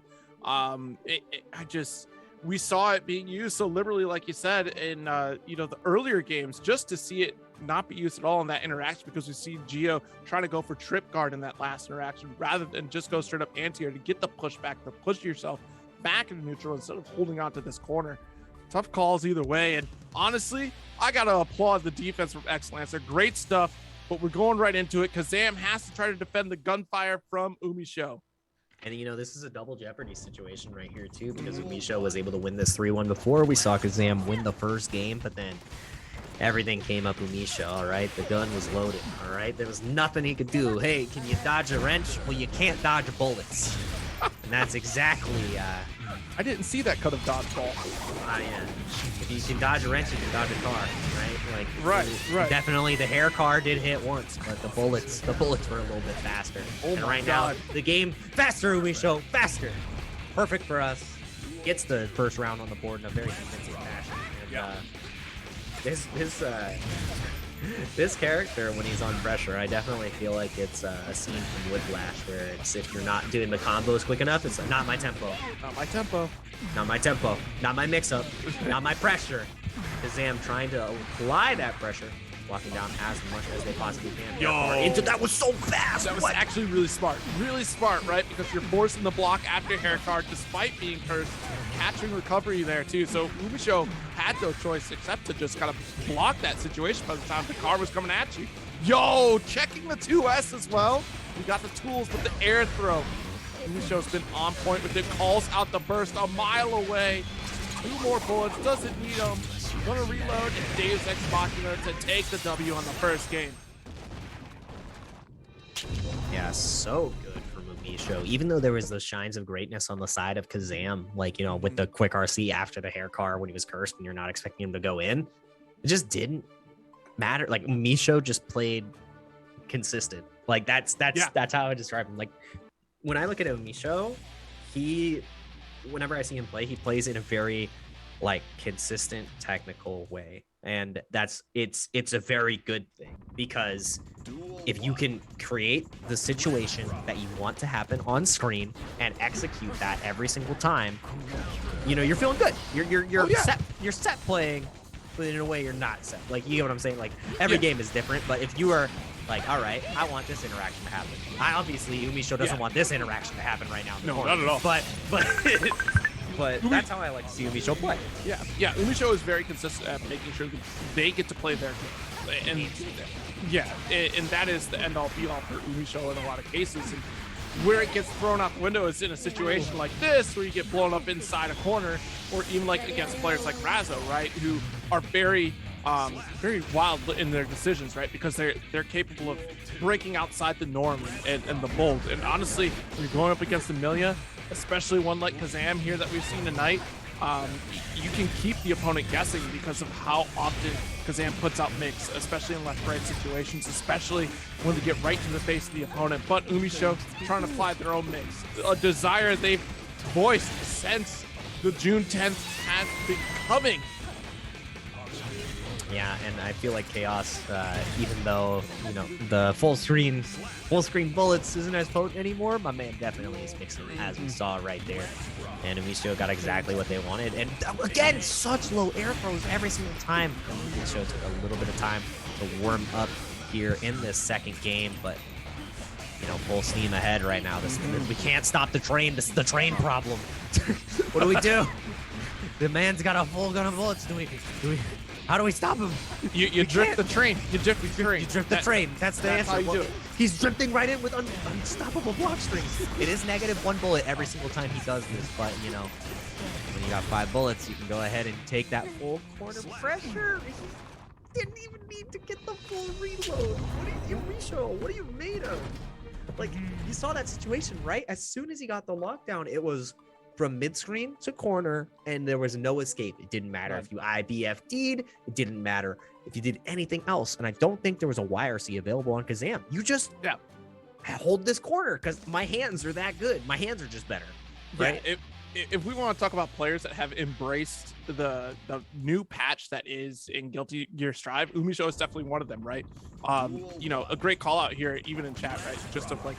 We saw it being used so liberally, like you said, in the earlier games, just to see it not be used at all in that interaction, because we see Geo trying to go for trip guard in that last interaction rather than just go straight up anti-air to get the pushback, to push yourself back into neutral instead of holding on to this corner. Tough calls either way, and honestly, I gotta applaud the defense from Excellencer. Great stuff, but we're going right into it. Kazam has to try to defend the gunfire from Umisho. And, this is a double jeopardy situation right here, too, because Umisho was able to win this 3-1 before. We saw Kazam win the first game, but then everything came up Umisho, all right? The gun was loaded, all right? There was nothing he could do. Hey, can you dodge a wrench? Well, you can't dodge bullets. And that's exactly... I didn't see that cut of dodgeball. Yeah. If you can dodge a wrench, you can dodge a car, right? Right. Definitely the hair car did hit once, but the bullets were a little bit faster. Oh my God. Now, the game faster, Umisho, faster. Perfect for us. Gets the first round on the board in a very convincing fashion. And, this character, when he's on pressure, I definitely feel like it's a scene from Whiplash, where it's, if you're not doing the combos quick enough, it's not my tempo. Not my tempo. Not my tempo. Not my mix-up. Not my pressure. Kazam trying to apply that pressure, walking down as much as they possibly can. That was so fast. That was actually really smart. Really smart, right? Because you're forcing the block after hair card, despite being cursed, catching recovery there too. So Umisho had no choice except to just kind of block that situation by the time the car was coming at you. Yo, checking the 2S as well. We got the tools with the air throw. Umisho's been on point with it. Calls out the burst a mile away. 2 more bullets, doesn't need them. Gonna reload and Deus Ex Machina to take the W on the first game. Yeah, so good for Umisho. Even though there was those shines of greatness on the side of Kazam, like, with the quick RC after the hair car when he was cursed and you're not expecting him to go in, it just didn't matter. Like, Umisho just played consistent. Like that's how I describe him. Like when I look at Umisho, whenever I see him play, he plays in a very like consistent technical way, and it's a very good thing, because if you can create the situation that you want to happen on screen and execute that every single time, you're feeling good. You're set. You're set playing, but in a way you're not set. Like, you know what I'm saying? Like, every game is different, but if you are like, all right, I want this interaction to happen. Obviously Umisho doesn't want this interaction to happen right now. No, not at all. But but that's how I like to see Umisho play. Yeah. Umisho is very consistent at making sure that they get to play their game, and that is the end all be all for Umisho in a lot of cases. And where it gets thrown out the window is in a situation like this, where you get blown up inside a corner, or even like against players like Razzo, right, who are very wild in their decisions, right, because they're capable of breaking outside the norm and the mold. And honestly, when you're going up against Amelia, especially one like Kazam here that we've seen tonight, you can keep the opponent guessing because of how often Kazam puts out mix, especially in left-right situations, especially when they get right to the face of the opponent. But Umisho trying to apply their own mix, a desire they've voiced since the June 10th has been coming. Yeah, and I feel like Chaos, even though, the full screen bullets isn't as potent anymore, my man definitely is mixing, as we saw right there. And Umisho got exactly what they wanted. And again, such low air throws every single time. Umisho took a little bit of time to warm up here in this second game, but full steam ahead right now. We can't stop the train. This is the train problem. What do we do? The man's got a full gun of bullets. How do we stop him? You drift the train. You drift the train. You drift the train. That's the answer. How you do it. He's drifting right in with unstoppable block strings. It is -1 bullet every single time he does this, but when you got 5 bullets, you can go ahead and take that full corner pressure. He didn't even need to get the full reload. What are you made of? Like, you saw that situation, right? As soon as he got the lockdown, it was from mid-screen to corner, and there was no escape. It didn't matter if you IBFD'd, it didn't matter if you did anything else. And I don't think there was a YRC available on Kazam. You just hold this corner, because my hands are that good. My hands are just better, right? Yeah, if we want to talk about players that have embraced the new patch that is in Guilty Gear Strive, Umisho is definitely one of them, right? A great call out here, even in chat, right? Just of like,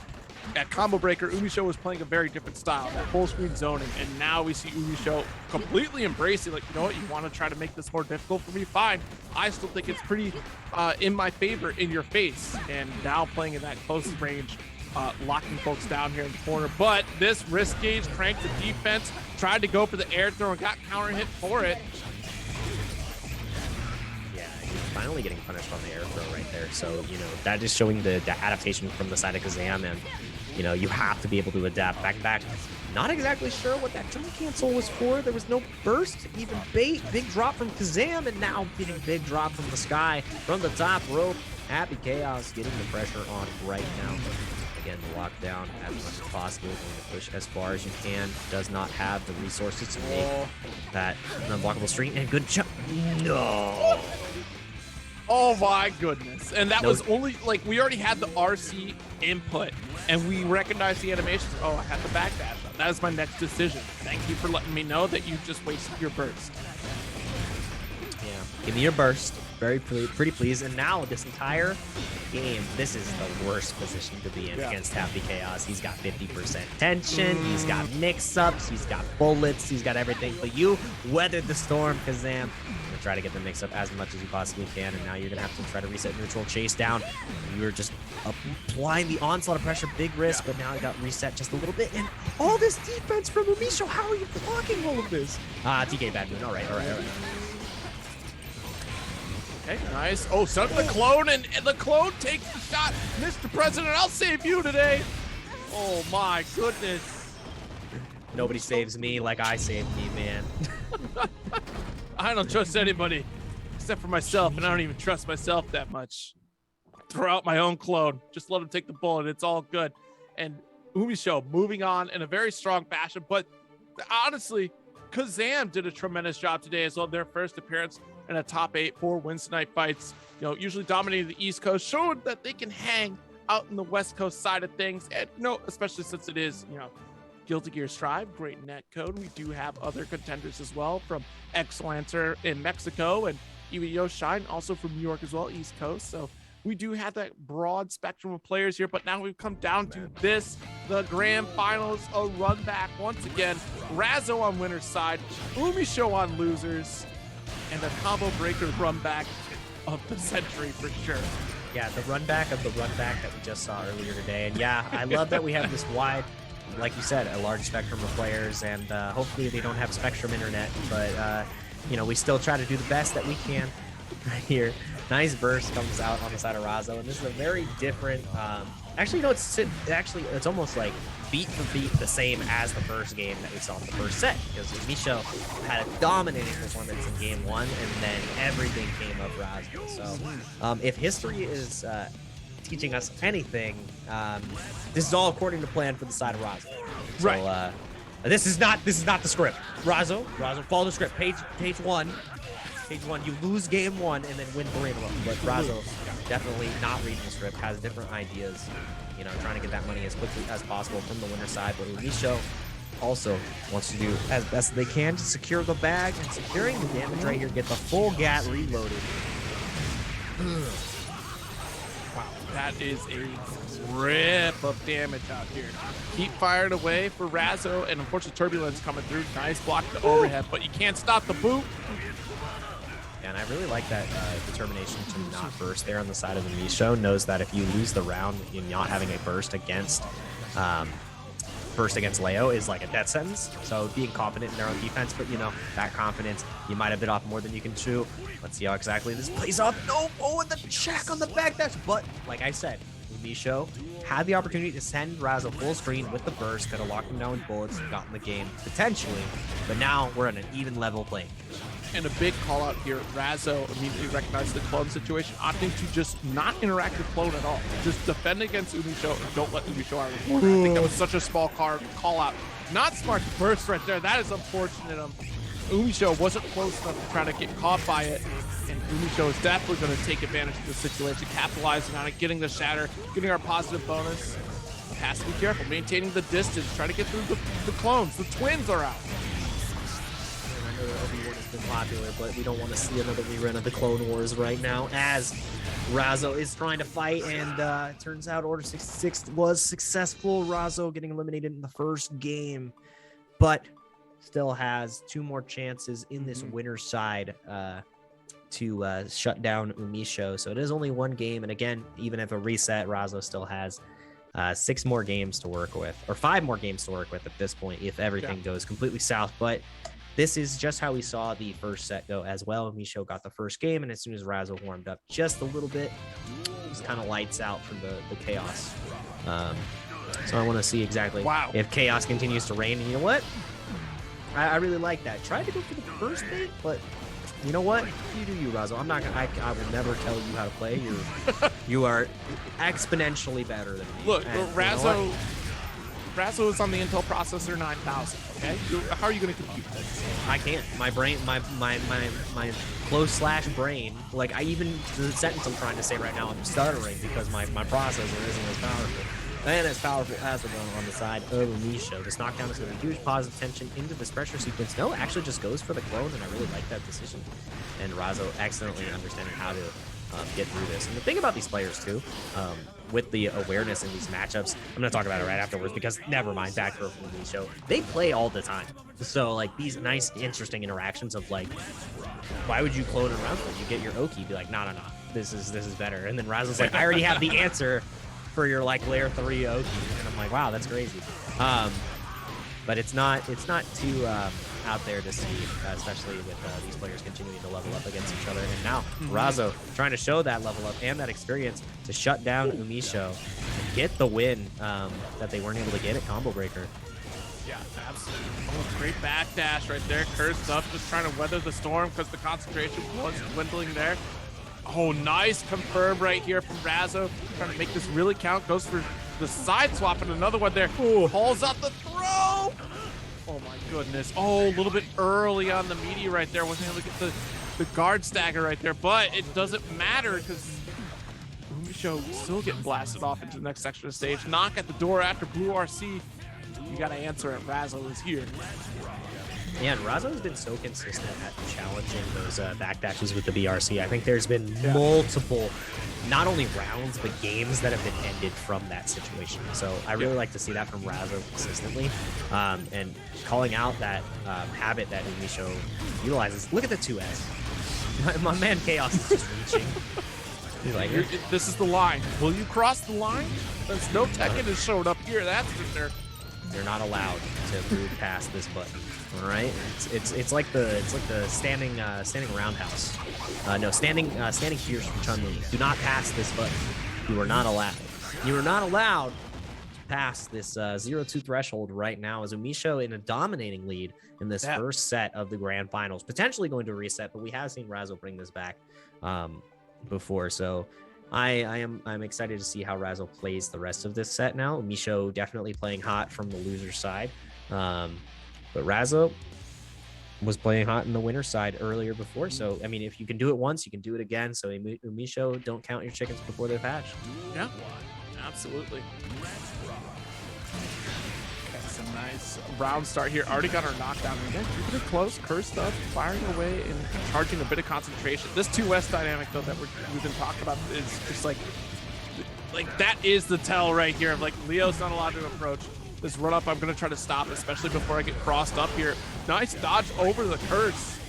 at Combo Breaker, Umisho was playing a very different style, that full screen zoning, and now we see Umisho completely embracing, like, you know what, you want to try to make this more difficult for me? Fine. I still think it's pretty in my favor, in your face, and now playing in that close range, locking folks down here in the corner. But this wrist gauge cranked the defense, tried to go for the air throw and got counter hit for it. Finally getting punished on the air throw right there. So, that is showing the adaptation from the side of Kazam, and, you have to be able to adapt back. Not exactly sure what that jump cancel was for. There was no burst, even bait. Big drop from Kazam, and now getting big drop from the sky, from the top rope. Happy Chaos getting the pressure on right now. Again, the lockdown as much as possible, going to push as far as you can. Does not have the resources to make that unblockable string, and good jump. No. Oh my goodness. And that was only, like, we already had the RC input and we recognized the animations. Oh, I had to backdash. That is my next decision. Thank you for letting me know that you just wasted your burst. Yeah, give me your burst. Very pretty please. And now this entire game, this is the worst position to be in against Happy Chaos. He's got 50% tension, he's got mix-ups, he's got bullets, he's got everything. But you weathered the storm, Kazam. Gonna try to get the mix-up as much as you possibly can, and now you're gonna have to try to reset neutral, chase down. You were just applying the onslaught of pressure, big risk, but now it got reset just a little bit. And all this defense from Umisho, how are you blocking all of this? TK bad moon. All right. Okay, nice. Oh, set up the clone, and the clone takes the shot. Mr. President, I'll save you today. Oh my goodness. Nobody saves me like I saved me, man. I don't trust anybody except for myself, and I don't even trust myself that much. Throw out my own clone. Just let him take the bullet. It's all good. And Umisho moving on in a very strong fashion, but honestly, Kazam did a tremendous job today as well. Their first appearance in a top 8 for Weds Night Fights. Usually dominating the East Coast, showed that they can hang out in the West Coast side of things. And, especially since it is, Guilty Gear Strive, great net code. We do have other contenders as well from Exlancer in Mexico and EVO Shine, also from New York as well, East Coast. So we do have that broad spectrum of players here, but now we've come down to this, the grand finals, a run back once again. Razzo on winner's side, Umisho on losers, and a combo breaker run back of the century for sure. Yeah, the run back of the run back that we just saw earlier today. And yeah, I love that we have this wide, like you said, a large spectrum of players, and hopefully they don't have Spectrum internet, but we still try to do the best that we can right here. Nice burst comes out on the side of Razzo, and this is a very different, it's almost like beat for beat the same as the first game that we saw in the first set, because Misho had a dominating performance in game one, and then everything came of Razzo. So if history is teaching us anything, this is all according to plan for the side of Razzo. So, right. This is not the script. Razzo, follow the script. Page one. Page one, you lose game one and then win three in a row. But Razzo definitely not reading the script, has different ideas, trying to get that money as quickly as possible from the winner's side. But Umisho also wants to do as best they can to secure the bag, and securing the damage right here, get the full GAT reloaded. Wow, that is a rip of damage out here. Keep firing away for Razzo, and unfortunately Turbulence coming through. Nice block the overhead, but you can't stop the boot. And I really like that determination to not burst there on the side of the Misho. Knows that if you lose the round, not having a burst against Leo is like a death sentence. So being confident in their own defense, but that confidence, you might have bit off more than you can chew. Let's see how exactly this plays out. No, and the check on the backdash. But like I said, Misho had the opportunity to send Razzo full screen with the burst, could have locked him down with bullets and gotten the game potentially. But now we're in an even level playing. And a big call out here, Razzo immediately recognized the clone situation, opting to just not interact with clone at all. Just defend against Umisho and don't let Umisho out of the corner. I think that was such a small call out. Not smart to burst right there. That is unfortunate. Umisho wasn't close enough to try to get caught by it. And Umisho is definitely going to take advantage of the situation, capitalizing on it, getting the shatter, getting our positive bonus. Has to be careful, maintaining the distance, try to get through the clones. The twins are out. Obi-Wan has been popular, but we don't want to see another rerun of the Clone Wars right now, as Razzo is trying to fight, and it turns out Order 66 was successful. Razzo getting eliminated in the first game, but still has two more chances in this winner's side to shut down Umisho. So it is only one game, and again, even if a reset, Razzo still has 6 more games to work with, or 5 more games to work with at this point if everything goes completely south. But this is just how we saw the first set go as well. Misho got the first game, and as soon as Razzo warmed up just a little bit, just kind of lights out for the chaos. So I want to see exactly if chaos continues to reign. And you know what? I really like that. Tried to go for the first bait, but you know what? You do you, Razzo. I'm not gonna. I will never tell you how to play. You are exponentially better than me. Look, Razzo. Razzo is on the Intel processor 9000. Okay, how are you going to compute this? I can't. My brain, my close / brain. Like the sentence I'm trying to say right now, I'm stuttering because my processor isn't as powerful. And as powerful as the one on the side of Umisho. This knockdown is going to huge positive tension into this pressure sequence. No, actually just goes for the clone, and I really like that decision. And Razzo excellently understanding how to get through this. And the thing about these players too, with the awareness in these matchups, I'm gonna talk about it right afterwards because never mind, back to the show. They play all the time. So like these nice, interesting interactions of like, why would you clone around when you get your Oki? Be like, no, this is better. And then Razzo's like, I already have the answer for your like layer 3 Oki. And I'm like, wow, that's crazy. But it's not too out there to see, especially with these players continuing to level up against each other. And now Razzo trying to show that level up and that experience to shut down Umisho and get the win that they weren't able to get at Combo Breaker. Yeah, absolutely. Oh, great backdash right there. Cursed up, just trying to weather the storm because the concentration was dwindling there. Oh, nice confirm right here from Razzo. Trying to make this really count. Goes for the side swap and another one there. Pulls out the throw. Oh my goodness. Oh, a little bit early on the media right there. Wasn't able to get the guard stagger right there, but it doesn't matter because Show still getting blasted off into the next section of the stage. Knock at the door after Blue RC. You got to answer it. Razo is here. Yeah, and Razo's been so consistent at challenging those backdashes with the BRC. I think there's been multiple, not only rounds, but games that have been ended from that situation. So I really like to see that from Razo consistently. And calling out that habit that Umisho utilizes. Look at the 2S. My man Chaos is just reaching. He's like, this is the line. Will you cross the line? Since no Tekken has showed up here, that's for sure. You're not allowed to move past this button. All right, it's like the standing roundhouse. No, standing cheers from Chun-Li. Do not pass this button. You are not allowed. You are not allowed to pass this 0-2 threshold right now. As Umisho in a dominating lead in this first set of the grand finals, potentially going to reset, but we have seen Razo bring this back before, so I'm excited to see how Razo plays the rest of this set now. Umisho definitely playing hot from the loser side. But Razo was playing hot in the winner side earlier before. So, I mean, if you can do it once, you can do it again. So, Umisho, don't count your chickens before they've hatched. Yeah, absolutely. That's a nice round start here. Already got our knockdown. Again, keeping it close. Cursed up, firing away, and charging a bit of concentration. This 2S dynamic, though, that we've been talking about is just like that is the tell right here of like Leo's not allowed to approach. This run up, I'm going to try to stop, especially before I get crossed up here. Nice dodge over the curse.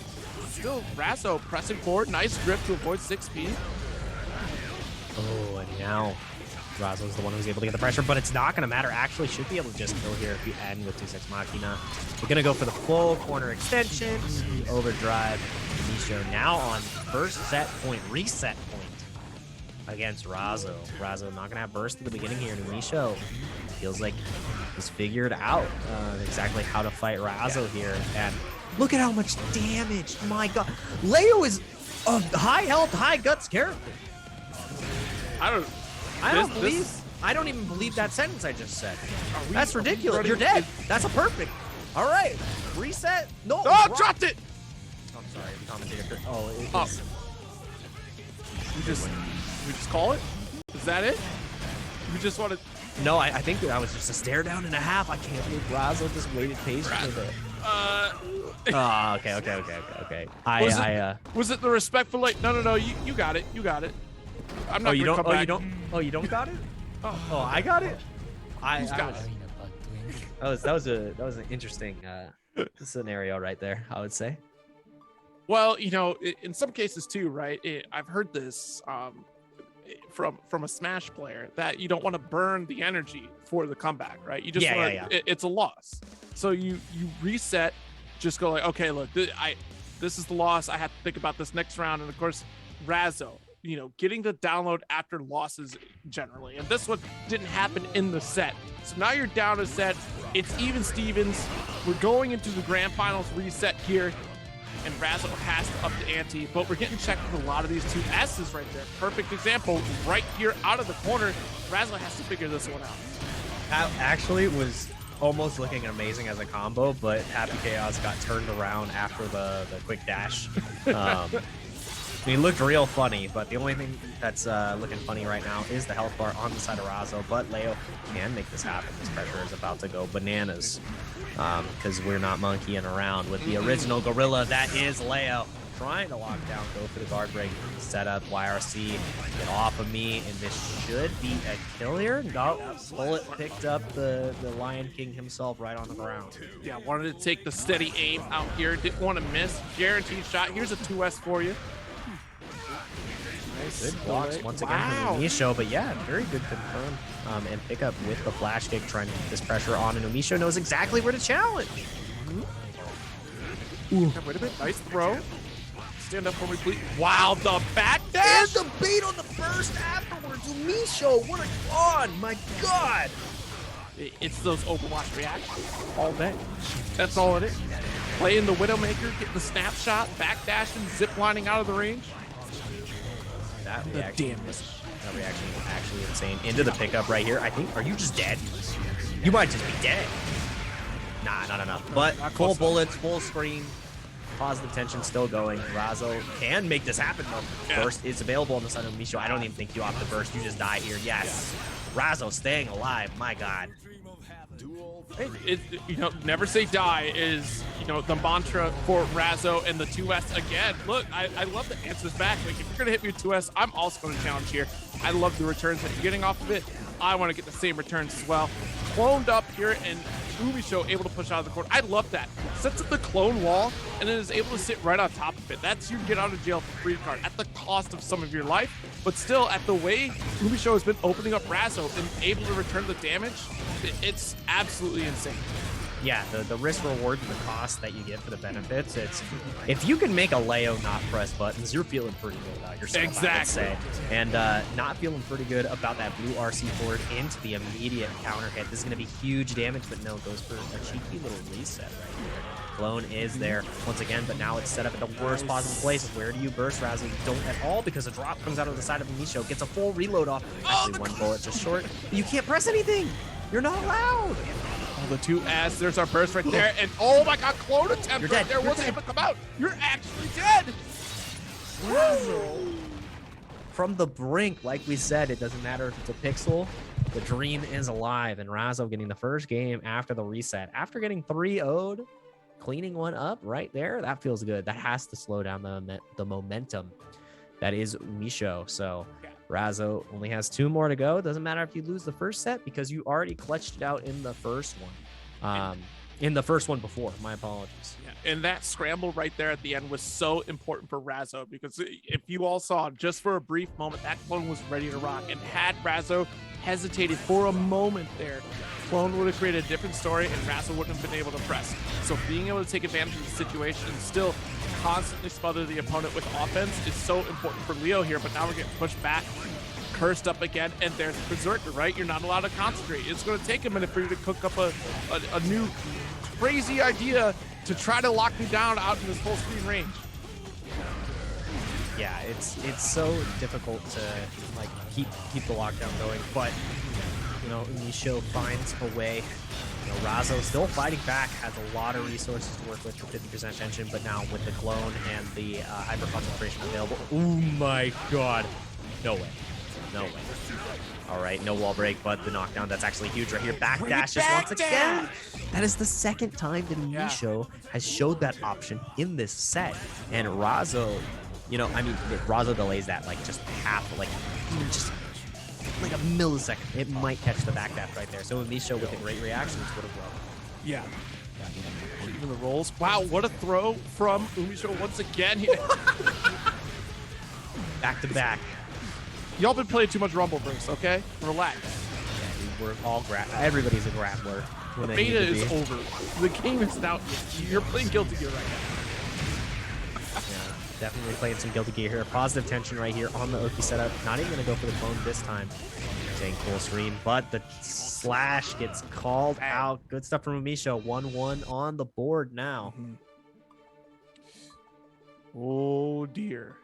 Still, Razo pressing forward. Nice grip to avoid 6P. Oh, and now Razo's the one who's able to get the pressure, but it's not going to matter. Actually, should be able to just kill here if you end with 2-6 Machina. We're going to go for the full corner extension. The overdrive. Umisho now on first set point, reset point against Razo. Razo not going to have burst at the beginning here. And Umisho feels like he's figured out exactly how to fight Razo here. And look at how much damage. My God. Leo is a high health, high guts character. I don't even believe that sentence I just said. That's ridiculous. You're dead. That's a perfect. All right. Reset. No. Oh, dropped it. I'm sorry. The commentator. Oh, it is. We just call it? Is that it? We just want to. No, I think that was just a stare down and a half. I can't believe Razo just waited patiently there. Okay. Was it the respectful like? No. You got it. You got it. I'm not. You don't got it? Oh, I got it. That was an interesting scenario right there, I would say. Well, in some cases too, right? I've heard this from a Smash player that you don't want to burn the energy for the comeback, right? You just it's a loss. So you reset, just go like, okay, look, this is the loss. I have to think about this next round. And of course, Razo, getting the download after losses generally. And this one didn't happen in the set. So now you're down a set. It's even Stevens. We're going into the grand finals reset here. And Razo has to up the ante, but we're getting checked with a lot of these 2S's right there. Perfect example right here out of the corner. Razo has to figure this one out. That actually was almost looking amazing as a combo, but Happy Chaos got turned around after the quick dash. He looked real funny, but the only thing that's looking funny right now is the health bar on the side of Razo, but Leo can make this happen. This pressure is about to go bananas because we're not monkeying around with the original gorilla that is Leo. Trying to lock down, go for the guard break, set up YRC, get off of me, and this should be a kill here. No, Bullet picked up the Lion King himself right on the ground. Yeah, wanted to take the steady aim out here, didn't want to miss. Guaranteed shot. Here's a 2S for you. Good blocks once again from Umisho, but yeah, very good confirm and pick up with the flash kick, trying to keep this pressure on, and Umisho knows exactly where to challenge. Ooh. Wait a minute, nice throw. Stand up for me, please. Wow, the back dash! And the bait on the burst afterwards. Umisho, what a on, my God! It's those Overwatch reactions all day. That's all it is. Playing the Widowmaker, getting the snapshot, backdashing, zip-lining out of the range. That reaction was actually insane. Into the pickup right here. I think, are you just dead? You might just be dead. Nah. But full bullets, full screen. Positive tension still going. Razo can make this happen though. Yeah. Burst is available on the side of Misho. I don't even think you opt the burst. You just die here. Yes. Razo staying alive. My God. Never say die is, the mantra for Razo and the 2S again. Look, I love the answers back. Like, if you're going to hit me with 2S, I'm also going to challenge here. I love the returns that you're getting off of it. I want to get the same returns as well. Cloned up here, and Umisho able to push out of the corner. I love that. Sets up the clone wall, and then is able to sit right on top of it. That's your get out of jail for free card at the cost of some of your life, but still at the way Umisho has been opening up Razo and able to return the damage, it's absolutely insane. Yeah, the risk reward and the cost that you get for the benefits, it's if you can make a Leo not press buttons, you're feeling pretty good about yourself. Exactly. I would say. And not feeling pretty good about that blue RC forward into the immediate counter hit. This is going to be huge damage, but no, goes for a cheeky little reset right here. Clone is there once again, but now it's set up at the worst possible place. Where do you burst, Razo? You don't at all, because a drop comes out of the side of Misho, gets a full reload off. Actually, one bullet just short. You can't press anything. You're not allowed. Oh, the 2S, there's our burst right there, and oh my God, clone attempt You're right dead. there. You're Wasn't dead. able to come out. You're actually dead. Razo. From the brink, like we said, it doesn't matter if it's a pixel. The dream is alive, and Razo getting the first game after the reset. After getting 3-0'd, cleaning one up right there, that feels good. That has to slow down the momentum that is Misho. So Razo only has 2 more to go. Doesn't matter if you lose the first set, because you already clutched it out in the first one. In the first one before, my apologies. Yeah, and that scramble right there at the end was so important for Razo, because if you all saw, just for a brief moment, that clone was ready to rock. And had Razo hesitated for a moment there, clone would have created a different story, and Razo wouldn't have been able to press. So being able to take advantage of the situation and still constantly smother the opponent with offense is so important for Leo here. But now we're getting pushed back, cursed up again, and there's Berserker, right? You're not allowed to concentrate. It's going to take a minute for you to cook up a new crazy idea to try to lock me down out in this full screen range. Yeah, it's so difficult to like keep the lockdown going, but Misho finds a way. Razo still fighting back, has a lot of resources to work with for 50% tension, but now with the clone and the hyper concentration available. Oh my God, no way. All right, no wall break, but the knockdown, that's actually huge right here. Backdashes once again. That is the second time that Misho has showed that option in this set. And Razo, Razo delays that like just half, like even just like a millisecond. It might catch the backdash right there. So Misho with the great reactions would have won. Yeah. Even the rolls. Wow, what a throw from Umisho once again. Back to back. Y'all been playing too much Rumbleverse, okay? Relax. Yeah, we're all everybody's a grappler. The beta is over. The game is out yet. You're playing Guilty Gear right now. Yeah, definitely playing some Guilty Gear here. Positive tension right here on the Oki setup. Not even going to go for the clone this time. Staying full stream, but the slash gets called out. Good stuff from Misho. 1-1 on the board now. Oh, dear.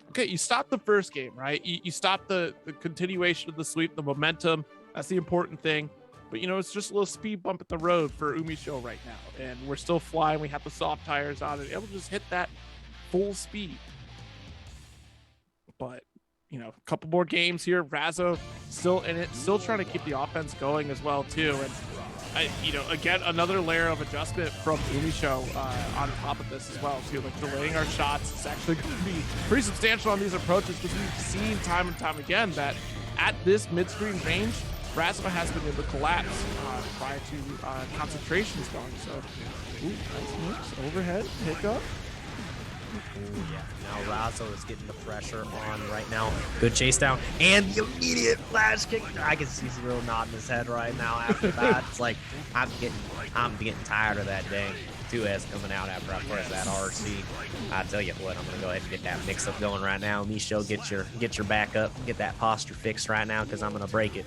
Okay, you stopped the first game, right? You stopped the continuation of the sweep, the momentum. That's the important thing. But, it's just a little speed bump at the road for Umisho right now. And we're still flying. We have the soft tires on it. Able to just hit that full speed. But, a couple more games here. Razo still in it, still trying to keep the offense going as well, too. And, again, another layer of adjustment from Umisho on top of this as well, too. Like, delaying our shots is actually going to be pretty substantial on these approaches, because we've seen time and time again that at this mid-screen range, Razo has been able to collapse prior to concentrations going. So, nice mix, overhead, hiccup. Ooh, yeah. Now Razo is getting the pressure on right now. Good chase down and the immediate flash kick. I can see Zero nodding his head right now after that. It's like I'm getting tired of that dang 2S coming out after I press that RC. I tell you what, I'm gonna go ahead and get that mix up going right now. Misho, get your back up, get that posture fixed right now, because I'm gonna break it.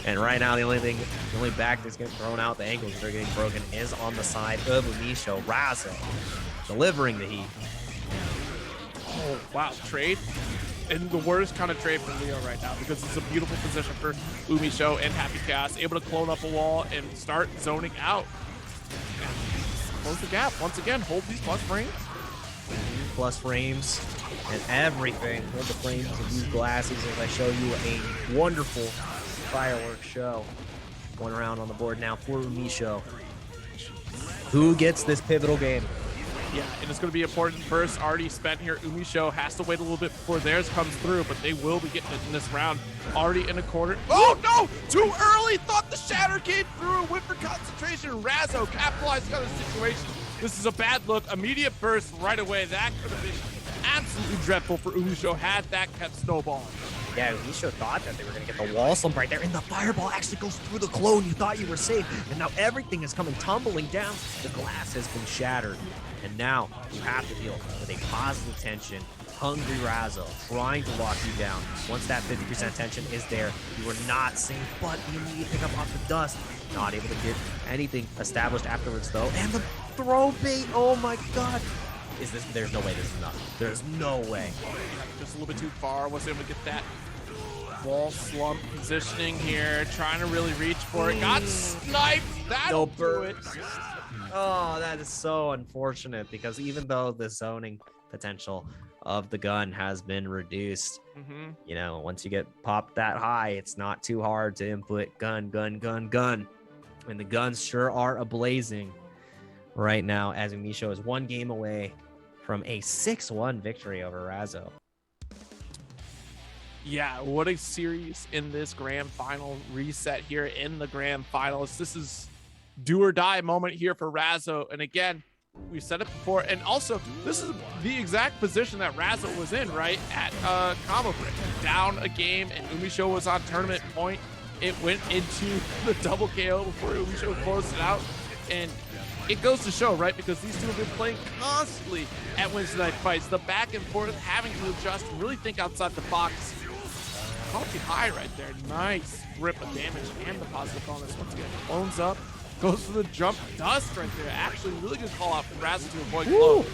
And right now, the only back that's getting thrown out, the angles that are getting broken, is on the side of Misho. Razo delivering the heat. Oh, wow. Trade. And the worst kind of trade for Leo right now, because it's a beautiful position for Umisho and Happy Chaos, able to clone up a wall and start zoning out. close the gap. Once again, hold these plus frames. Plus frames and everything. Hold the frames of these glasses as I show you a wonderful fireworks show. One round on the board now for Umisho. Who gets this pivotal game? Yeah, and it's going to be important. Burst already spent here. Umisho has to wait a little bit before theirs comes through, but they will be getting it in this round. Already in a corner. Oh, no! Too early! Thought the shatter came through. Went for concentration. Razzo capitalized on the situation. This is a bad look. Immediate burst right away. That could have been absolutely dreadful for Umisho had that kept snowballing. Yeah, Umisho thought that they were going to get the wall slump right there, and the fireball actually goes through the clone. You thought you were safe, and now everything is coming tumbling down. The glass has been shattered, and now you have to deal with a positive tension. Hungry Razzo trying to lock you down. Once that 50% tension is there, you are not safe, but you need to pick up off the dust. Not able to get anything established afterwards, though. And the throw bait, oh my god. There's no way this is enough. There's no way. Just a little bit too far. Was able to get that wall slump positioning here. Trying to really reach for it. Got sniped. That'll do it. Oh, that is so unfortunate because even though the zoning potential of the gun has been reduced, you know, once you get popped that high, it's not too hard to input gun. And the guns sure are ablazing right now as Umisho is one game away from a 6-1 victory over Razzo. Yeah, what a series in this grand final reset here in the grand finals. This is do or die moment here for Razzo. And again, we've said it before. And also, this is the exact position that Razzo was in, right? At Combo Break. Down a game, and Umisho was on tournament point. It went into the double KO before Umisho closed it out. And it goes to show, right? Because these two have been playing constantly at Weds Night Fights. The back and forth, having to adjust and really think outside the box. Quality high right there. Nice grip of damage and the positive bonus. Once again, clones up, goes for the jump. Dust right there. Actually, really good call out from Razzo to avoid clone.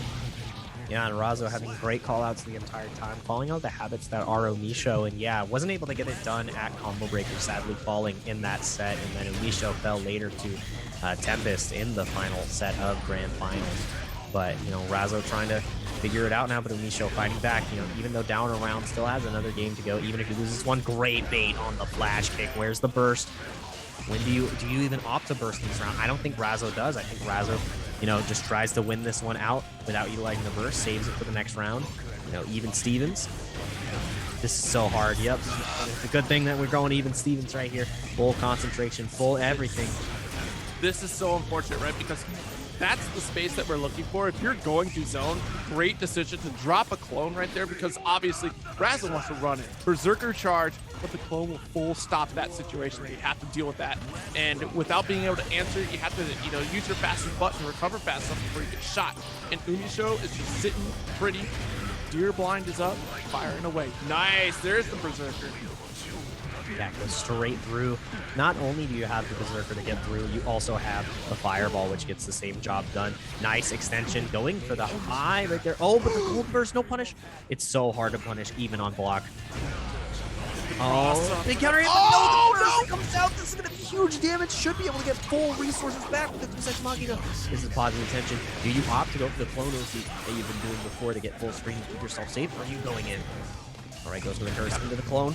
Yeah, and Razzo having great call-outs the entire time, calling out the habits that are Umisho, and yeah, wasn't able to get it done at Combo Breaker, sadly falling in that set, and then Umisho fell later to Tempest in the final set of Grand Finals. But, you know, Razzo trying to figure it out now, but Umisho fighting back, you know, even though down around, still has another game to go, even if he loses one. Great bait on the flash kick. Where's the burst? When do you even opt to burst this round? I don't think Razzo does. I think Razzo, you know, just tries to win this one out without utilizing the burst, saves it for the next round. You know, even Stevens. This is so hard. Yep. It's a good thing that we're going even Stevens right here. Full concentration, full everything. This is so unfortunate, right? Because that's the space that we're looking for. If you're going to zone, great decision to drop a clone right there, because obviously Razzo wants to run it. Berserker charge, but the clone will full stop that situation. You have to deal with that. And without being able to answer, you have to, you know, use your fastest button, recover fast enough before you get shot. And Umisho is just sitting pretty. Deer blind is up, firing away. Nice, there's the Berserker. That goes straight through. Not only do you have the Berserker to get through, you also have the Fireball, which gets the same job done. Nice extension, going for the high right there. Oh, but the Cold Burst, no punish. It's so hard to punish, even on block. Oh, they counter hit, but no, comes out. This is going to be huge damage. Should be able to get full resources back with the 2-second Machina. This is positive tension. Do you opt to go for the clone OC that you've been doing before to get full screen and keep yourself safe, or are you going in? All right, goes for the curse into the clone.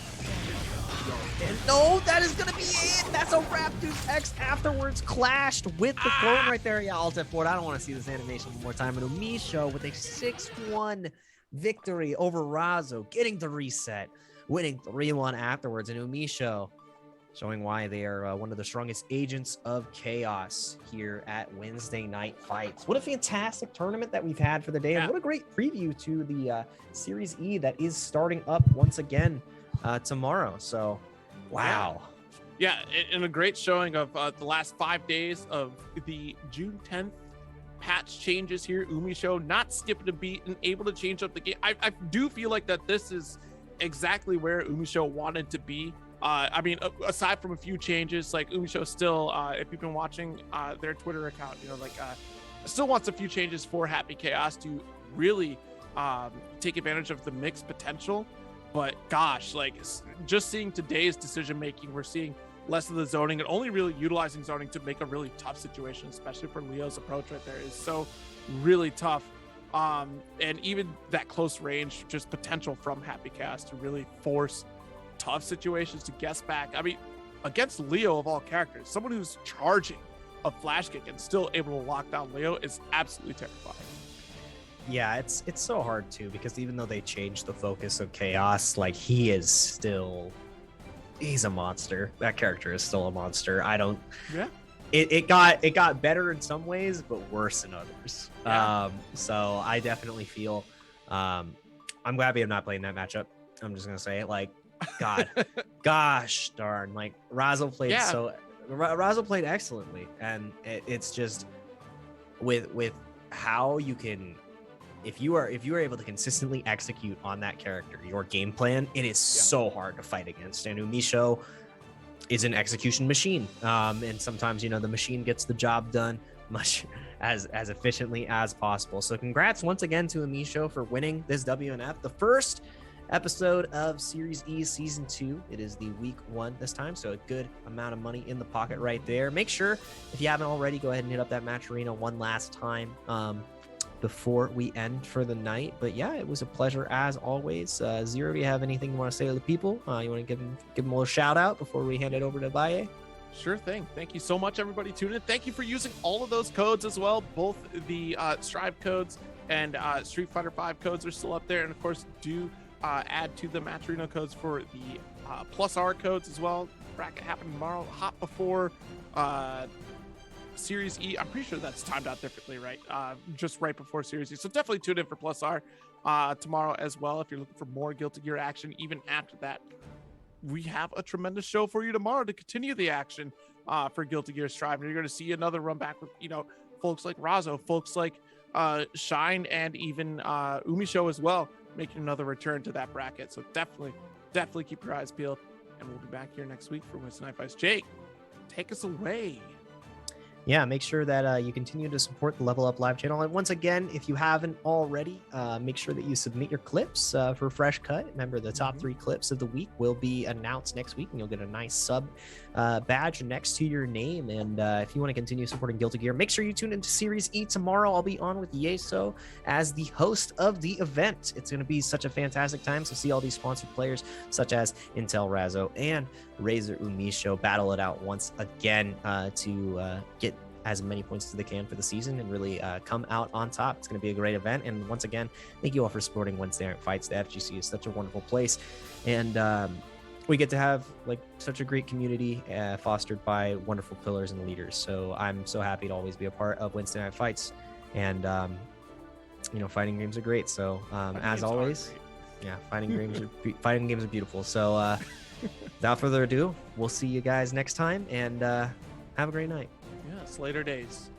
And no, that is going to be it. That's a wrap. Dude, X afterwards clashed with the clone right there. Yeah, Alt F4. I don't want to see this animation one more time. And Umisho with a 6-1 victory over Razzo, getting the reset, winning 3-1 afterwards. And Umisho showing why they are one of the strongest agents of chaos here at Wednesday Night Fights. What a fantastic tournament that we've had for the day. And what a great preview to the Series E that is starting up once again tomorrow. So wow. Yeah, and a great showing of the last 5 days of the June 10th patch changes here. Umisho not skipping a beat and able to change up the game. I do feel like that this is exactly where Umisho wanted to be. I mean, aside from a few changes, like Umisho still, if you've been watching their Twitter account, you know, like still wants a few changes for Happy Chaos to really take advantage of the mixed potential. But gosh, like just seeing today's decision making, we're seeing less of the zoning and only really utilizing zoning to make a really tough situation, especially for Leo's approach right there, is so really tough. And even that close range, just potential from Happy Cast to really force tough situations to guess back. I mean, against Leo of all characters, someone who's charging a flash kick and still able to lock down Leo is absolutely terrifying. Yeah, it's so hard too, because even though they changed the focus of Chaos, like he's a monster. That character is still a monster. Yeah. It got better in some ways, but worse in others. Yeah. So I definitely feel I'm happy I'm not playing that matchup. I'm just gonna say it, like, God, gosh darn, like Razzle played Razzle played excellently, and it's just with how you can, if you are able to consistently execute on that character, your game plan, it is so hard to fight against. And Umisho is an execution machine, and sometimes the machine gets the job done much as efficiently as possible. So congrats once again to Umisho for winning this WNF, the first episode of Series E Season 2. It is the week 1 this time, so a good amount of money in the pocket right there. Make sure, if you haven't already, go ahead and hit up that match arena one last time before we end for the night. But yeah, it was a pleasure as always. Zero, do you have anything you want to say to the people? You want to give them a little shout out before we hand it over to Baye? Sure thing. Thank you so much, everybody tuning in. Thank you for using all of those codes as well. Both the Strive codes and Street Fighter 5 codes are still up there, and of course do add to the Match Arena codes for the plus R codes as well. Bracket happening tomorrow, hot before Series E. I'm pretty sure that's timed out differently, right? Just right before Series E. So definitely tune in for plus R tomorrow as well if you're looking for more Guilty Gear action. Even after that, we have a tremendous show for you tomorrow to continue the action for Guilty Gear Strive. And you're going to see another run back with folks like Razzo, folks like Shine, and even Umisho as well, making another return to that bracket. So definitely keep your eyes peeled, and we'll be back here next week for Weds Night Fights. Jake, take us away. Yeah, make sure that you continue to support the Level Up Live channel. And once again, if you haven't already, make sure that you submit your clips for Fresh Cut. Remember, the top 3 clips of the week will be announced next week, and you'll get a nice sub badge next to your name. And if you want to continue supporting Guilty Gear, make sure you tune into Series E tomorrow. I'll be on with Yeso as the host of the event. It's going to be such a fantastic time. So see all these sponsored players such as Intel Razzo and Razor Umisho battle it out once again to get as many points as they can for the season and really come out on top. It's going to be a great event. And once again, thank you all for supporting Wednesday Night Fights. The FGC is such a wonderful place. And we get to have like such a great community fostered by wonderful pillars and leaders. So I'm so happy to always be a part of Wednesday Night Fights. And, fighting games are great. So as always, fighting games are beautiful. So without further ado, we'll see you guys next time, and have a great night. Yes, later days.